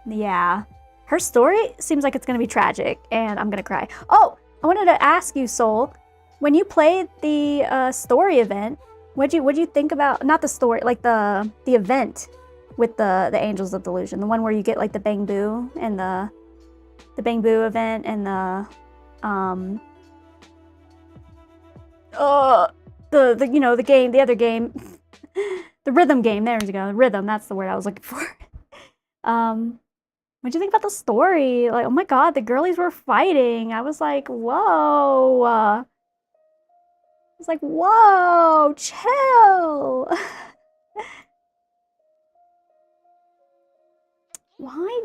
B: yeah. Her story seems like it's gonna be tragic, and I'm gonna cry. Oh, I wanted to ask you, Soul, when you played the story event, what'd you think about, not the story, like the event with the Angels of Delusion, the one where you get like the Bang Boo and the Bang Boo event and the you know, the game, the other game, the rhythm game. There you go, the rhythm. That's the word I was looking for. What'd you think about the story? Like, oh my god, the girlies were fighting. I was like, whoa. I was like, whoa, chill. Why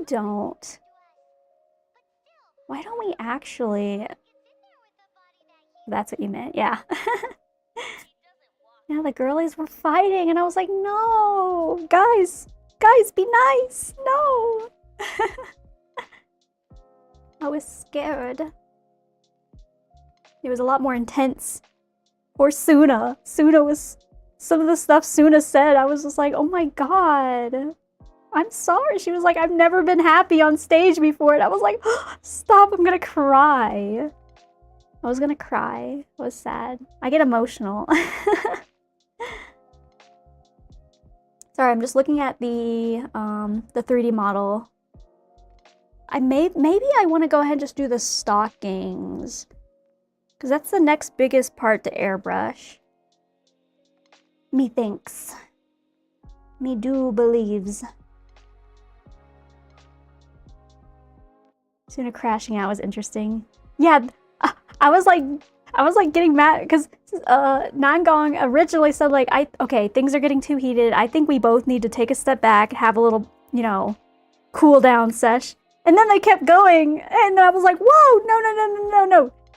B: don't we actually... That's what you meant, yeah. Yeah, the girlies were fighting, and I was like, no, guys, be nice, no. I was scared. It was a lot more intense. Or Suna. Suna was... Some of the stuff Suna said, I was just like, oh my god. I'm sorry. She was like, I've never been happy on stage before. And I was like, oh, stop, I'm gonna cry. I was gonna cry. I was sad. I get emotional. Sorry, I'm just looking at the 3D model. Maybe I want to go ahead and just do the stockings, because that's the next biggest part to airbrush. Me thinks. Me do believes. Suna crashing out was interesting. Yeah, I was like getting mad because Nangong originally said like, okay, things are getting too heated. I think we both need to take a step back, have a little, you know, cool down sesh. And then they kept going, and then I was like, whoa,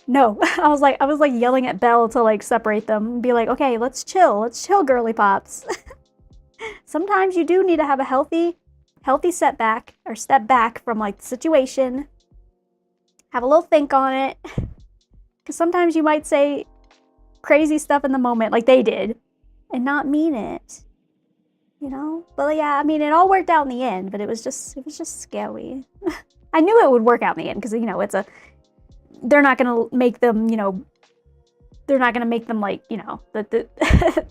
B: no. I was like yelling at Belle to like separate them and be like, okay, let's chill, girly pops. Sometimes you do need to have a healthy setback or step back from like the situation. Have a little think on it. Because sometimes you might say crazy stuff in the moment like they did and not mean it. You know? But yeah, I mean, it all worked out in the end, but it was just scary. I knew it would work out in the end because, you know, they're not going to make them, you know, they're not going to make them like, you know,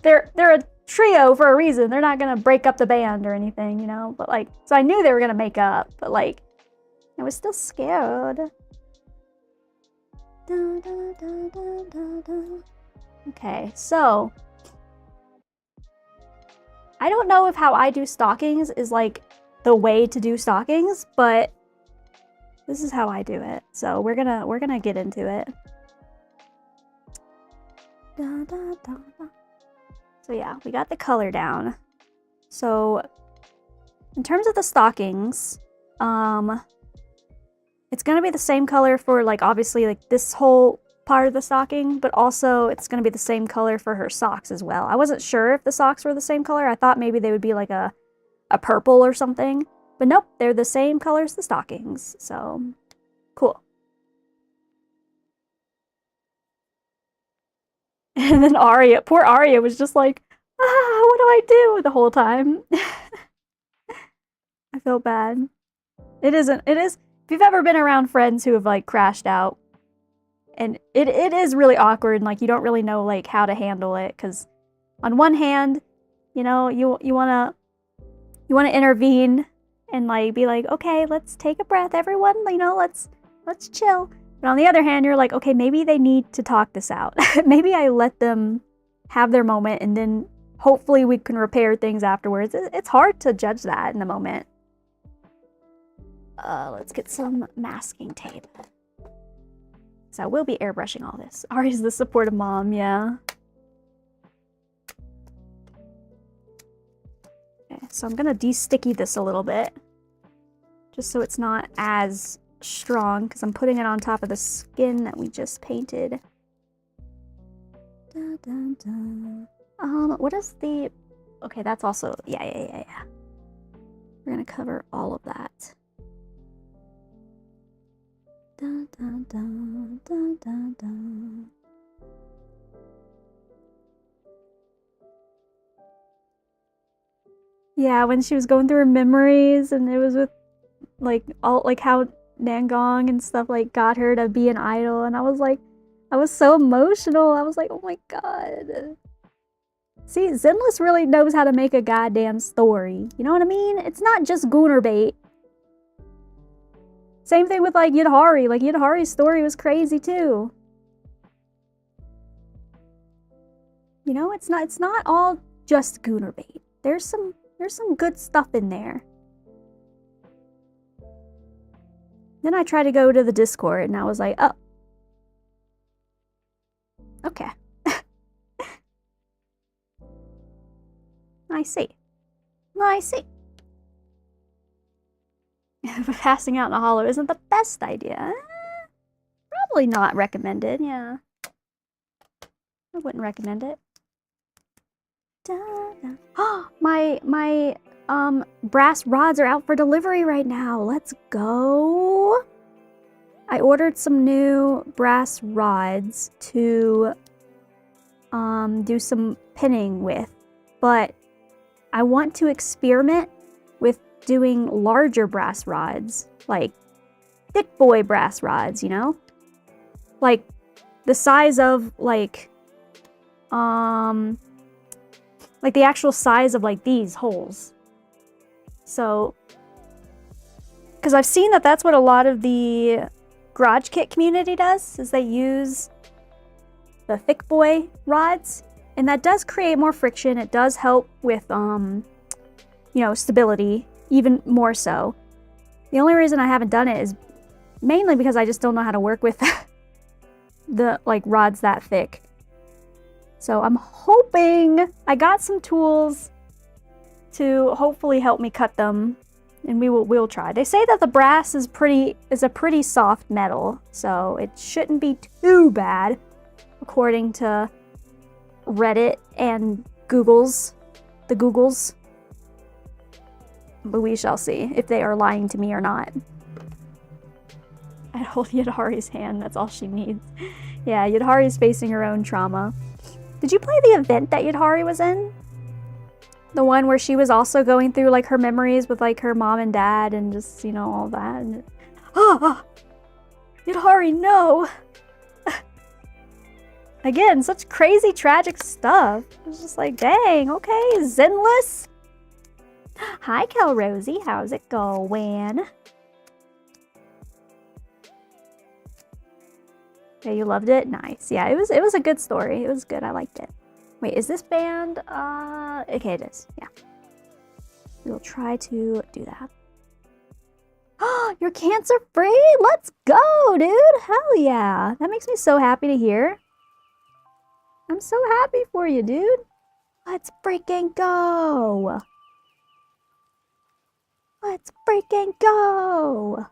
B: they're a trio for a reason. They're not going to break up the band or anything, you know? But like, so I knew they were going to make up, but like, I was still scared. Okay, so I don't know if how I do stockings is like the way to do stockings, but this is how I do it. So we're gonna get into it. So yeah, we got the color down. So in terms of the stockings, it's gonna be the same color for like obviously like this whole part of the stocking, but also it's gonna be the same color for her socks as well. I wasn't sure if the socks were the same color. I thought maybe they would be like a purple or something, but nope, they're the same color as the stockings. So cool. And then Arya, poor Arya was just like, what do I do the whole time? I feel bad. It is, if you've ever been around friends who have like crashed out, and it is really awkward, and like you don't really know like how to handle it, because on one hand, you know, you wanna intervene and like be like, okay, let's take a breath, everyone, you know, let's chill. But on the other hand, you're like, okay, maybe they need to talk this out. Maybe I let them have their moment, and then hopefully we can repair things afterwards. It's hard to judge that in the moment. Let's get some masking tape. So I will be airbrushing all this. Ari's the supportive mom, yeah. Okay, so I'm gonna de-sticky this a little bit, just so it's not as strong, because I'm putting it on top of the skin that we just painted. What is the... Okay, that's also... Yeah. We're gonna cover all of that. Dun, dun, dun, dun, dun, dun. Yeah, when she was going through her memories and it was with like all like how Nangong and stuff like got her to be an idol, and I was like, I was so emotional. I was like, oh my god. See, Zenless really knows how to make a goddamn story. You know what I mean? It's not just Gooner bait. Same thing with like Yidhari. Like Yidhari's story was crazy too. You know, it's not all just Gooner bait. There's some good stuff in there. Then I tried to go to the Discord and I was like, oh. Okay. I see. I see. Passing out in a hollow isn't the best idea. Probably not recommended, yeah. I wouldn't recommend it. Oh, my brass rods are out for delivery right now. Let's go. I ordered some new brass rods to do some pinning with, but I want to experiment with doing larger brass rods, like thick boy brass rods, you know? Like the size of like the actual size of like these holes. So, because I've seen that that's what a lot of the garage kit community does, is they use the thick boy rods, and that does create more friction. It does help with, you know, stability, even more so. The only reason I haven't done it is mainly because I just don't know how to work with the, like, rods that thick. So I'm hoping I got some tools to hopefully help me cut them, and we'll try. They say that the brass is a pretty soft metal, so it shouldn't be too bad, according to Reddit and the Googles. But we shall see if they are lying to me or not. I hold Yidhari's hand, that's all she needs. Yeah, Yidhari's facing her own trauma. Did you play the event that Yidhari was in? The one where she was also going through like her memories with like her mom and dad and just, you know, all that. And Yidhari, no! Again, such crazy, tragic stuff. It's just like, dang, okay, Zenless. Hi, Kel Rosie, how's it going? Okay, you loved it? Nice. Yeah, it was a good story. It was good. I liked it. Wait, is this band? Okay, it is. Yeah. We'll try to do that. Oh, you're cancer free? Let's go, dude. Hell yeah. That makes me so happy to hear. I'm so happy for you, dude. Let's freaking go. Let's freaking go.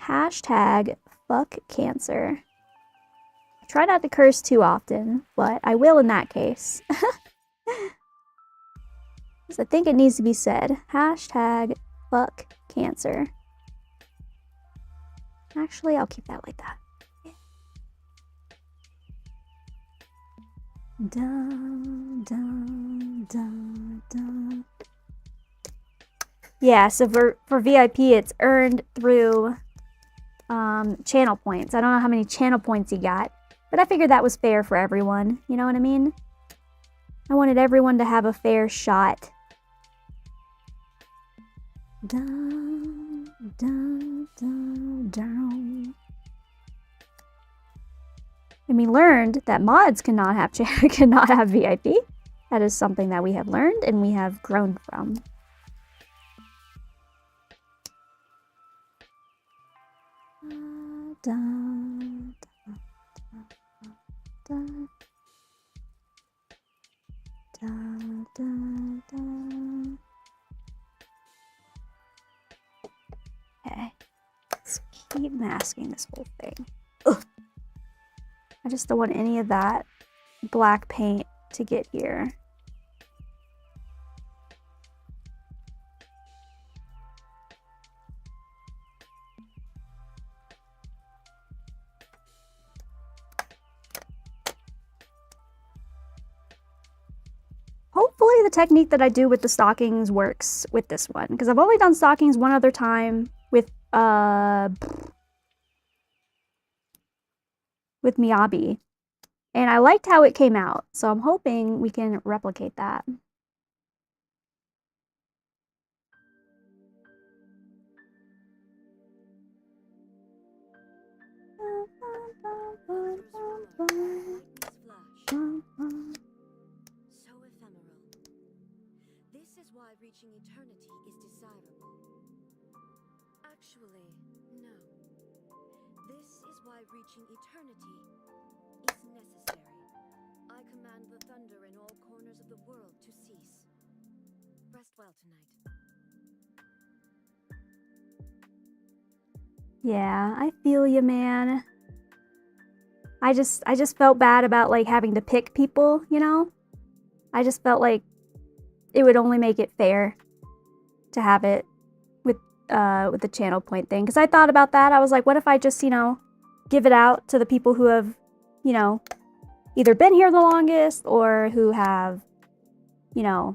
B: Hashtag fuck cancer. I try not to curse too often, but I will in that case. I think it needs to be said. Hashtag fuck cancer. Actually, I'll keep that like that. Dun, dun, dun, dun. Yeah, so for VIP, it's earned through channel points. I don't know how many channel points you got, but I figured that was fair for everyone. You know what I mean? I wanted everyone to have a fair shot. Dun, dun, dun, dun. And we learned that mods cannot have VIP. That is something that we have learned and we have grown from. Dun, dun, dun, dun, dun. Okay, let's keep masking this whole thing. Ugh. I just don't want any of that black paint to get here. the technique that I do with the stockings works with this one, because I've only done stockings one other time with Miyabi, and I liked how it came out, so I'm hoping we can replicate that.
C: So ephemeral. This is why reaching eternity is desirable. Actually, no. This is why reaching eternity is necessary. I command the thunder in all corners of the world to cease. Rest well tonight.
B: Yeah, I feel you, man. I just felt bad about like having to pick people, you know? I just felt like it would only make it fair to have it with the channel point thing. Because I thought about that. I was like, what if I just, you know, give it out to the people who have, you know, either been here the longest or who have, you know,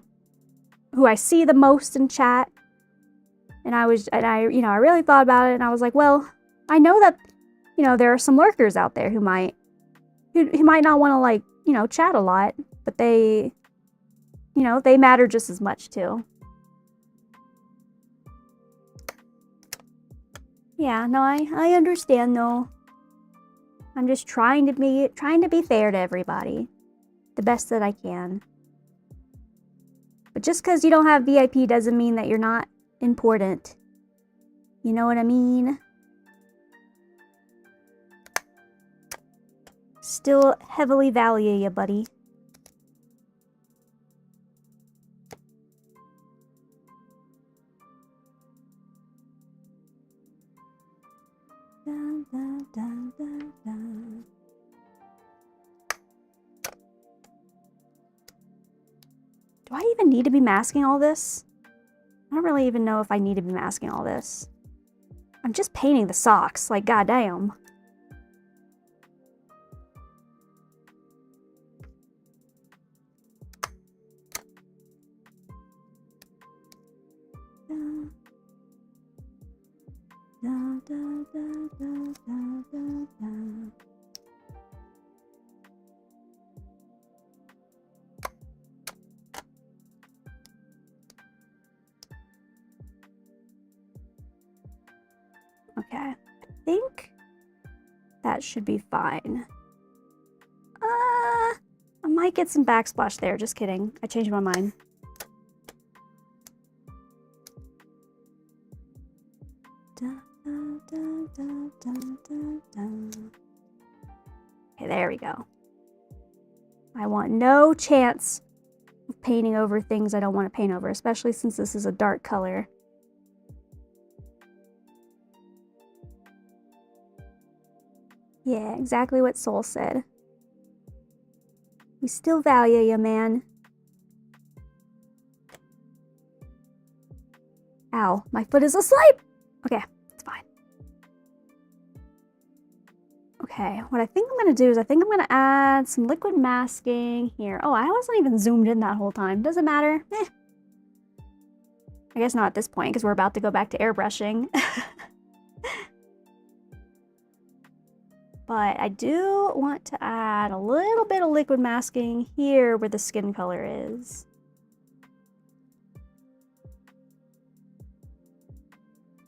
B: who I see the most in chat. And I really thought about it, and I was like, well, I know that, you know, there are some lurkers out there who might not want to, like, you know, chat a lot, but they, you know, they matter just as much too. Yeah, no, I understand though. I'm just trying to be fair to everybody, the best that I can. But just because you don't have VIP doesn't mean that you're not important. You know what I mean? Still heavily value you, buddy. Dun, dun, dun, dun, dun. Do I even need to be masking all this? I don't really even know if I need to be masking all this. I'm just painting the socks, like goddamn. Okay, I think that should be fine. I might get some backsplash there, just kidding. I changed my mind. Okay, there we go. I want no chance of painting over things I don't want to paint over, especially since this is a dark color. Yeah, exactly what Soul said. We still value you, man. Ow, my foot is asleep! Okay, it's fine. Okay, what I think I'm gonna do is I think I'm gonna add some liquid masking here. Oh, I wasn't even zoomed in that whole time. Doesn't matter. Eh. I guess not at this point, because we're about to go back to airbrushing. But I do want to add a little bit of liquid masking here where the skin color is.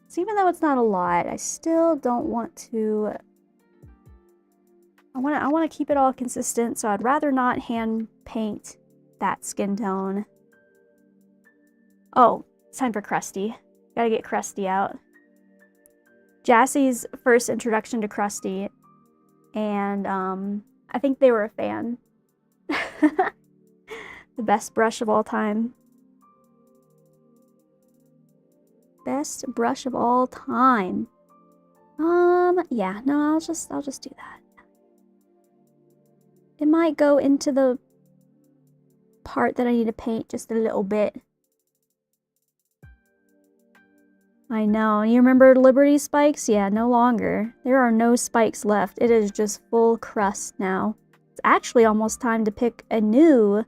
B: So even though it's not a lot, I still don't want to... I want to keep it all consistent, so I'd rather not hand paint that skin tone. Oh, it's time for Krusty. Gotta get Krusty out. Jassie's first introduction to Krusty, and I think they were a fan. The best brush of all time. Best brush of all time. Yeah, no, I'll just do that. It might go into the part that I need to paint just a little bit. I know. You remember Liberty spikes? Yeah, no longer. There are no spikes left. It is just full crust now. It's actually almost time to pick a new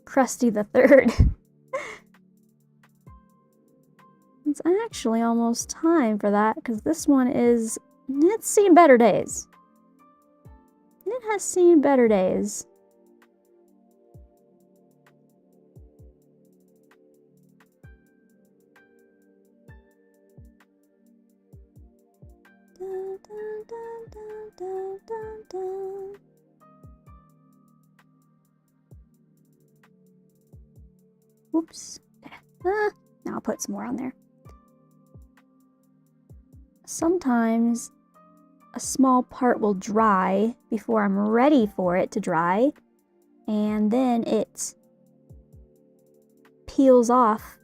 B: Krusty the Third. It's actually almost time for that, because this one is... It's seen better days. It has seen better days. Dun, dun, dun, dun, dun, dun, dun. Whoops. Now I'll put some more on there. Sometimes a small part will dry before I'm ready for it to dry, and then it peels off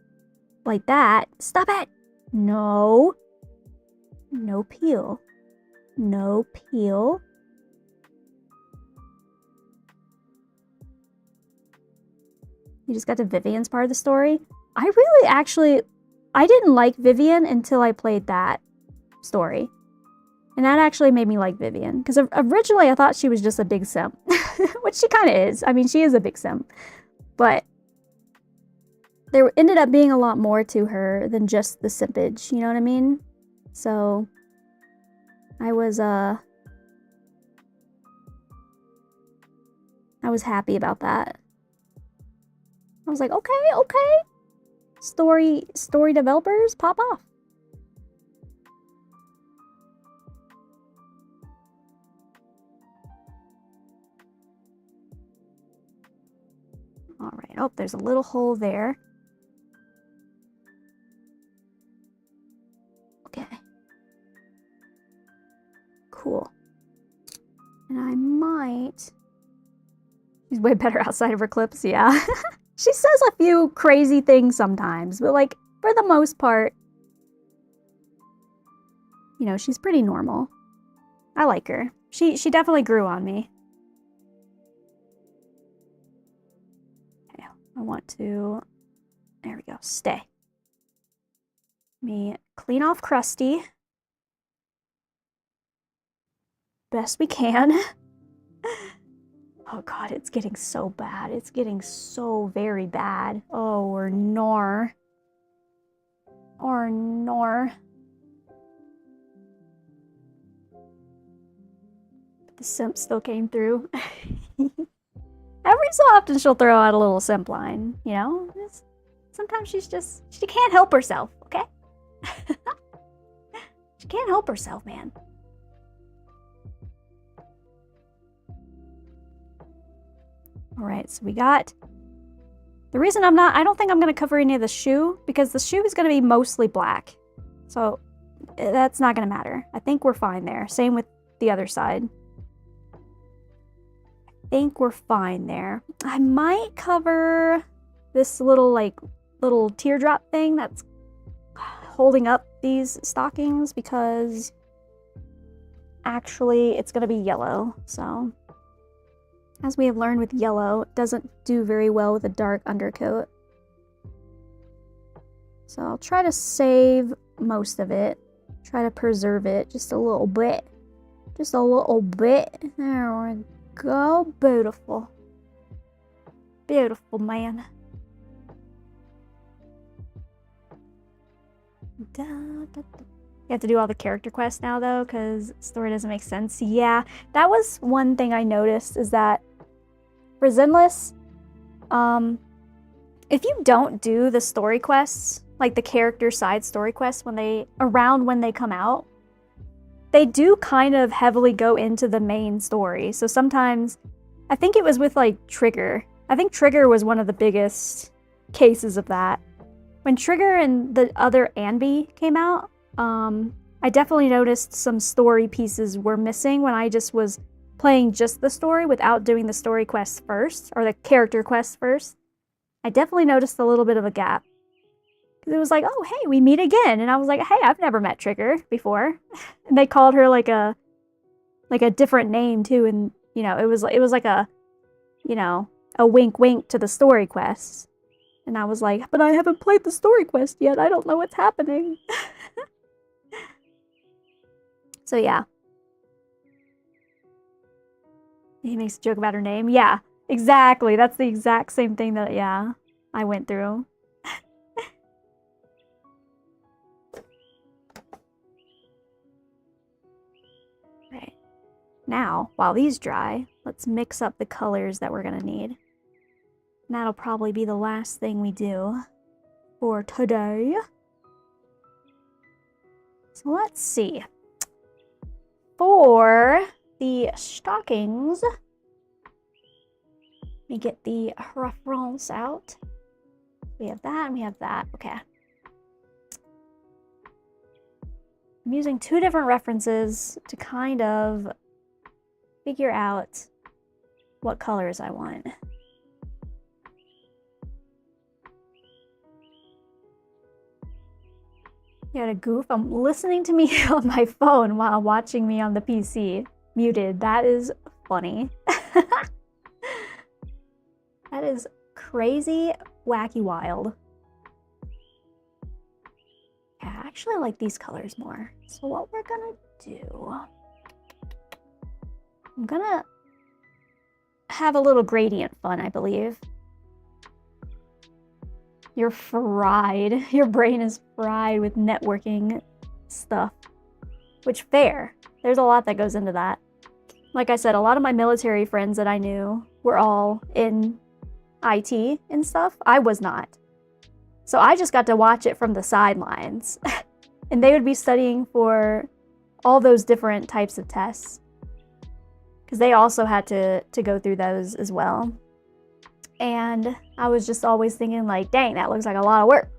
B: like that. Stop it! No. No peel. No peel. You just got to Vivian's part of the story. I really I didn't like Vivian until I played that story. And that actually made me like Vivian. Because originally I thought she was just a big simp. Which she kind of is. I mean, she is a big simp. But there ended up being a lot more to her than just the simpage. You know what I mean? So I was happy about that. I was like, okay. Story developers, pop off. All right. Oh, there's a little hole there. Okay. Cool. And I might... She's way better outside of her clips, yeah. She says a few crazy things sometimes, but like, for the most part, you know, she's pretty normal. I like her. She definitely grew on me. Okay, I want to... There we go. Stay. Let me clean off Krusty. Best we can. Oh god, it's getting so bad. It's getting so very bad. Oh, or nor. Or nor. But the simp still came through. Every so often she'll throw out a little simp line, you know? Sometimes she can't help herself, okay? She can't help herself, man. Alright, so we got... The reason I don't think I'm going to cover any of the shoe, because the shoe is going to be mostly black. So, that's not going to matter. I think we're fine there. Same with the other side. I think we're fine there. I might cover this little teardrop thing that's holding up these stockings, because actually it's going to be yellow, so... As we have learned with yellow, it doesn't do very well with a dark undercoat. So I'll try to save most of it. Try to preserve it just a little bit. Just a little bit. There we go. Beautiful. Beautiful, man. You have to do all the character quests now, though, because the story doesn't make sense. Yeah, that was one thing I noticed, is that for Zenless, if you don't do the story quests, like the character side story quests when they come out, they do kind of heavily go into the main story. So sometimes, I think it was with like Trigger. I think Trigger was one of the biggest cases of that. When Trigger and the other Anby came out, I definitely noticed some story pieces were missing when I just was playing just the story without doing the story quests first, or the character quests first. I definitely noticed a little bit of a gap. Because it was like, oh, hey, we meet again. And I was like, hey, I've never met Trigger before. And they called her like a different name too. And, you know, it was like a, you know, a wink wink to the story quests. And I was like, but I haven't played the story quest yet. I don't know what's happening. So yeah. He makes a joke about her name. Yeah. Exactly. That's the exact same thing that, yeah, I went through. Right. Now, while these dry, let's mix up the colors that we're gonna need. And that'll probably be the last thing we do for today. So let's see. For the stockings, let me get the reference out. We have that and we have that. Okay. I'm using two different references to kind of figure out what colors I want. You had a goof. I'm listening to me on my phone while watching me on the PC. Muted. That is funny. That is crazy, wacky, wild. Yeah, I actually like these colors more. So what we're gonna do, I'm gonna have a little gradient fun, I believe. You're fried. Your brain is fried with networking stuff. Which, fair. There's a lot that goes into that. Like I said, a lot of my military friends that I knew were all in IT and stuff. I was not. So I just got to watch it from the sidelines. And they would be studying for all those different types of tests. Because they also had to go through those as well. And I was just always thinking like, dang, that looks like a lot of work.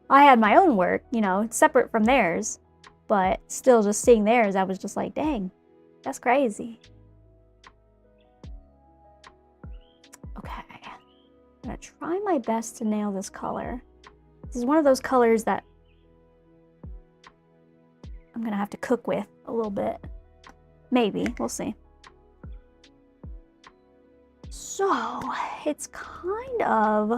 B: I had my own work, you know, separate from theirs. But still just seeing theirs, I was just like, dang, that's crazy. Okay. I'm gonna try my best to nail this color. This is one of those colors that I'm gonna have to cook with a little bit. Maybe, we'll see. So, it's kind of...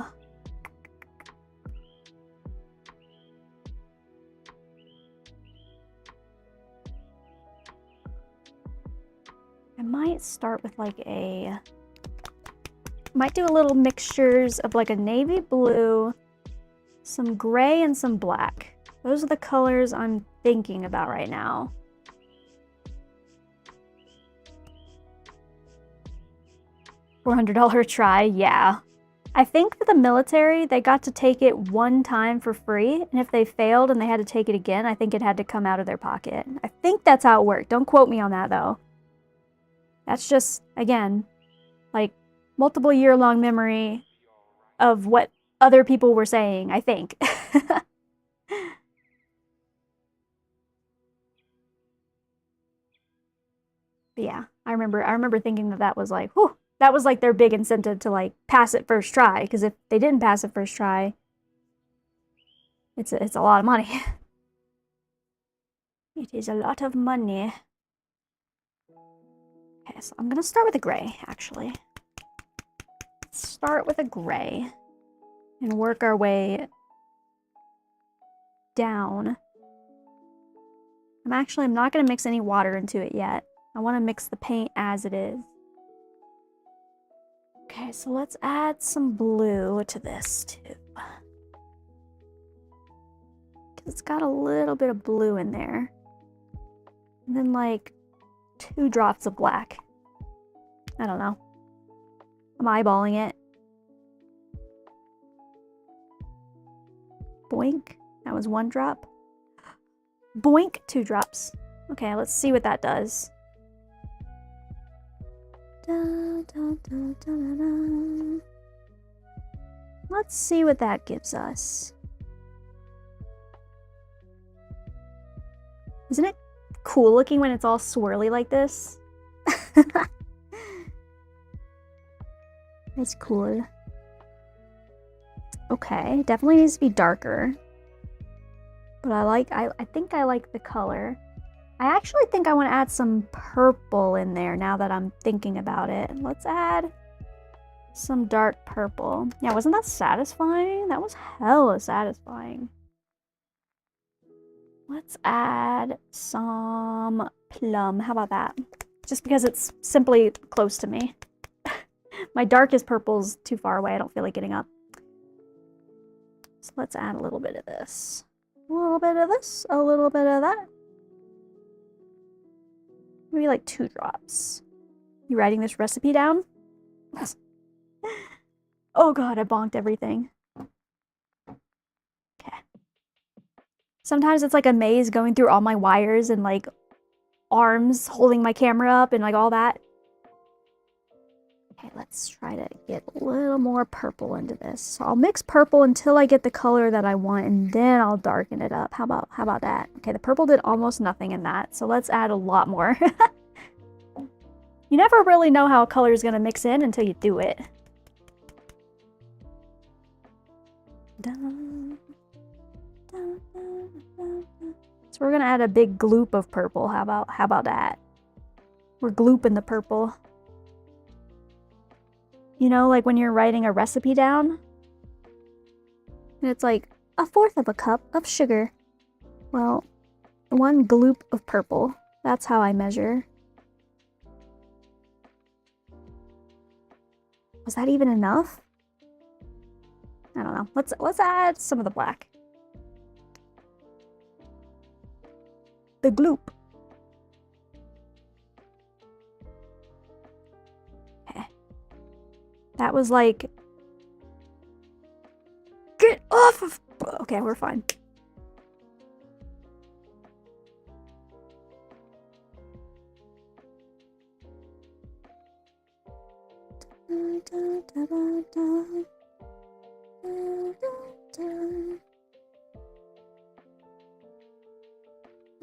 B: I might start with like a... Might do a little mixtures of like a navy blue, some gray, and some black. Those are the colors I'm thinking about right now. $400 try, yeah. I think for the military, they got to take it one time for free, and if they failed and they had to take it again, I think it had to come out of their pocket. I think that's how it worked. Don't quote me on that, though. That's just, again, like, multiple year-long memory of what other people were saying, I think. But yeah, I remember thinking that that was like, whew, that was like their big incentive to like pass it first try, because if they didn't pass it first try, it's a lot of money. It is a lot of money. Okay, so I'm gonna start with a gray, actually. Let's start with a gray and work our way down. I'm not gonna mix any water into it yet. I want to mix the paint as it is. Okay, so let's add some blue to this too. It's got a little bit of blue in there. And then like 2 drops of black. I don't know. I'm eyeballing it. Boink. That was 1 drop. Boink. 2 drops. Okay, let's see what that does. Da, da, da, da, da, da. Let's see what that gives us. Isn't it cool looking when it's all swirly like this? It's cool. Okay, definitely needs to be darker. But I think I like the color. I actually think I want to add some purple in there now that I'm thinking about it. Let's add some dark purple. Yeah, wasn't that satisfying? That was hella satisfying. Let's add some plum. How about that? just because it's simply close to me. My darkest purple's too far away. I don't feel like getting up. So let's add a little bit of this. A little bit of this. A little bit of that. Maybe like 2 drops. You writing this recipe down? Oh god, I bonked everything. Okay. Sometimes it's like a maze going through all my wires and like arms holding my camera up and like all that. Okay, let's try to get a little more purple into this. So I'll mix purple until I get the color that I want, and then I'll darken it up. How about that? Okay, the purple did almost nothing in that, so let's add a lot more. You never really know how a color is going to mix in until you do it. So we're going to add a big gloop of purple. How about that? We're glooping the purple. You know, like when you're writing a recipe down, and it's like 1/4 cup of sugar. Well, 1 gloop of purple. That's how I measure. Was that even enough? I don't know. Let's add some of the black. The gloop. Okay. That was like... Get off of... Okay, we're fine.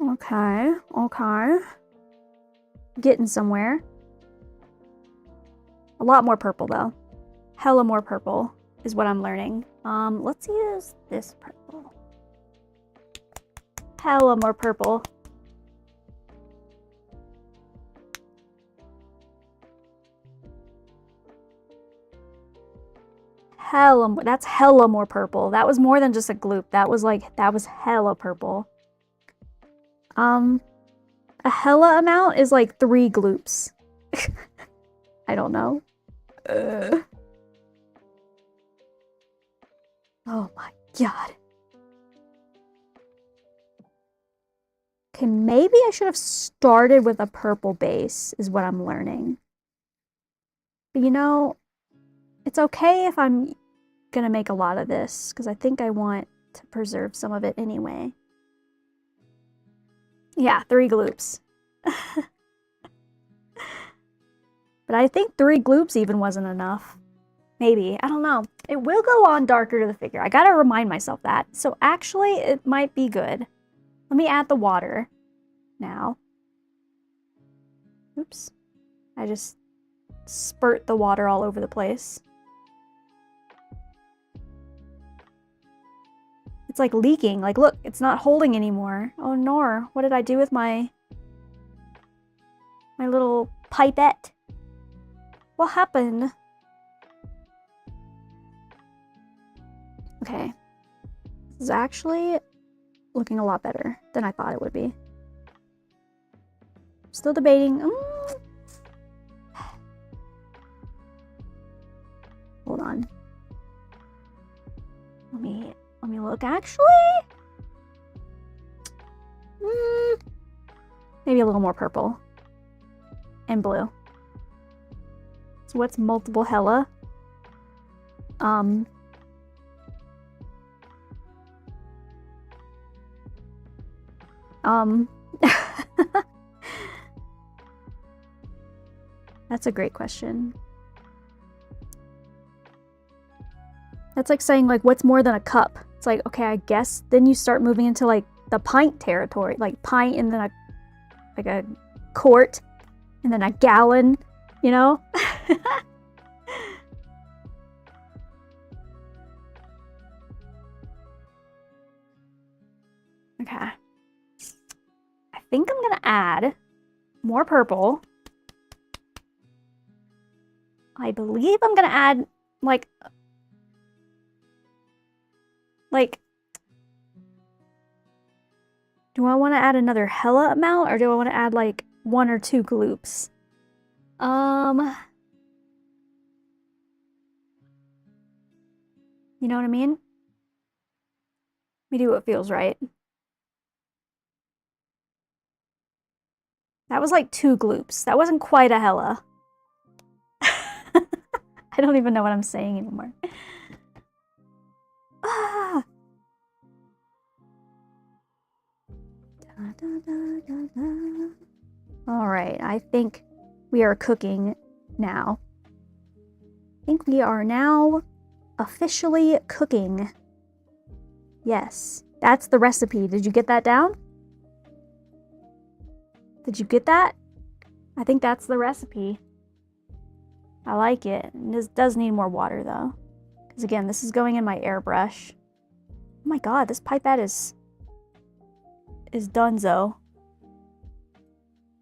B: Okay, okay. Getting somewhere. A lot more purple though. Hella more purple is what I'm learning. Let's use this purple. Hella more purple. That's hella more purple. That was more than just a gloop. That was hella purple. A hella amount is like 3 gloops. I don't know. Oh my god. Okay, maybe I should have started with a purple base, is what I'm learning. But you know, it's okay if I'm gonna make a lot of this, because I think I want to preserve some of it anyway. Yeah, 3 gloops. But I think 3 gloops even wasn't enough. Maybe. I don't know. It will go on darker to the figure. I gotta remind myself that. So actually, it might be good. Let me add the water now. Oops. I just spurt the water all over the place. It's like leaking. Like, look, it's not holding anymore. Oh, no. What did I do with my little pipette? What happened? Okay. This is actually looking a lot better than I thought it would be. Still debating. Hold on. Let me look. Actually, maybe a little more purple and blue. So what's multiple hella? That's a great question. That's like saying, like, what's more than a cup? It's like, okay, I guess then you start moving into like the pint territory, like pint and then a quart and then a gallon, you know? Okay. I think I'm gonna add more purple. I believe I'm gonna add like, do I want to add another hella amount, or do I want to add like 1 or 2 gloops? You know what I mean? We do what feels right. That was like 2 gloops. That wasn't quite a hella. I don't even know what I'm saying anymore. Ah. All right, I think we are cooking now. I think we are now officially cooking. Yes, that's the recipe. Did you get that down? Did you get that? I think that's the recipe. I like it. This does need more water though. Because again, this is going in my airbrush. Oh my god, this pipette is donezo.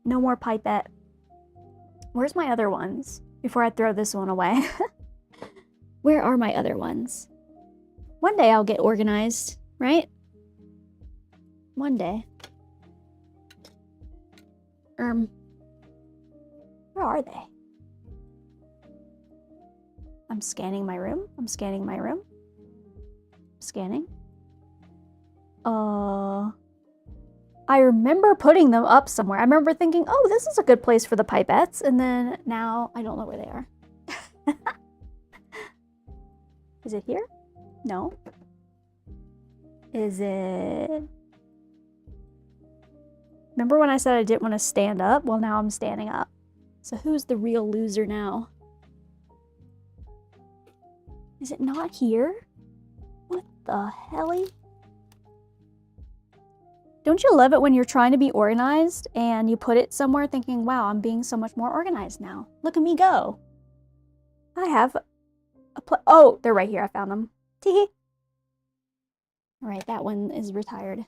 B: No more pipette. Where's my other ones? Before I throw this one away. Where are my other ones? One day I'll get organized, right? One day. Where are they? I'm scanning my room. I'm scanning my room. Scanning. I remember putting them up somewhere. I remember thinking, oh, this is a good place for the pipettes. And then now I don't know where they are. Is it here? No. Is it... Remember when I said I didn't want to stand up? Well, now I'm standing up. So who's the real loser now? Is it not here? What the helly? Don't you love it when you're trying to be organized and you put it somewhere thinking, wow, I'm being so much more organized now. Look at me go. I have a oh, they're right here. I found them. Teehee. All right, that one is retired.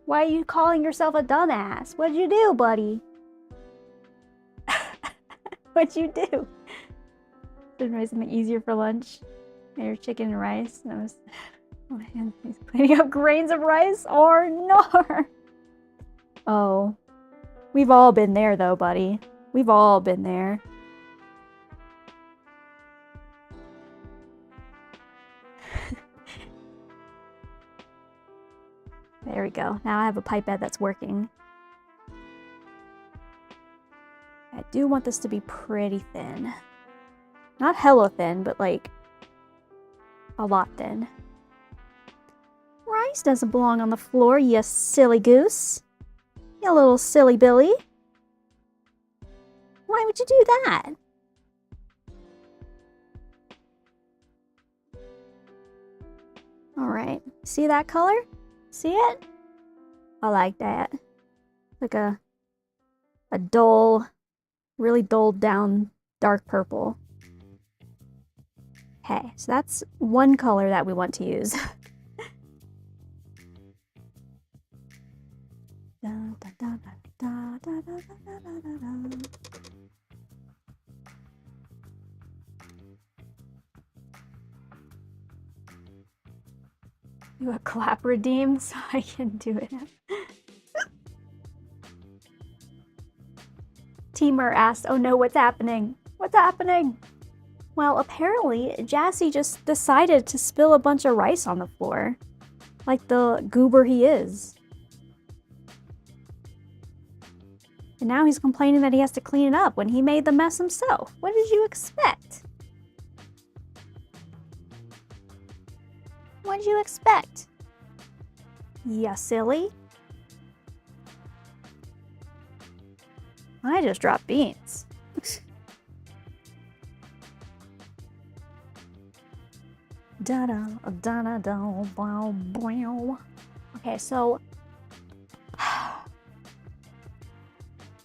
B: Why are you calling yourself a dumbass? What'd you do, buddy? What'd you do? Didn't make something easier for lunch. Made her chicken and rice. That was... Oh man, he's cleaning up grains of rice or no. Oh. We've all been there though, buddy. We've all been there. There we go. Now I have a pipette that's working. I do want this to be pretty thin. Not hella thin, but like a lot thin. Rice doesn't belong on the floor, you silly goose. You little silly Billy. Why would you do that? Alright, see that color? See it? I like that. Like a dull, really dulled down dark purple. Okay, so that's one color that we want to use. Do a clap redeem so I can do it. Teamer asked, oh no, what's happening? What's happening? Well, apparently, Jassy just decided to spill a bunch of rice on the floor. Like the goober he is. And now he's complaining that he has to clean it up when he made the mess himself. What did you expect? What did you expect? Ya silly. I just dropped beans. Okay, so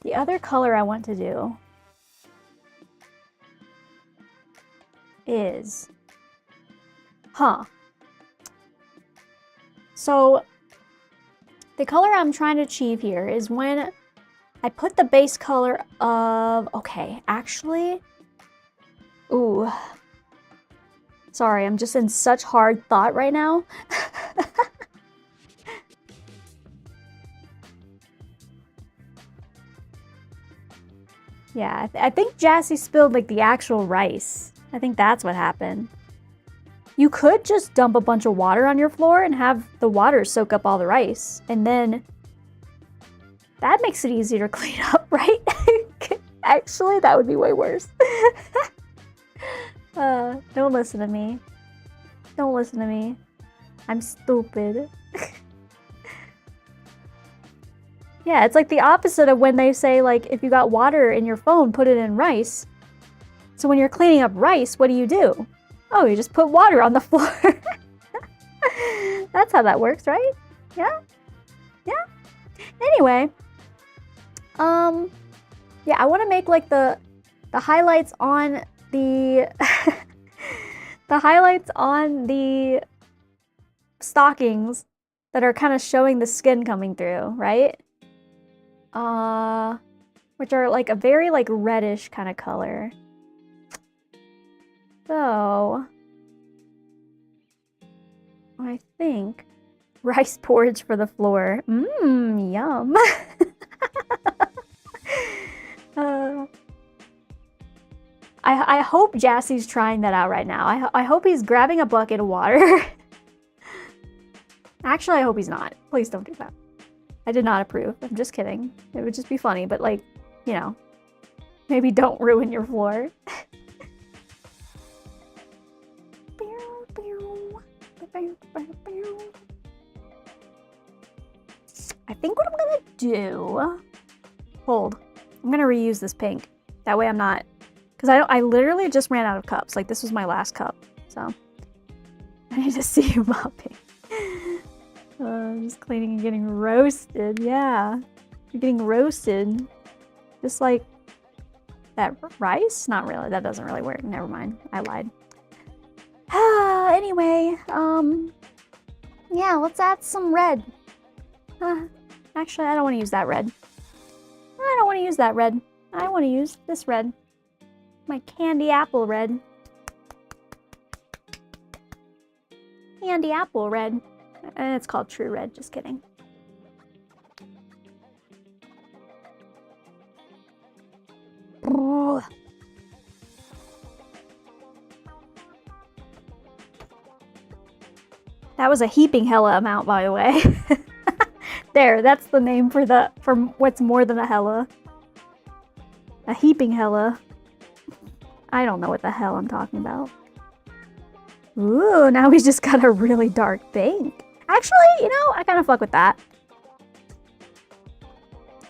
B: the other color I want to do is, so the color I'm trying to achieve here is when I put the base color of, okay, actually, ooh, sorry, I'm just in such hard thought right now. Yeah, I think Jassy spilled like the actual rice. I think that's what happened. You could just dump a bunch of water on your floor and have the water soak up all the rice. And then that makes it easier to clean up, right? Actually, that would be way worse. Don't listen to me. Don't listen to me. I'm stupid. Yeah, it's like the opposite of when they say, like, if you got water in your phone, put it in rice. So when you're cleaning up rice, what do? Oh, you just put water on the floor. That's how that works, right? Yeah? Yeah? Anyway. Yeah, I want to make, like, the highlights on the... the highlights on the stockings that are kind of showing the skin coming through, right? Which are like a very like reddish kind of color. So I think rice porridge for the floor. Mmm, yum. I hope Jassy's trying that out right now. I hope he's grabbing a bucket of water. Actually, I hope he's not. Please don't do that. I did not approve. I'm just kidding. It would just be funny, but like, you know, maybe don't ruin your floor. I think what I'm gonna do... Hold. I'm gonna reuse this pink. That way I'm not... Because I literally just ran out of cups. Like, this was my last cup. So, I need to see you mopping. Just cleaning and getting roasted. Yeah. You're getting roasted. Just like that rice? Not really. That doesn't really work. Never mind. I lied. Anyway, yeah, let's add some red. Actually, I don't want to use that red. I don't want to use that red. I want to use this red. My candy apple red. Candy apple red. And it's called True Red, just kidding. Oh. That was a heaping hella amount, by the way. There, that's the name for what's more than a hella. A heaping hella. I don't know what the hell I'm talking about. Ooh, now we just got a really dark pink. Actually, you know, I kind of fuck with that.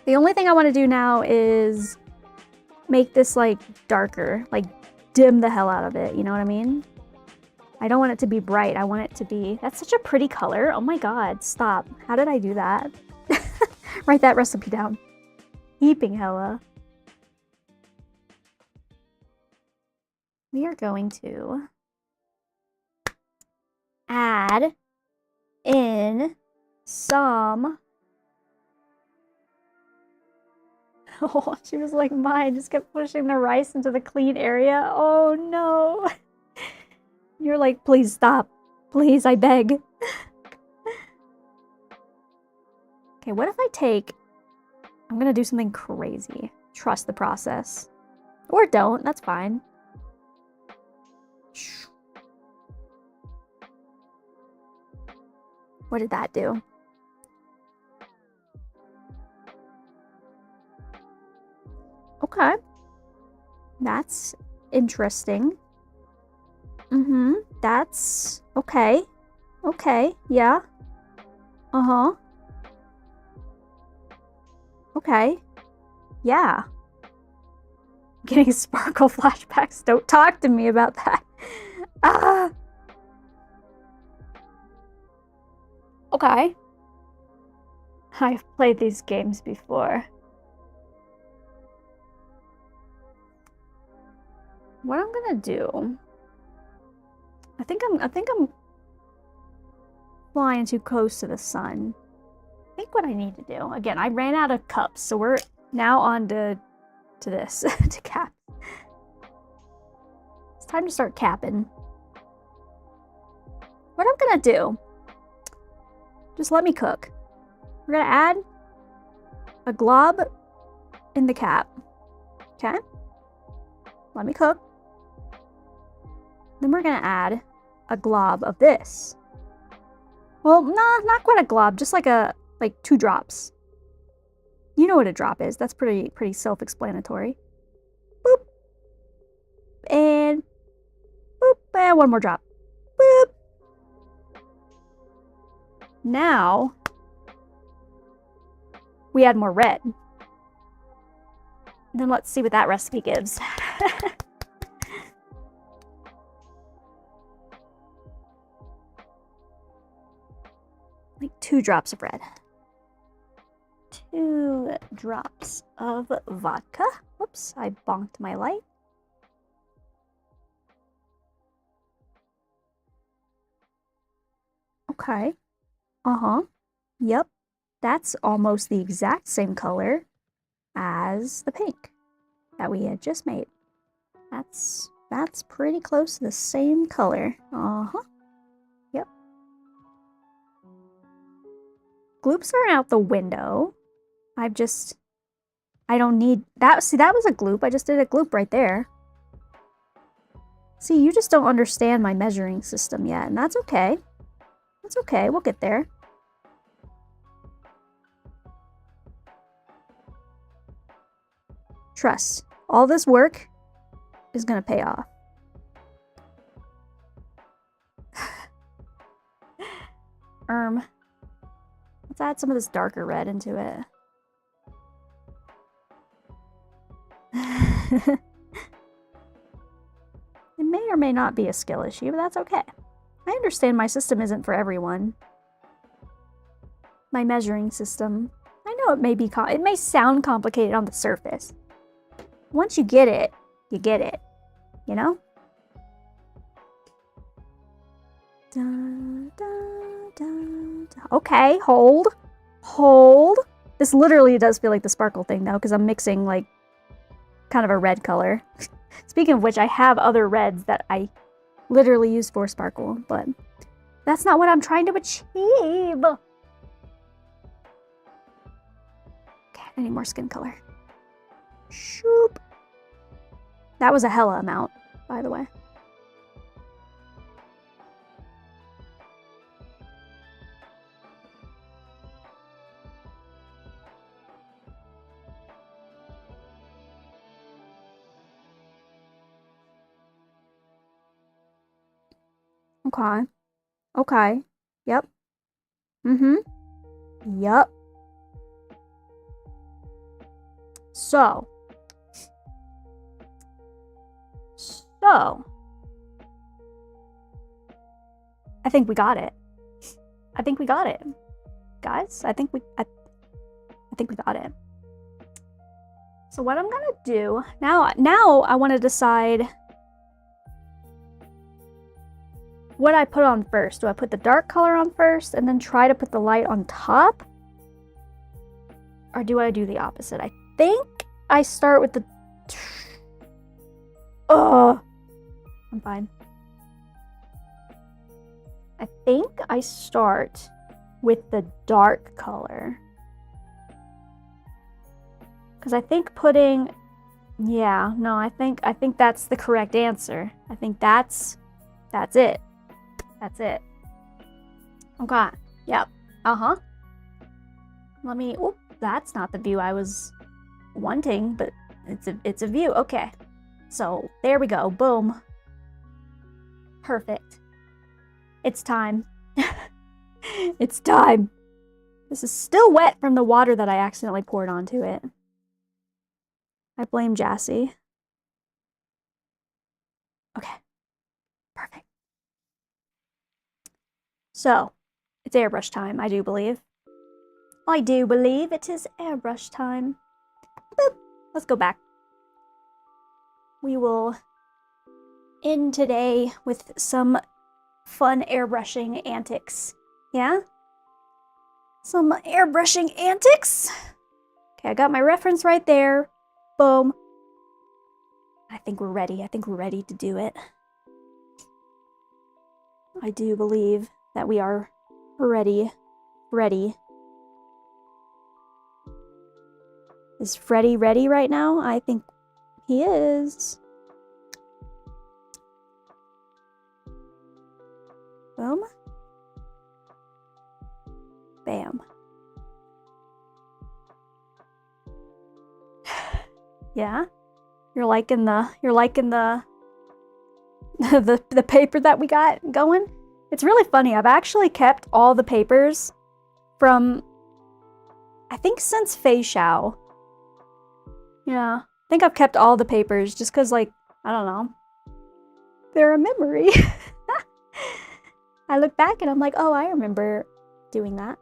B: The only thing I want to do now is make this, like, darker. Like, dim the hell out of it, you know what I mean? I don't want it to be bright. I want it to be... That's such a pretty color. Oh my god, stop. How did I do that? Write that recipe down. Heaping hella. We are going to add in some... Oh, she was like mine. Just kept pushing the rice into the clean area. Oh no. You're like, please stop. Please, I beg. Okay, what if I take... I'm gonna do something crazy. Trust the process. Or don't, that's fine. What did that do? Okay. That's interesting. Mm-hmm. That's... Okay. Okay. Yeah. Uh-huh. Okay. Yeah. Getting sparkle flashbacks. Don't talk to me about that. Ah. Okay. I've played these games before. What I'm gonna do... I think I'm flying too close to the sun. I think what I need to do... Again, I ran out of cups, so we're now on to this, to cap. It's time to start capping. What I'm gonna do... Just let me cook. We're gonna add a glob in the cap. Okay. Let me cook. Then we're gonna add a glob of this. Well, nah, not quite a glob, just like 2 drops. You know what a drop is. That's pretty self-explanatory. Boop. And boop. And one more drop. Boop. Now we add more red. Then let's see what that recipe gives. Like 2 drops of red. 2 drops of vodka. Whoops, I bonked my light. Okay. Uh-huh. Yep. That's almost the exact same color as the pink that we had just made. That's pretty close to the same color. Uh-huh. Yep. Gloops are out the window. I don't need that. See, that was a gloop. I just did a gloop right there. See, you just don't understand my measuring system yet, and that's okay. That's okay. We'll get there. Trust. All this work is going to pay off. Let's add some of this darker red into it. It may or may not be a skill issue, but that's okay. I understand my system isn't for everyone. My measuring system. I know it may be it may sound complicated on the surface. Once you get it, you get it. You know? Da, da, da, da. Okay, hold. Hold. This literally does feel like the sparkle thing though, because I'm mixing like kind of a red color. Speaking of which, I have other reds that I literally use for sparkle, but that's not what I'm trying to achieve. Okay, I need more skin color. Shoop. That was a hella amount, by the way. Okay. Okay. Yep. Mm-hmm. Yep. So, I think we got it. I think we got it. Guys, I think we got it. So what I'm gonna do, now I want to decide what I put on first. Do I put the dark color on first and then try to put the light on top? Or do I do the opposite? I think I start with the... Oh, I'm fine. I think I start with the dark color. Because I think putting... Yeah, no, I think that's the correct answer. I think that's it. That's it. Okay. Yep. Uh-huh. Let me... Oh, that's not the view I was wanting, but it's a view. Okay. So, there we go. Boom. Perfect. It's time. It's time. This is still wet from the water that I accidentally poured onto it. I blame Jassy. Okay. Perfect. So, it's airbrush time, I do believe. I do believe it is airbrush time. Boop. Let's go back. We will end today with some fun airbrushing antics. Yeah? Some airbrushing antics. Okay, I got my reference right there. Boom. I think we're ready. I think we're ready to do it. I do believe that we are ready. Ready. Is Freddy ready right now? I think He is. Boom. Bam. Yeah. You're liking the the paper that we got going? It's really funny. I've actually kept all the papers from, I think, since Fei Xiao. Yeah. I think I've kept all the papers just because, like, I don't know. They're a memory. I look back and I'm like, oh, I remember doing that.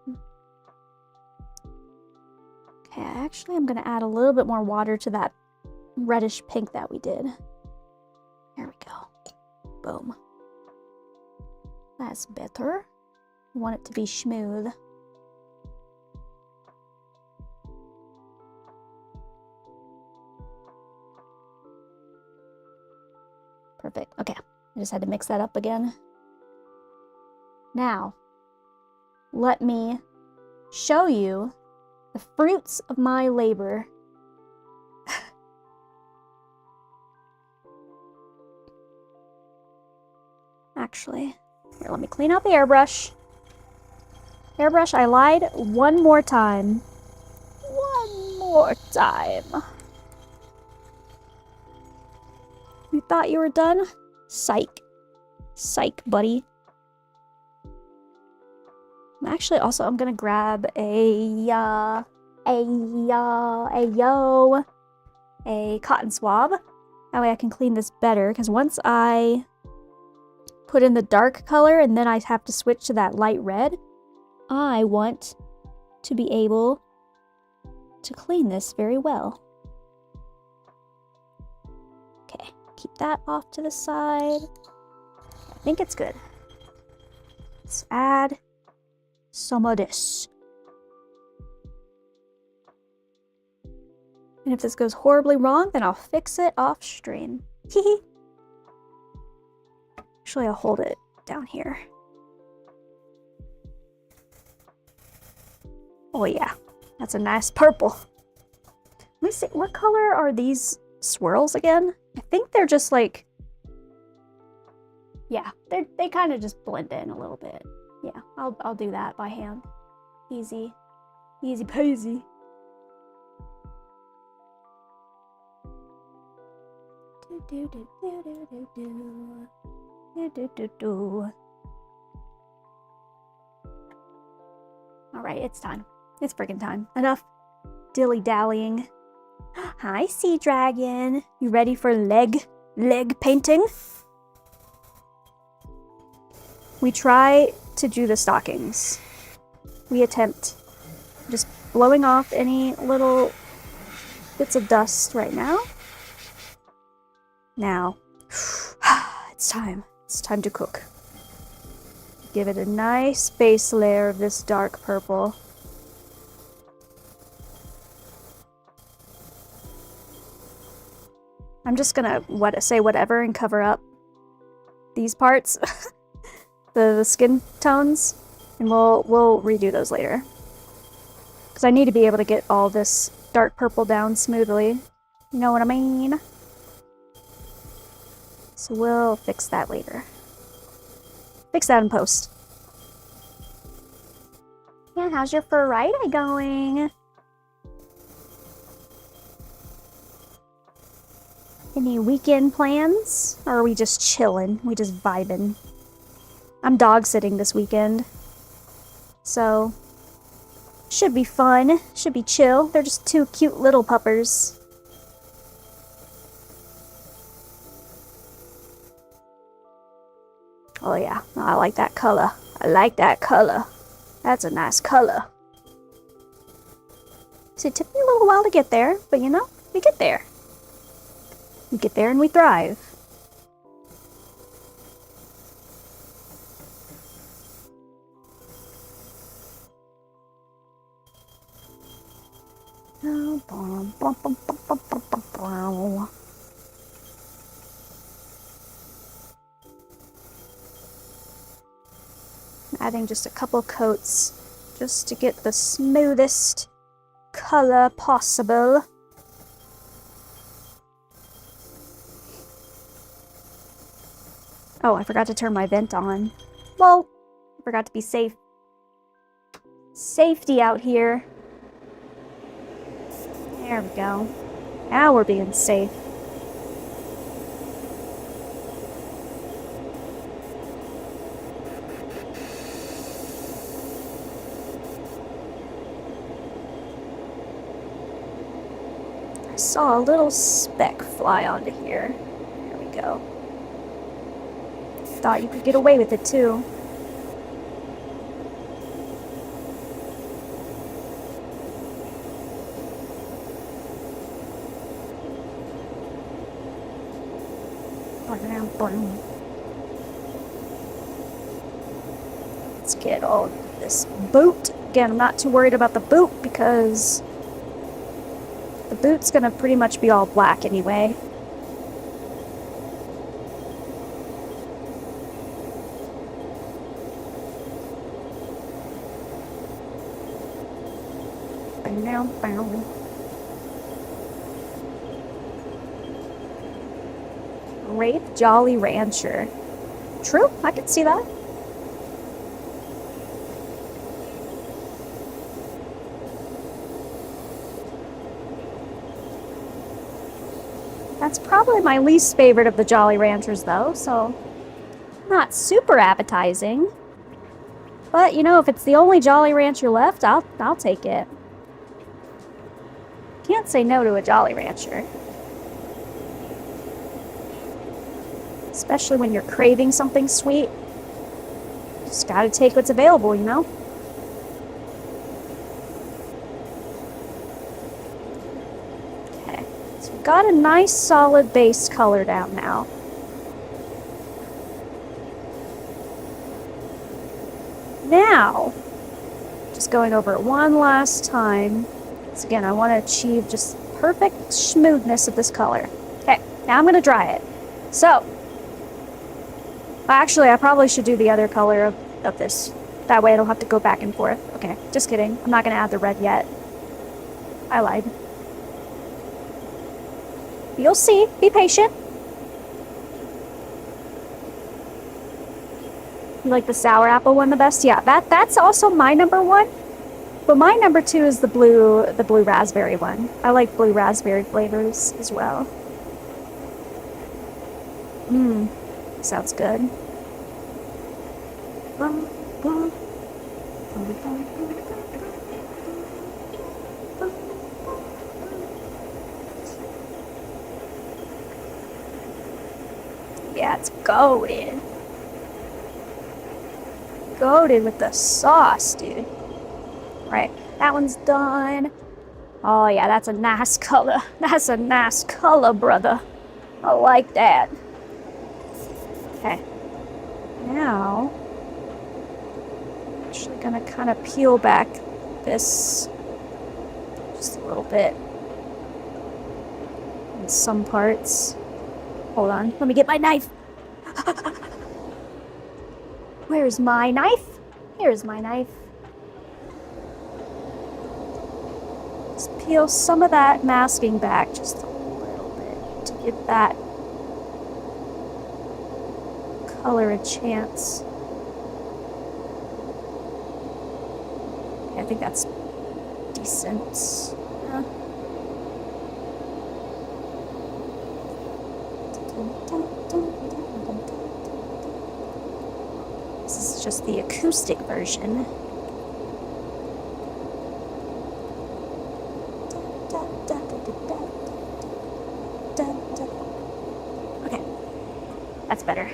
B: Okay, actually, I'm going to add a little bit more water to that reddish pink that we did. There we go. Boom. That's better. I want it to be smooth. Perfect. Okay, I just had to mix that up again. Now, let me show you the fruits of my labor. Actually, here, let me clean out the airbrush. Airbrush, I lied one more time. One more time. You thought you were done? Psych. Psych, buddy. Actually, also, I'm gonna grab a cotton swab. That way I can clean this better, because once I put in the dark color and then I have to switch to that light red, I want to be able to clean this very well. Okay, keep that off to the side. I think it's good. Let's add some of this. And if this goes horribly wrong, then I'll fix it off stream. Hehe. Actually, I'll hold it down here. Oh yeah, that's a nice purple. Let me see, what color are these swirls again? I think they're just like, yeah, they kind of just blend in a little bit. Yeah, I'll do that by hand. Easy, easy peasy. Do do do do do do. Alright, it's time. It's friggin' time. Enough dilly-dallying. Hi, sea dragon. You ready for leg painting? We try to do the stockings. We attempt just blowing off any little bits of dust right now. Now, it's time. It's time to cook. Give it a nice base layer of this dark purple. I'm just gonna say whatever and cover up these parts, the skin tones, and we'll redo those later. Because I need to be able to get all this dark purple down smoothly. You know what I mean? So we'll fix that later. Fix that in post. Yeah, how's your Friday going? Any weekend plans? Or are we just chilling? We just vibing? I'm dog sitting this weekend. So, should be fun. Should be chill. They're just two cute little puppers. Oh yeah, I like that color. I like that color. That's a nice color. So it took me a little while to get there, but you know, we get there. We get there and we thrive. Adding just a couple coats just to get the smoothest color possible. Oh, I forgot to turn my vent on. Well, I forgot to be safe. Safety out here. There we go. Now we're being safe. I saw a little speck fly onto here. There we go. Thought you could get away with it too. Let's get all of this boot. Again, I'm not too worried about the boot because the boot's gonna pretty much be all black anyway. Great Jolly Rancher. True, I can see that. That's probably my least favorite of the Jolly Ranchers, though, so not super appetizing. But, you know, if it's the only Jolly Rancher left, I'll take it. Can't say no to a Jolly Rancher. Especially when you're craving something sweet. Just gotta take what's available, you know? Okay, so we've got a nice solid base color down now. Now, just going over it one last time. So again, I want to achieve just perfect smoothness of this color. Okay, now I'm going to dry it. So, actually, I probably should do the other color of this. That way I don't have to go back and forth. Okay, just kidding. I'm not going to add the red yet. I lied. You'll see. Be patient. You like the sour apple one the best? Yeah, that's also my number one. But my number two is the blue raspberry one. I like blue raspberry flavors as well. Mmm, sounds good. Yeah, it's goated. Goated with the sauce, dude. Right, that one's done. Oh yeah, that's a nice color. That's a nice color, brother. I like that. Okay. Now, I'm actually gonna kind of peel back this just a little bit in some parts. Hold on, let me get my knife. Where's my knife? Here's my knife. Just peel some of that masking back just a little bit to give that color a chance. Okay, I think that's decent. Yeah. This is just the acoustic version. Okay, that's better.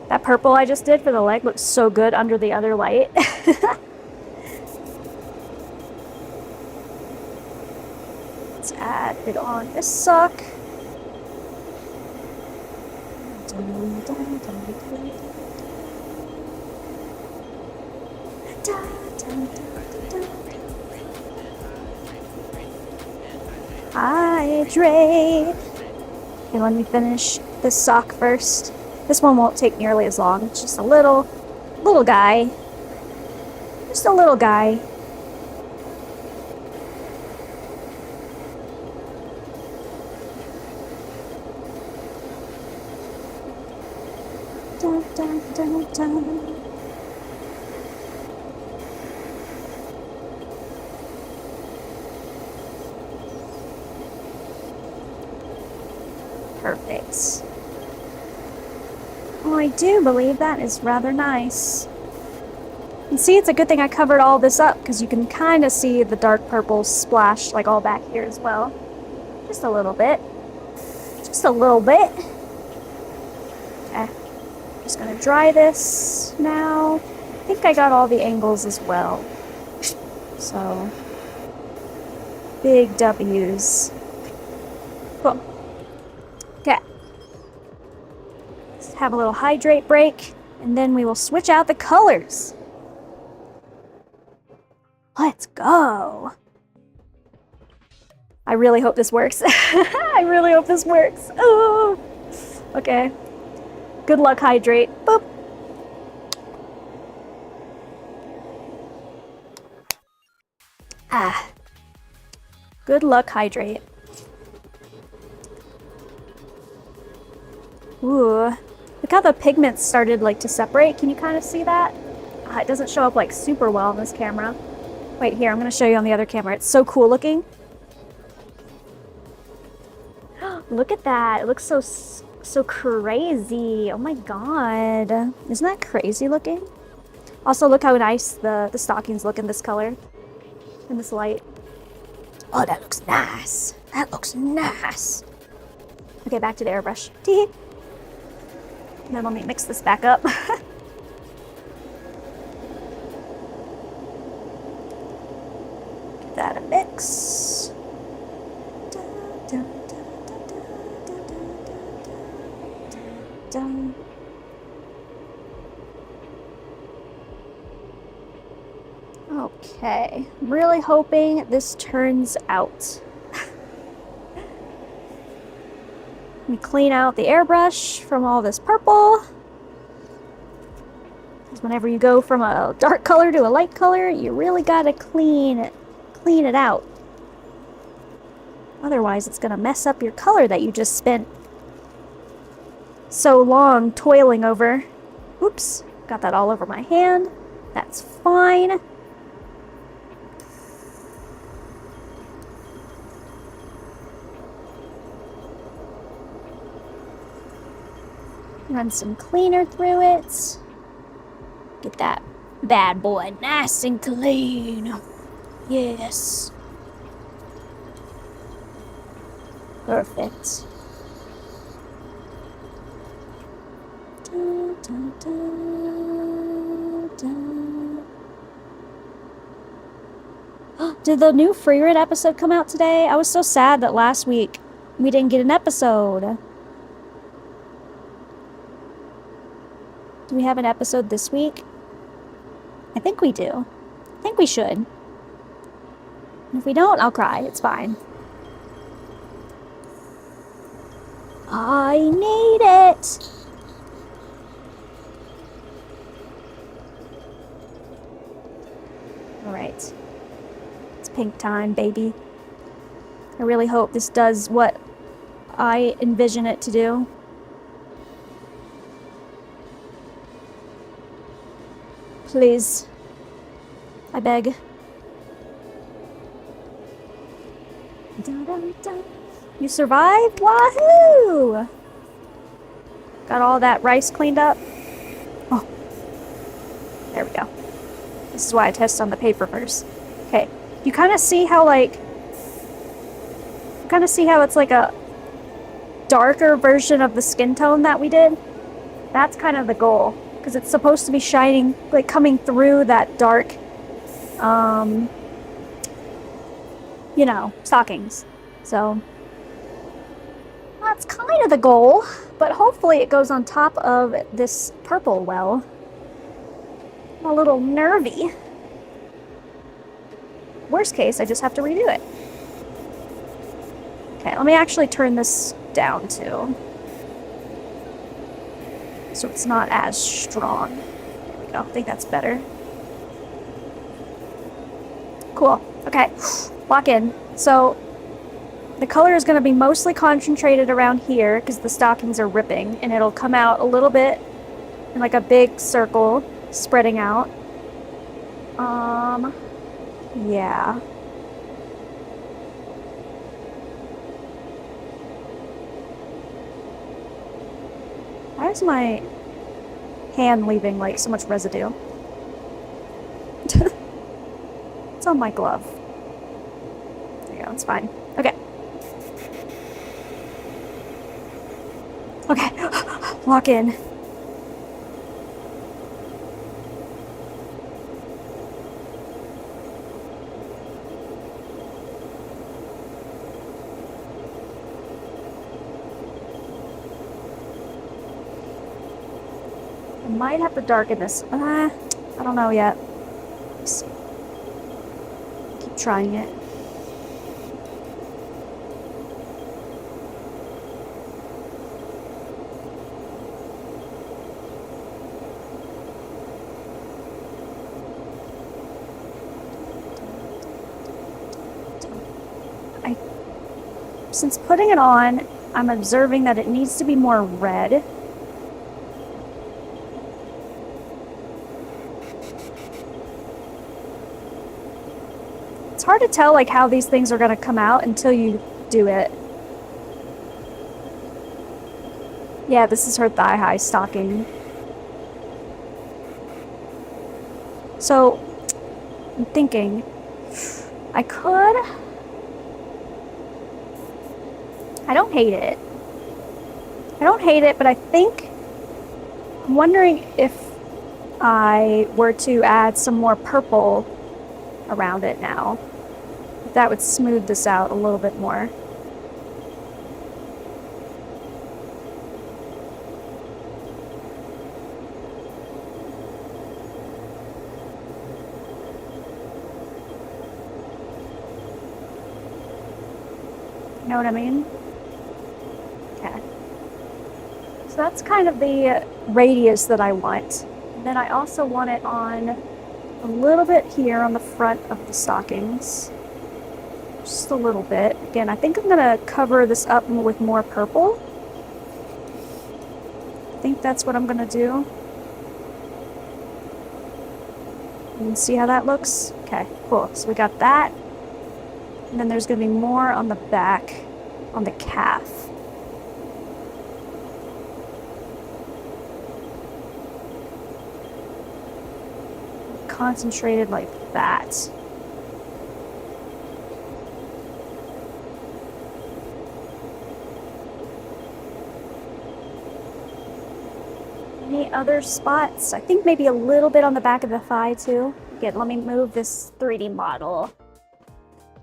B: That purple I just did for the leg looks so good under the other light. Let's add it on this sock. Hydrate. Okay, let me finish this sock first. This one won't take nearly as long. It's just a little guy. Just a little guy. Dun, dun, dun. Perfect. Oh, I do believe that is rather nice. And see, it's a good thing I covered all this up, because you can kind of see the dark purple splash, like, all back here as well. Just a little bit. Just a little bit. Okay. Just gonna dry this now. I think I got all the angles as well. So, big W's. Cool. Okay. Let's have a little hydrate break, and then we will switch out the colors. Let's go. I really hope this works. I really hope this works. Oh. Okay. Good luck, hydrate. Boop. Ah. Good luck, hydrate. Ooh. Look how the pigments started like to separate. Can you kind of see that? It doesn't show up like super well on this camera. Wait, here, I'm going to show you on the other camera. It's so cool looking. Look at that. It looks so crazy. Oh my god. Isn't that crazy looking? Also, look how nice the stockings look in this color. In this light. Oh, that looks nice. That looks nice. Okay, back to the airbrush. Tee. And then let me mix this back up. Give that a mix. Dun. Okay, I'm really hoping this turns out. Let me clean out the airbrush from all this purple. Because whenever you go from a dark color to a light color, you really gotta clean it out. Otherwise, it's gonna mess up your color that you just spent so long toiling over. Oops, got that all over my hand. That's fine. Run some cleaner through it. Get that bad boy nice and clean. Yes. Perfect. Dun, dun, dun, dun. Did the new Free Read episode come out today? I was so sad that last week we didn't get an episode. Do we have an episode this week? I think we do. I think we should. And if we don't, I'll cry. It's fine. I need it! Alright. It's pink time, baby. I really hope this does what I envision it to do. Please. I beg. Dun, dun, dun. You survived? Wahoo! Got all that rice cleaned up? Oh. There we go. This is why I test on the paper first. Okay. You kind of see how, like... You kind of see how it's like a darker version of the skin tone that we did? That's kind of the goal. Because it's supposed to be shining, like coming through that dark, you know, stockings. So, that's kind of the goal, but hopefully it goes on top of this purple well. I'm a little nervy. Worst case, I just have to redo it. Okay, let me actually turn this down too. So it's not as strong. There we go. I think that's better. Cool. Okay. Lock in. So the color is going to be mostly concentrated around here because the stockings are ripping, and it'll come out a little bit in like a big circle, spreading out. Yeah. Why is my hand leaving like so much residue? It's on my glove. There you go, it's fine. Okay. Okay, lock in. I might have to darken this. I don't know yet. Just keep trying it. Since putting it on, I'm observing that it needs to be more red. It's hard to tell like how these things are going to come out until you do it. Yeah, this is her thigh-high stocking. So, I'm thinking, I could... I don't hate it. I don't hate it, but I think... I'm wondering if I were to add some more purple around it now. If that would smooth this out a little bit more. You know what I mean? Okay. So that's kind of the radius that I want. And then I also want it on a little bit here on the front of the stockings. Just a little bit. Again, I think I'm gonna cover this up with more purple. I think that's what I'm gonna do. And see how that looks? Okay, cool. So we got that. And then there's gonna be more on the back, on the calf. Concentrated like that. Any other spots? I think maybe a little bit on the back of the thigh too. Again, let me move this 3D model.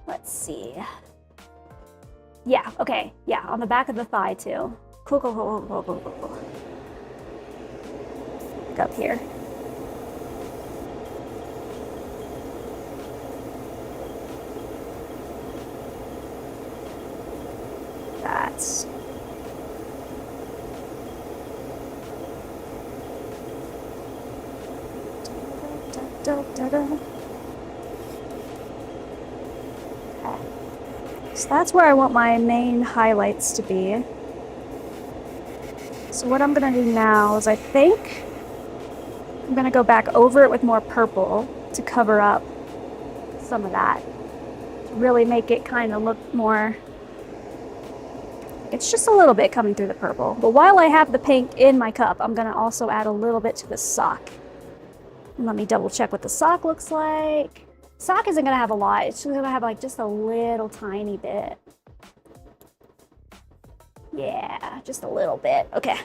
B: Let's see. Yeah, okay. Yeah, on the back of the thigh too. Cool. Look up here. That's... Okay. So that's where I want my main highlights to be. So what I'm gonna do now is I think I'm gonna go back over it with more purple to cover up some of that. To really make it kind of look more... It's just a little bit coming through the purple. But while I have the pink in my cup, I'm gonna also add a little bit to the sock. Let me double check what the sock looks like. Sock isn't gonna have a lot. It's just gonna have like just a little tiny bit. Yeah, just a little bit. Okay.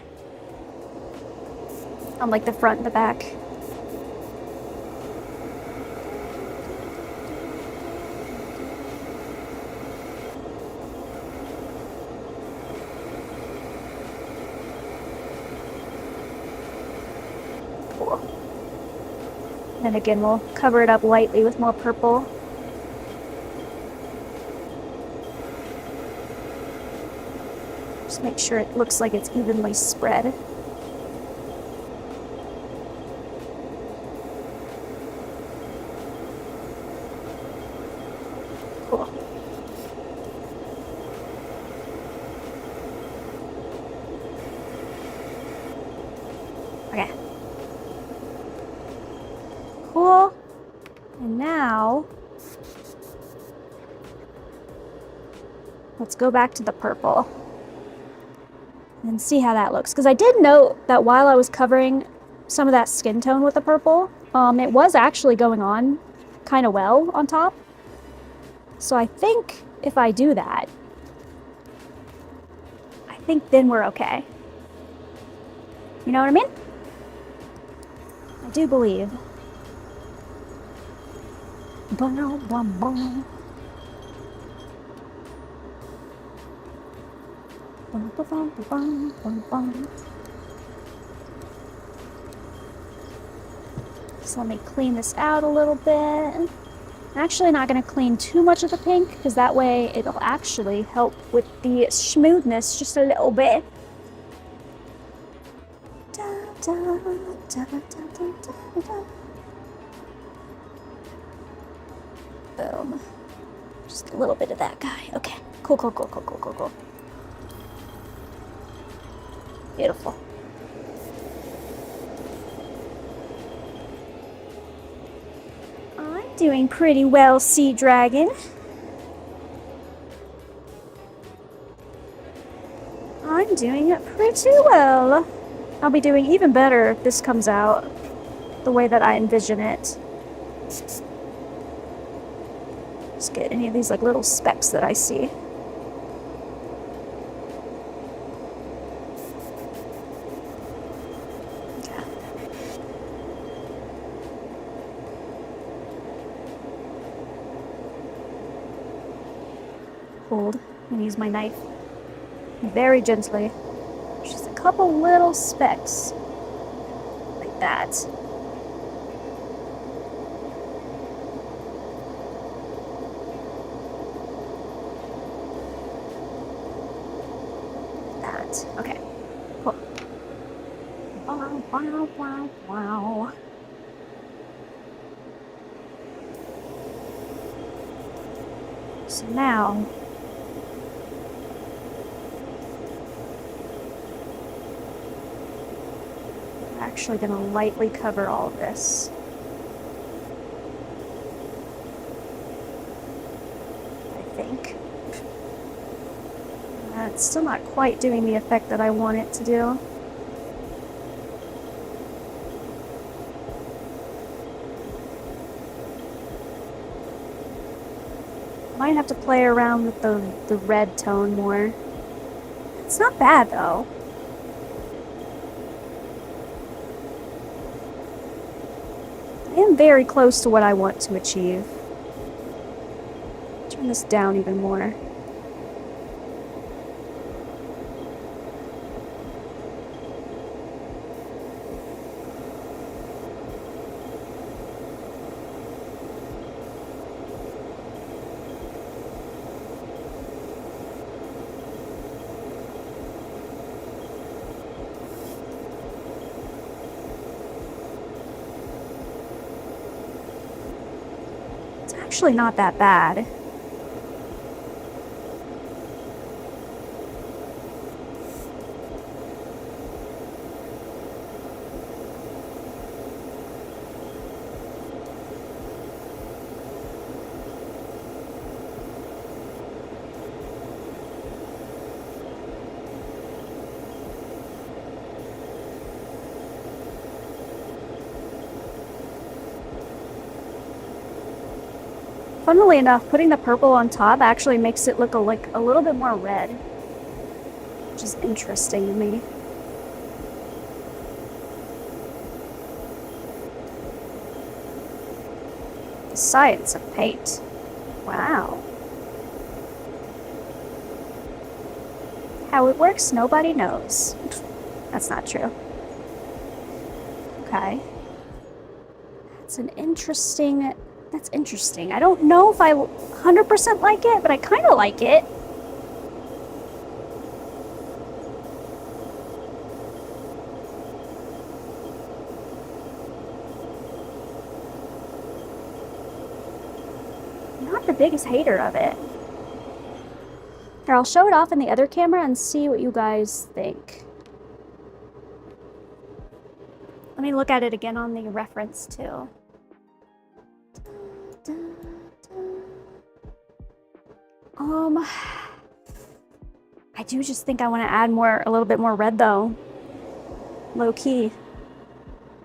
B: On like the front and the back. Cool. And again, we'll cover it up lightly with more purple. Just make sure it looks like it's evenly spread. Cool. Okay. Cool. And now, let's go back to the purple and see how that looks. Because I did note that while I was covering some of that skin tone with the purple, it was actually going on kind of well on top. So I think if I do that, I think then we're okay. You know what I mean? I do believe. So let me clean this out a little bit. I'm actually not going to clean too much of the pink, because that way it'll actually help with the smoothness just a little bit. Boom. Just a little bit of that guy. Okay. Cool, cool, cool, cool, cool, cool, cool. Beautiful. I'm doing pretty well, Sea Dragon. I'm doing it pretty well. I'll be doing even better if this comes out the way that I envision it. Just get any of these like little specks that I see. Okay. Hold and use my knife very gently. Just a couple little specks like that. Okay, cool. Wow, wow, wow, wow. So now, I'm actually going to lightly cover all of this. I think. It's still not quite doing the effect that I want it to do. Might have to play around with the red tone more. It's not bad though. I am very close to what I want to achieve. Turn this down even more. Actually not that bad. Funnily enough, putting the purple on top actually makes it look like a little bit more red, which is interesting to me. The science of paint. Wow. How it works, nobody knows. That's not true. Okay. That's interesting. I don't know if I 100% like it, but I kind of like it. I'm not the biggest hater of it. Here, I'll show it off in the other camera and see what you guys think. Let me look at it again on the reference too. da, da. I do just think I want to add a little bit more red though. Low key.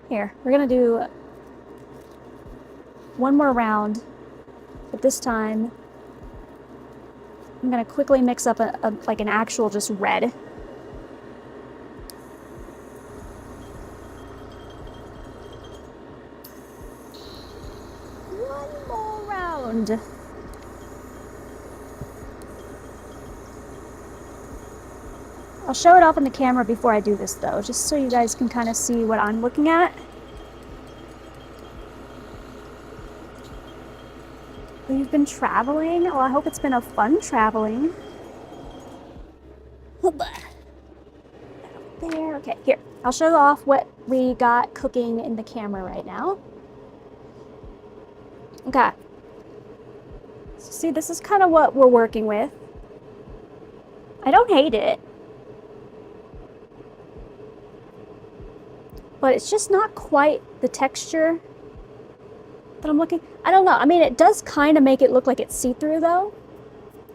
B: Here, we're gonna do one more round, but this time I'm gonna quickly mix up like an actual just red. One more round. I'll show it off in the camera before I do this though, just so you guys can kind of see what I'm looking at. You've been traveling? Well, I hope it's been a fun traveling. There, okay, here. I'll show off what we got cooking in the camera right now. Okay. So see, this is kind of what we're working with. I don't hate it. But it's just not quite the texture that I'm looking. I don't know. I mean, it does kind of make it look like it's see-through though.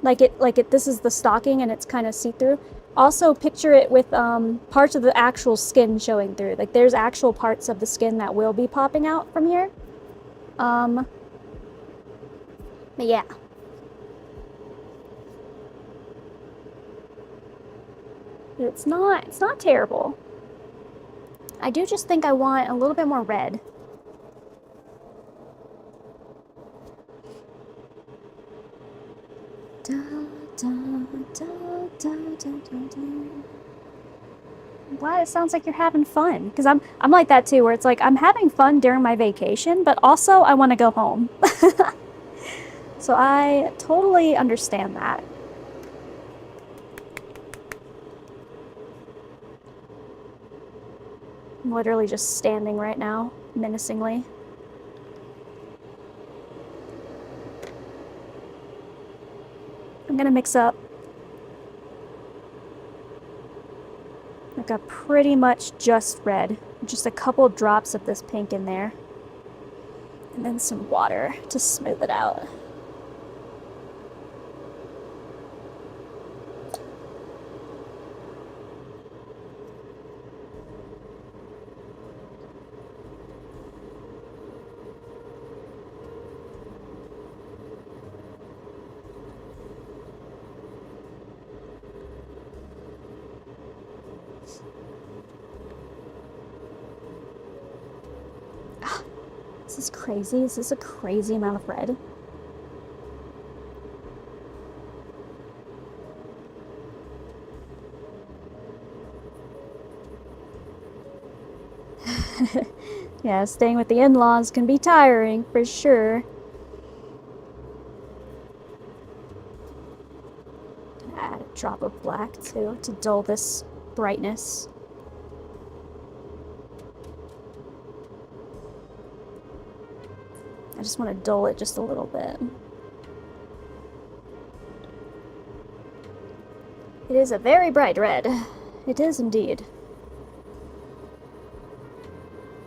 B: This is the stocking and it's kind of see-through. Also picture it with parts of the actual skin showing through. Like there's actual parts of the skin that will be popping out from here. But yeah. It's not terrible. I do just think I want a little bit more red. Da, da, da, da, da, da, da. I'm glad it sounds like you're having fun, because I'm like that too, where it's like I'm having fun during my vacation, but also I want to go home. So I totally understand that. I'm literally just standing right now, menacingly. I'm gonna mix up like a pretty much just red, just a couple drops of this pink in there, and then some water to smooth it out. This is crazy. Is this a crazy amount of red? Yeah, staying with the in-laws can be tiring, for sure. Add a drop of black, too, to dull this brightness. I just want to dull it just a little bit. It is a very bright red. It is indeed.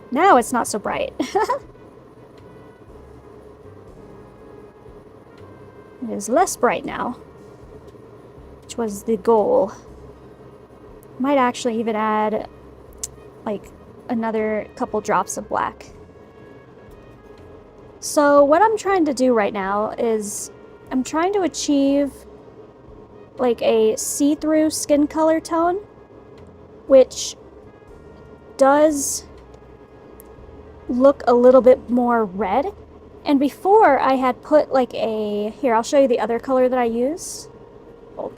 B: Now it's not so bright. It is less bright now, which was the goal. Might actually even add like another couple drops of black. So what I'm trying to do right now is I'm trying to achieve like a see-through skin color tone, which does look a little bit more red. And before I had put like a, here, I'll show you the other color that I use. Oh.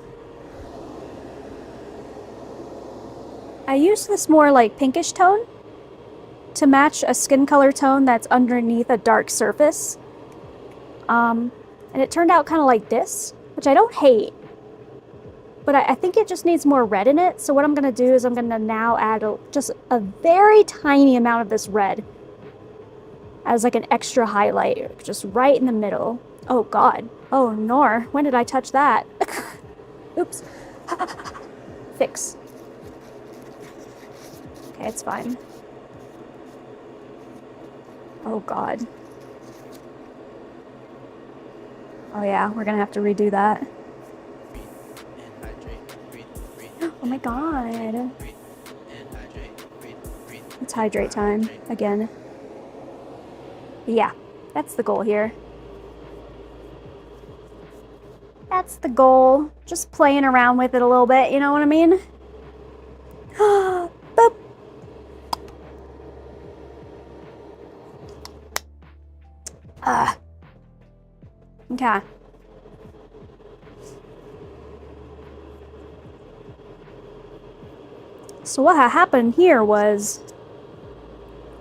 B: I use this more like pinkish tone to match a skin color tone that's underneath a dark surface. And it turned out kind of like this, which I don't hate. But I think it just needs more red in it. So what I'm going to do is I'm going to now add just a very tiny amount of this red as like an extra highlight, just right in the middle. Oh god. Oh nor. When did I touch that? Oops. Fix. Okay, it's fine. Oh god. Oh yeah, we're gonna have to redo that.
D: breathe, and hydrate, breathe, breathe.
B: Oh my god.
D: Breathe, and hydrate, breathe, breathe.
B: It's hydrate time again. Yeah, that's the goal here. That's the goal. Just playing around with it a little bit, you know what I mean? Boop. Okay. So what happened here was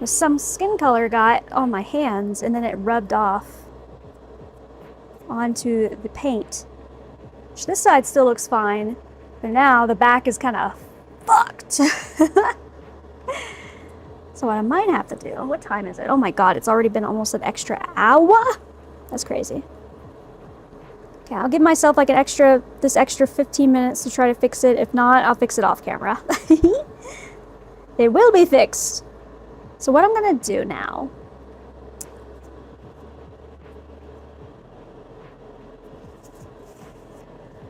B: some skin color got on my hands and then it rubbed off onto the paint. Which this side still looks fine, but now the back is kind of fucked. So what I might have to do, what time is it? Oh my god, it's already been almost an extra hour? That's crazy. Okay, I'll give myself like this extra 15 minutes to try to fix it. If not, I'll fix it off camera. It will be fixed. So what I'm gonna do now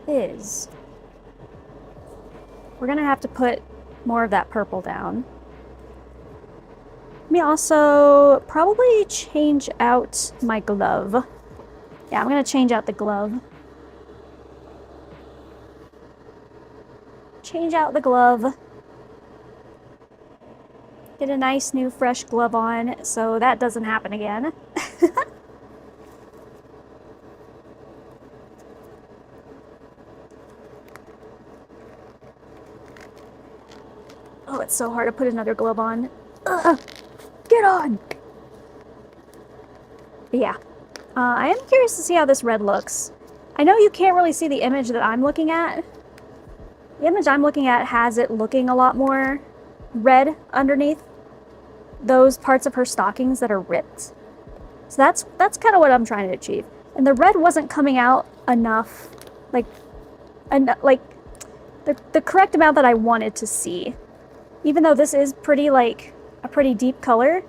B: is we're gonna have to put more of that purple down. Let me also probably change out my glove. Yeah, I'm gonna change out the glove. Change out the glove. Get a nice new fresh glove on so that doesn't happen again. Oh, it's so hard to put another glove on. Ugh, get on! But yeah, I am curious to see how this red looks. I know you can't really see the image that I'm looking at. The image I'm looking at has it looking a lot more red underneath those parts of her stockings that are ripped. So that's kind of what I'm trying to achieve. And the red wasn't coming out enough, like the correct amount that I wanted to see. Even though this is pretty like a pretty deep color,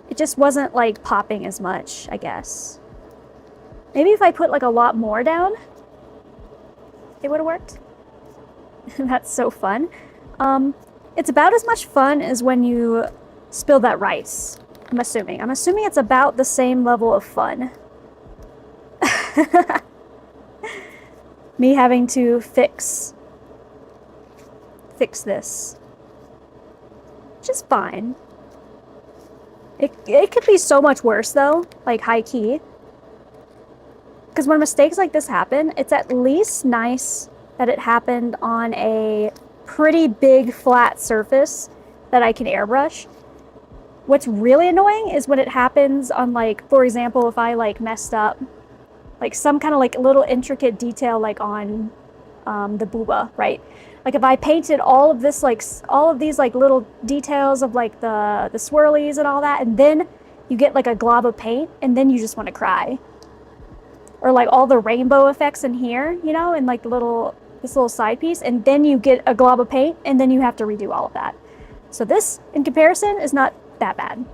B: it just wasn't like popping as much, I guess. Maybe if I put like a lot more down, it would have worked. That's so fun. It's about as much fun as when you spill that rice, I'm assuming. I'm assuming it's about the same level of fun. Me having to fix this. Which is fine. It could be so much worse though, like high key. Because when mistakes like this happen, it's at least nice that it happened on a pretty big flat surface that I can airbrush. What's really annoying is when it happens on, like, for example, if I like messed up like some kind of like little intricate detail like on the booba, right? Like if I painted all of this, like all of these like little details of like the swirlies and all that, and then you get like a glob of paint and then you just want to cry. Or like all the rainbow effects in here, you know, and like this little side piece, and then you get a glob of paint and then you have to redo all of that. So this, in comparison, is not that bad.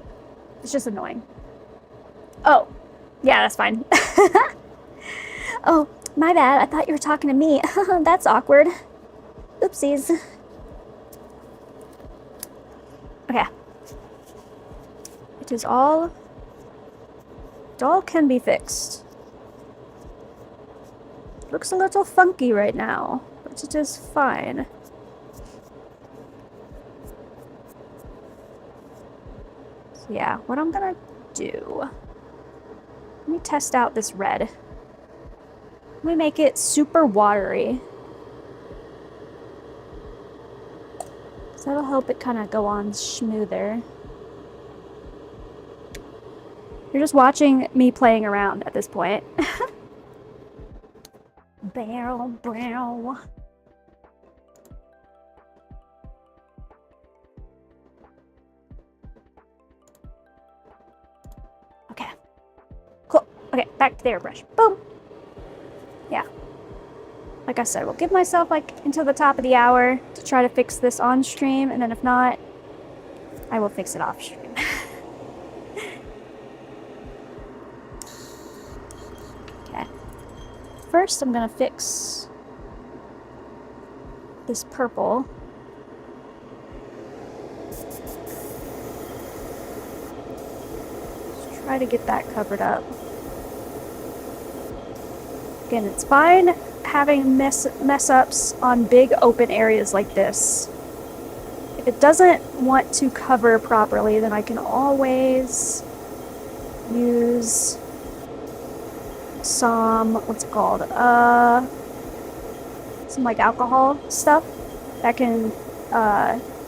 B: It's just annoying. Oh, yeah, that's fine. Oh, my bad. I thought you were talking to me. That's awkward. Oopsies. Okay. It all can be fixed. Looks a little funky right now, but it is fine. So yeah, what I'm gonna do, let me test out this red. Let me make it super watery. So that'll help it kind of go on smoother. You're just watching me playing around at this point. Barrel, barrel. Okay. Cool. Okay, back to the airbrush. Boom. Yeah. Like I said, we'll give myself like until the top of the hour to try to fix this on stream, and then if not, I will fix it off stream. Okay. first I'm gonna fix this purple. Let's try to get that covered up. Again, it's fine having mess-ups on big open areas like this. If it doesn't want to cover properly, then I can always use some, what's it called? Some like alcohol stuff that can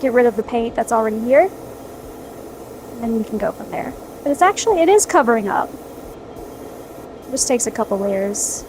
B: get rid of the paint that's already here. And then we can go from there. But it's actually, it is covering up. It just takes a couple layers.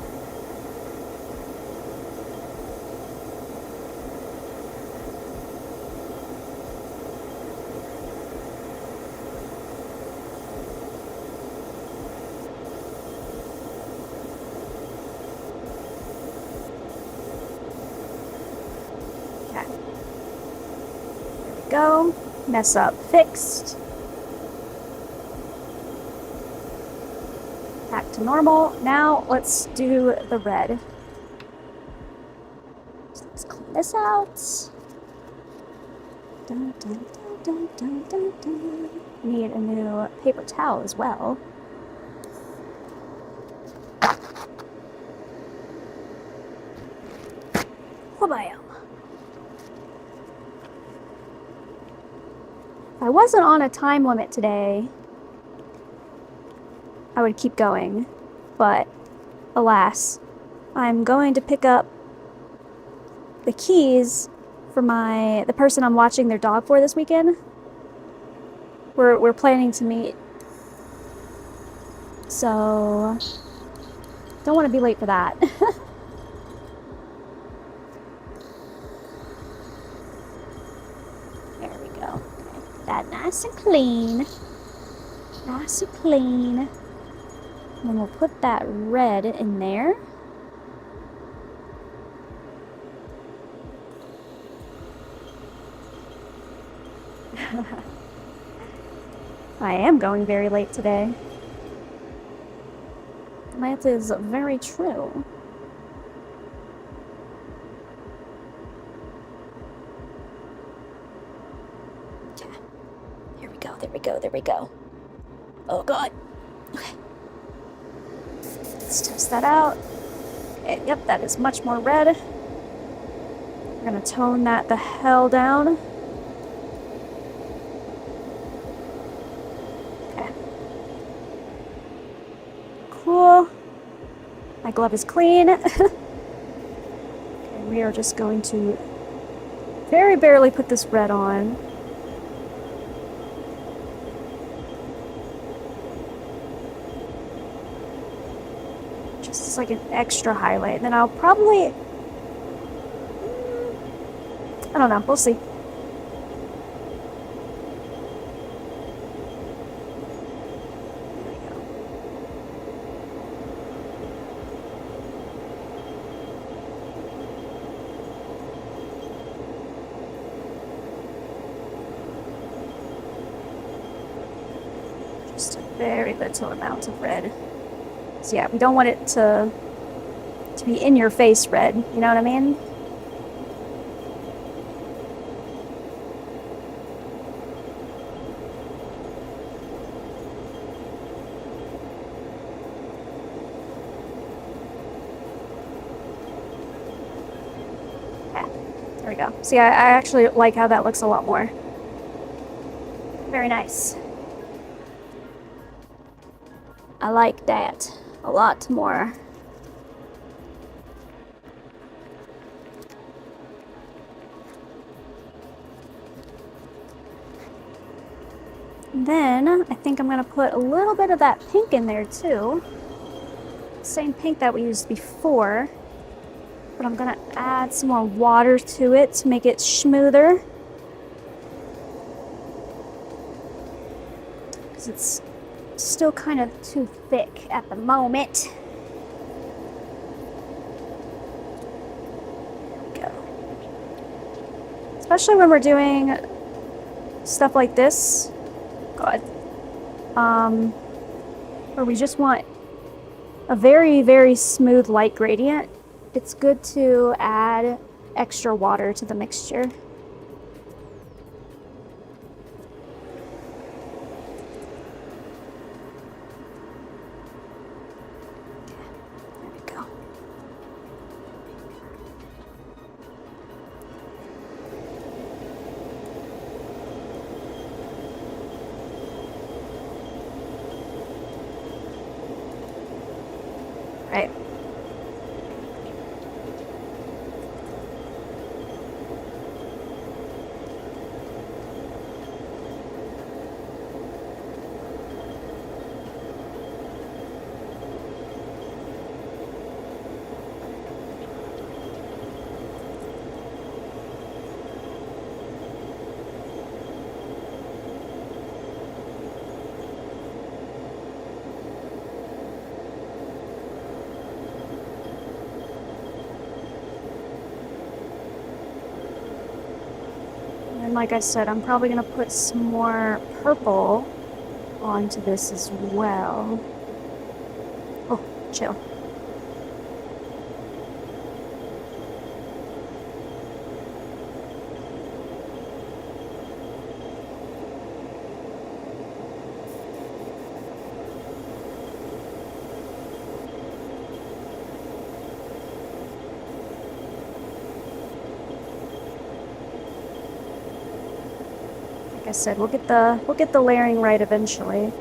B: Go. Mess up fixed. Back to normal. Now let's do the red. So let's clean this out. Dun, dun, dun, dun, dun, dun. Need a new paper towel as well. Whabam. If I wasn't on a time limit today, I would keep going, but alas, I'm going to pick up the keys for the person I'm watching their dog for this weekend. We're planning to meet, so don't want to be late for that. There we go. That nice and clean. Nice and clean. And then we'll put that red in there. I am going very late today. That is very true. There we go. Oh god. Okay. Let's test that out. Okay, yep, that is much more red. We're gonna tone that the hell down. Okay. Cool. My glove is clean. Okay, we are just going to very barely put this red on. Like an extra highlight. Then I'll probably, I don't know, we'll see. There we go. Just a very little amount of red. So yeah, we don't want it to be in your face red, you know what I mean? Yeah, there we go. See, I actually like how that looks a lot more. Very nice. I like that a lot more. Then I think I'm going to put a little bit of that pink in there too. Same pink that we used before. But I'm going to add some more water to it to make it smoother. Because it's still kind of too thick at the moment. There we go. Especially when we're doing stuff like this. God. Where we just want a very, very smooth light gradient, it's good to add extra water to the mixture. There we go. Right. And like I said, I'm probably going to put some more purple onto this as well. Oh, chill. Like I said, we'll get the layering right eventually.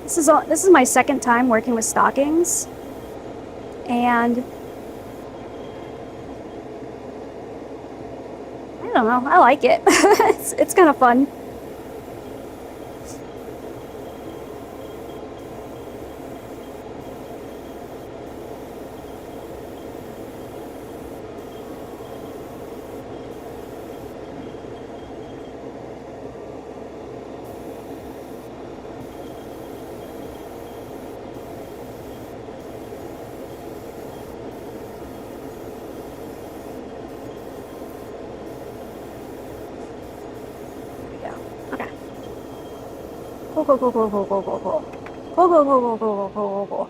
B: This is my second time working with stockings, and I don't know, I like it. It's kind of fun. Go, go, go, go, go, go, go, go. Go, go, go, go, go, go, go, go, go.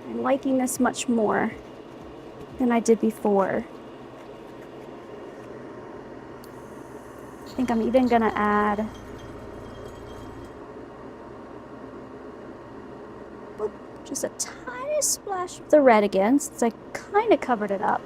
B: I'm liking this much more than I did before. I think I'm even gonna add just a tiny splash of the red again, since I kind of covered it up.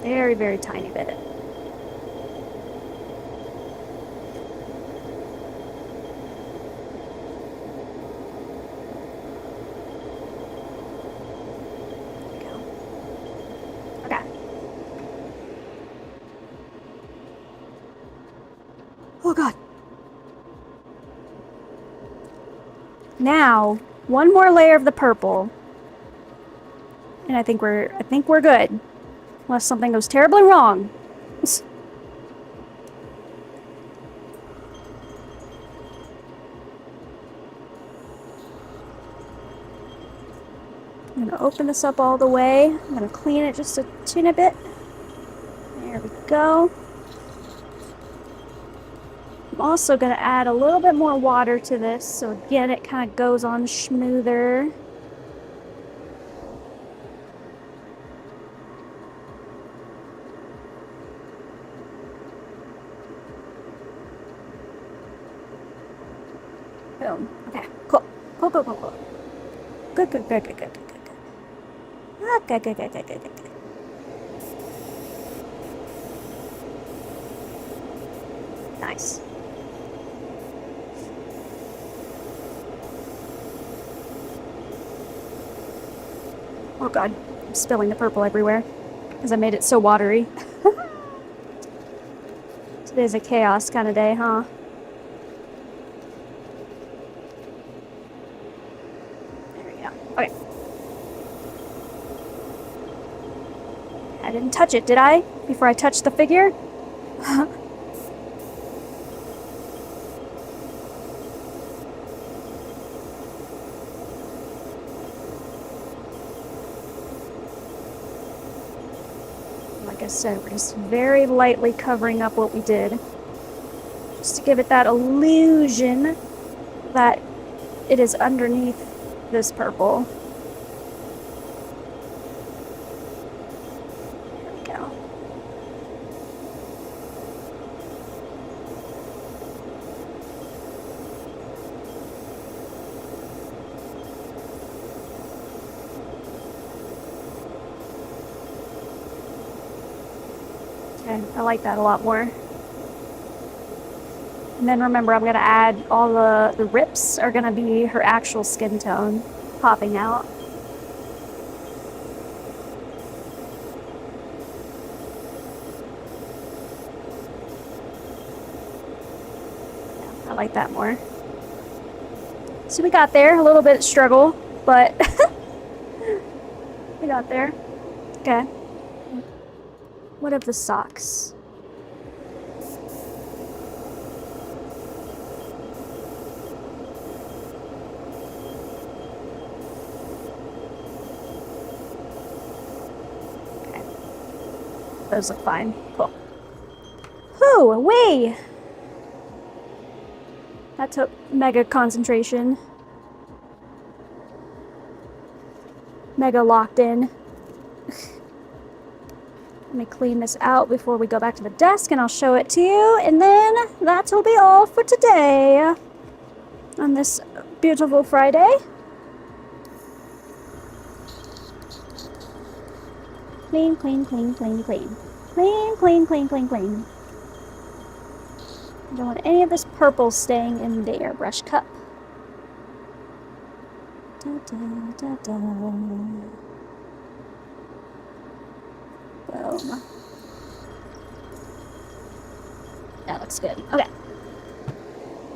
B: Very, very tiny bit. Oh god. Now, one more layer of the purple. And I think we're good. Unless something goes terribly wrong. I'm gonna open this up all the way. I'm gonna clean it just a teeny bit. There we go. I'm also going to add a little bit more water to this, so again it kind of goes on smoother. Boom. Okay, cool. Cool, cool, cool, cool. Good, good, good, good, good, good, good, good. Good, good, good, good, good, good, good. Nice. Oh god, I'm spilling the purple everywhere because I made it so watery. Today's a chaos kind of day, huh? go. Okay. I didn't touch it, did I? Before I touched the figure? Like I said, we're just very lightly covering up what we did. Just to give it that illusion that it is underneath this purple. There we go. Okay, I like that a lot more. And then remember, I'm going to add all the rips are going to be her actual skin tone popping out. Yeah, I like that more. So we got there, a little bit struggle, but we got there. Okay. What of the socks? Okay. Those look fine. Cool. Whew, away! That took mega concentration. Mega locked in. Let me clean this out before we go back to the desk and I'll show it to you. And then that'll be all for today on this beautiful Friday. Clean, clean, clean, clean, clean. Clean, clean, clean, clean, clean. I don't want any of this purple staying in the airbrush cup. Da, da, da, da. Boom. That looks good. Okay.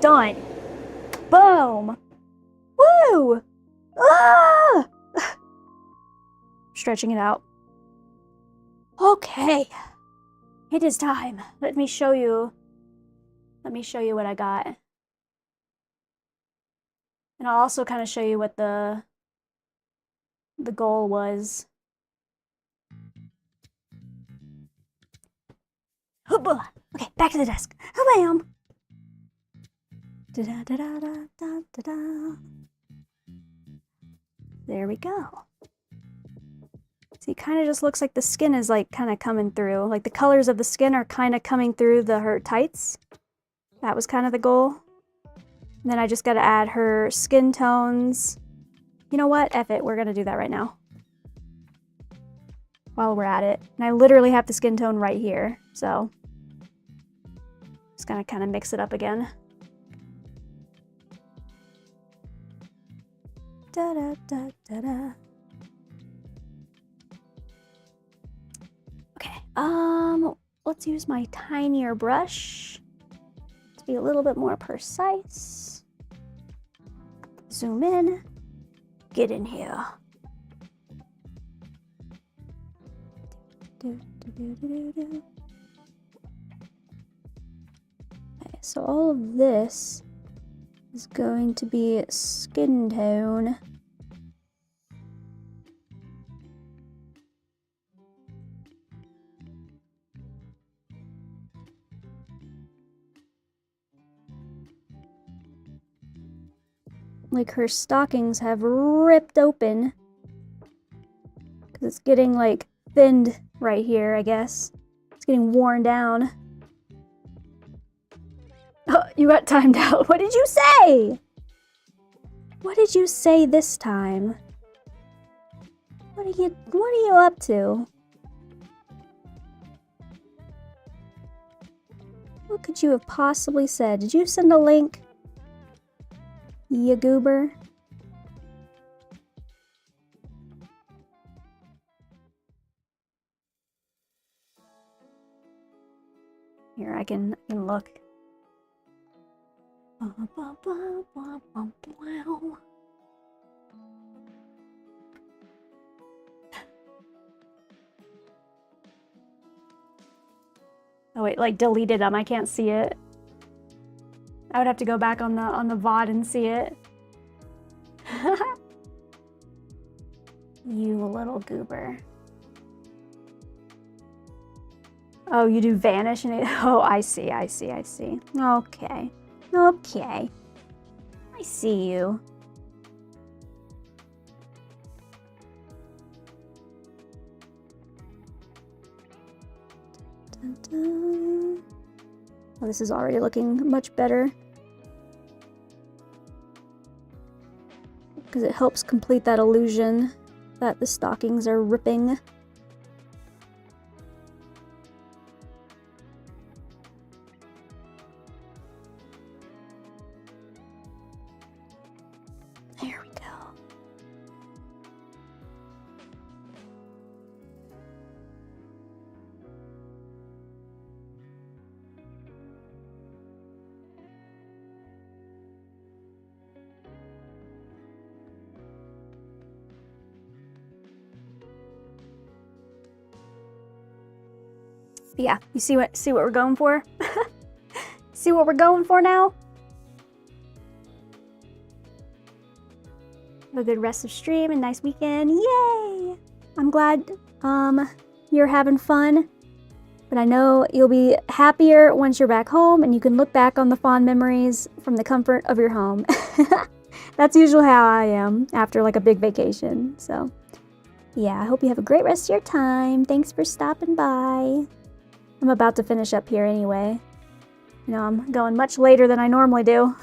B: Done. Boom. Woo! Ah! Stretching it out. Okay. It is time. Let me show you what I got. And I'll also kind of show you what the goal was. Okay, back to the desk. Bam! Da-da-da-da-da-da-da. There we go. See, it kind of just looks like the skin is like kind of coming through. Like the colors of the skin are kind of coming through her tights. That was kind of the goal. And then I just got to add her skin tones. You know what? F it. We're going to do that right now. While we're at it. And I literally have the skin tone right here. So, just going to kind of mix it up again. Da-da-da-da-da. Okay. Let's use my tinier brush to be a little bit more precise. Zoom in. Get in here. Okay, so all of this is going to be skin tone. Like her stockings have ripped open because it's getting like thinned right here, I guess. It's getting worn down. Oh, you got timed out. What did you say? What did you say this time? What are you up to? What could you have possibly said? Did you send a link? Ya goober. Here, I can look. Oh, it like deleted them. I can't see it. I would have to go back on the VOD and see it. You little goober. Oh, you do vanish and it, oh, I see. Okay. Okay. I see you. Dun, dun. Oh, this is already looking much better. Because it helps complete that illusion that the stockings are ripping. There we go. Yeah, you see what we're going for? See what we're going for now? Have a good rest of stream and nice weekend. Yay! I'm glad you're having fun. But I know you'll be happier once you're back home and you can look back on the fond memories from the comfort of your home. That's usually how I am after like a big vacation. So yeah, I hope you have a great rest of your time. Thanks for stopping by. I'm about to finish up here anyway. You know, I'm going much later than I normally do.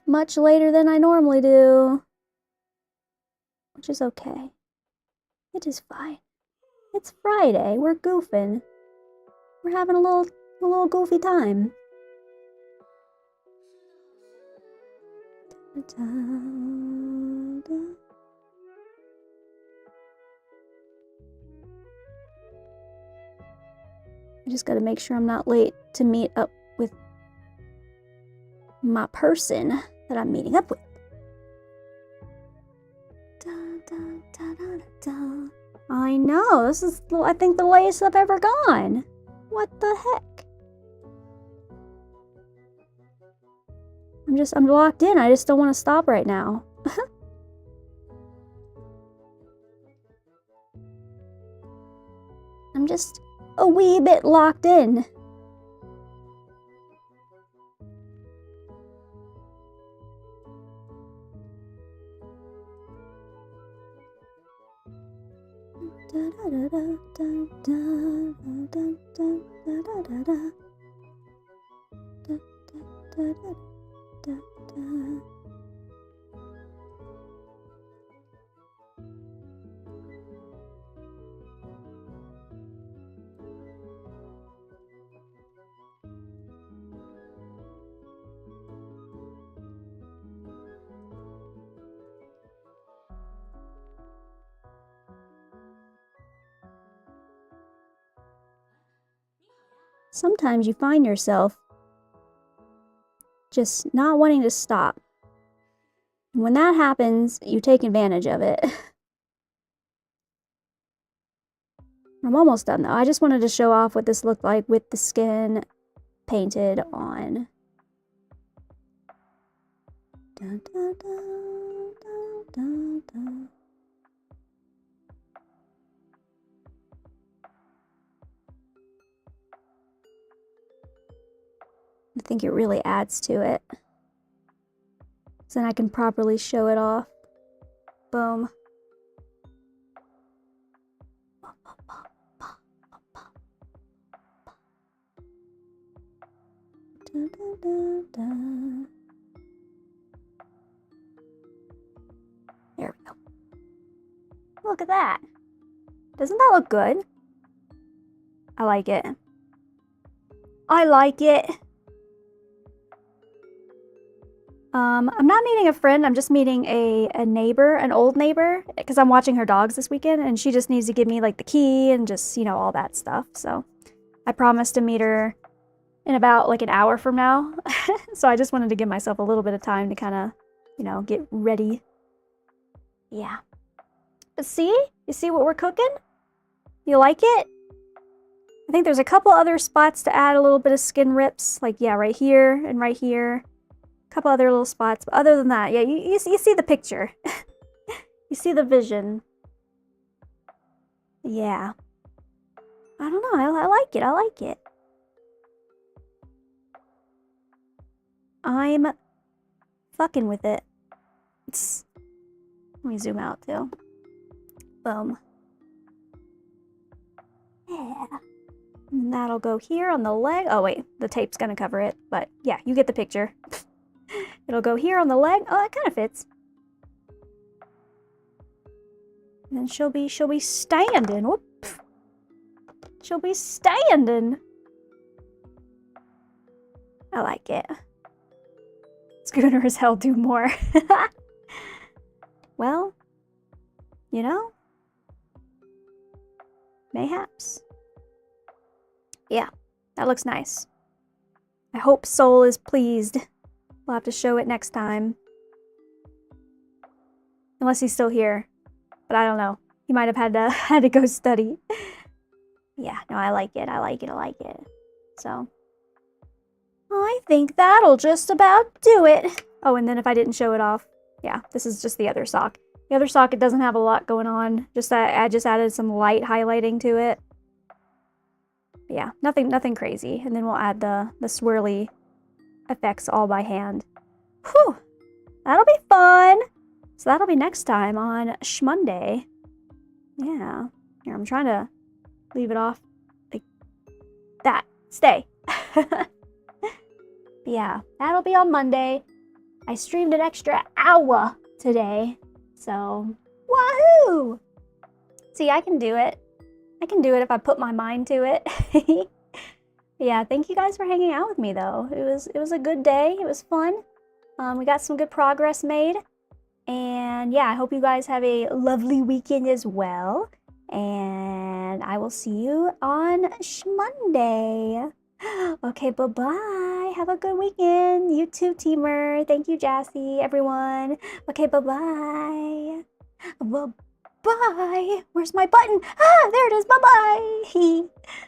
B: Much later than I normally do. Which is okay. It is fine. It's Friday. We're goofing. We're having a little goofy time. Da-da-da. I just gotta make sure I'm not late to meet up with my person that I'm meeting up with. Da, da, da, da, da. I know, this is, I think, the latest I've ever gone. What the heck? I'm locked in. I just don't want to stop right now. I'm just a wee bit locked in. Sometimes you find yourself just not wanting to stop. And when that happens, you take advantage of it. I'm almost done though. I just wanted to show off what this looked like with the skin painted on. Dun, dun, dun, dun, dun, dun. I think it really adds to it. So then I can properly show it off. Boom. Da, da, da, da. There we go. Look at that. Doesn't that look good? I like it. I like it. I'm not meeting a friend, I'm just meeting a neighbor, an old neighbor, because I'm watching her dogs this weekend, and she just needs to give me, like, the key and just, you know, all that stuff. So I promised to meet her in about, like, an hour from now. So I just wanted to give myself a little bit of time to kind of, you know, get ready. Yeah. But see? You see what we're cooking? You like it? I think there's a couple other spots to add a little bit of skin rips. Like, yeah, right here and right here. A couple other little spots. But other than that, yeah, you see the picture. You see the vision. Yeah. I don't know. I like it. I like it. I'm fucking with it. Let me zoom out too. Boom. Yeah. And that'll go here on the leg. Oh wait, the tape's gonna cover it. But yeah, you get the picture. It'll go here on the leg. Oh, that kind of fits. And then she'll be standing. Whoop. She'll be standing. I like it. Schooner as hell do more. Well, you know, mayhaps. Yeah, that looks nice. I hope Soul is pleased. We'll have to show it next time. Unless he's still here. But I don't know. He might have had to go study. Yeah, no, I like it. I like it. I like it. So, I think that'll just about do it. Oh, and then if I didn't show it off, yeah, this is just the other sock. The other sock, it doesn't have a lot going on. Just that I just added some light highlighting to it. But yeah, nothing crazy. And then we'll add the swirly effects all by hand. Whew! That'll be fun! So that'll be next time on Shmonday. Yeah. Here, I'm trying to leave it off like that. Stay. Yeah, that'll be on Monday. I streamed an extra hour today. So, wahoo! See, I can do it. I can do it if I put my mind to it. Yeah, thank you guys for hanging out with me though. It was a good day. It was fun. We got some good progress made. And yeah, I hope you guys have a lovely weekend as well. And I will see you on Shmonday. Okay, bye-bye. Have a good weekend. You too, teamer. Thank you, Jassy, everyone. Okay, bye-bye. Bye-bye. Where's my button? Ah, there it is. Bye-bye.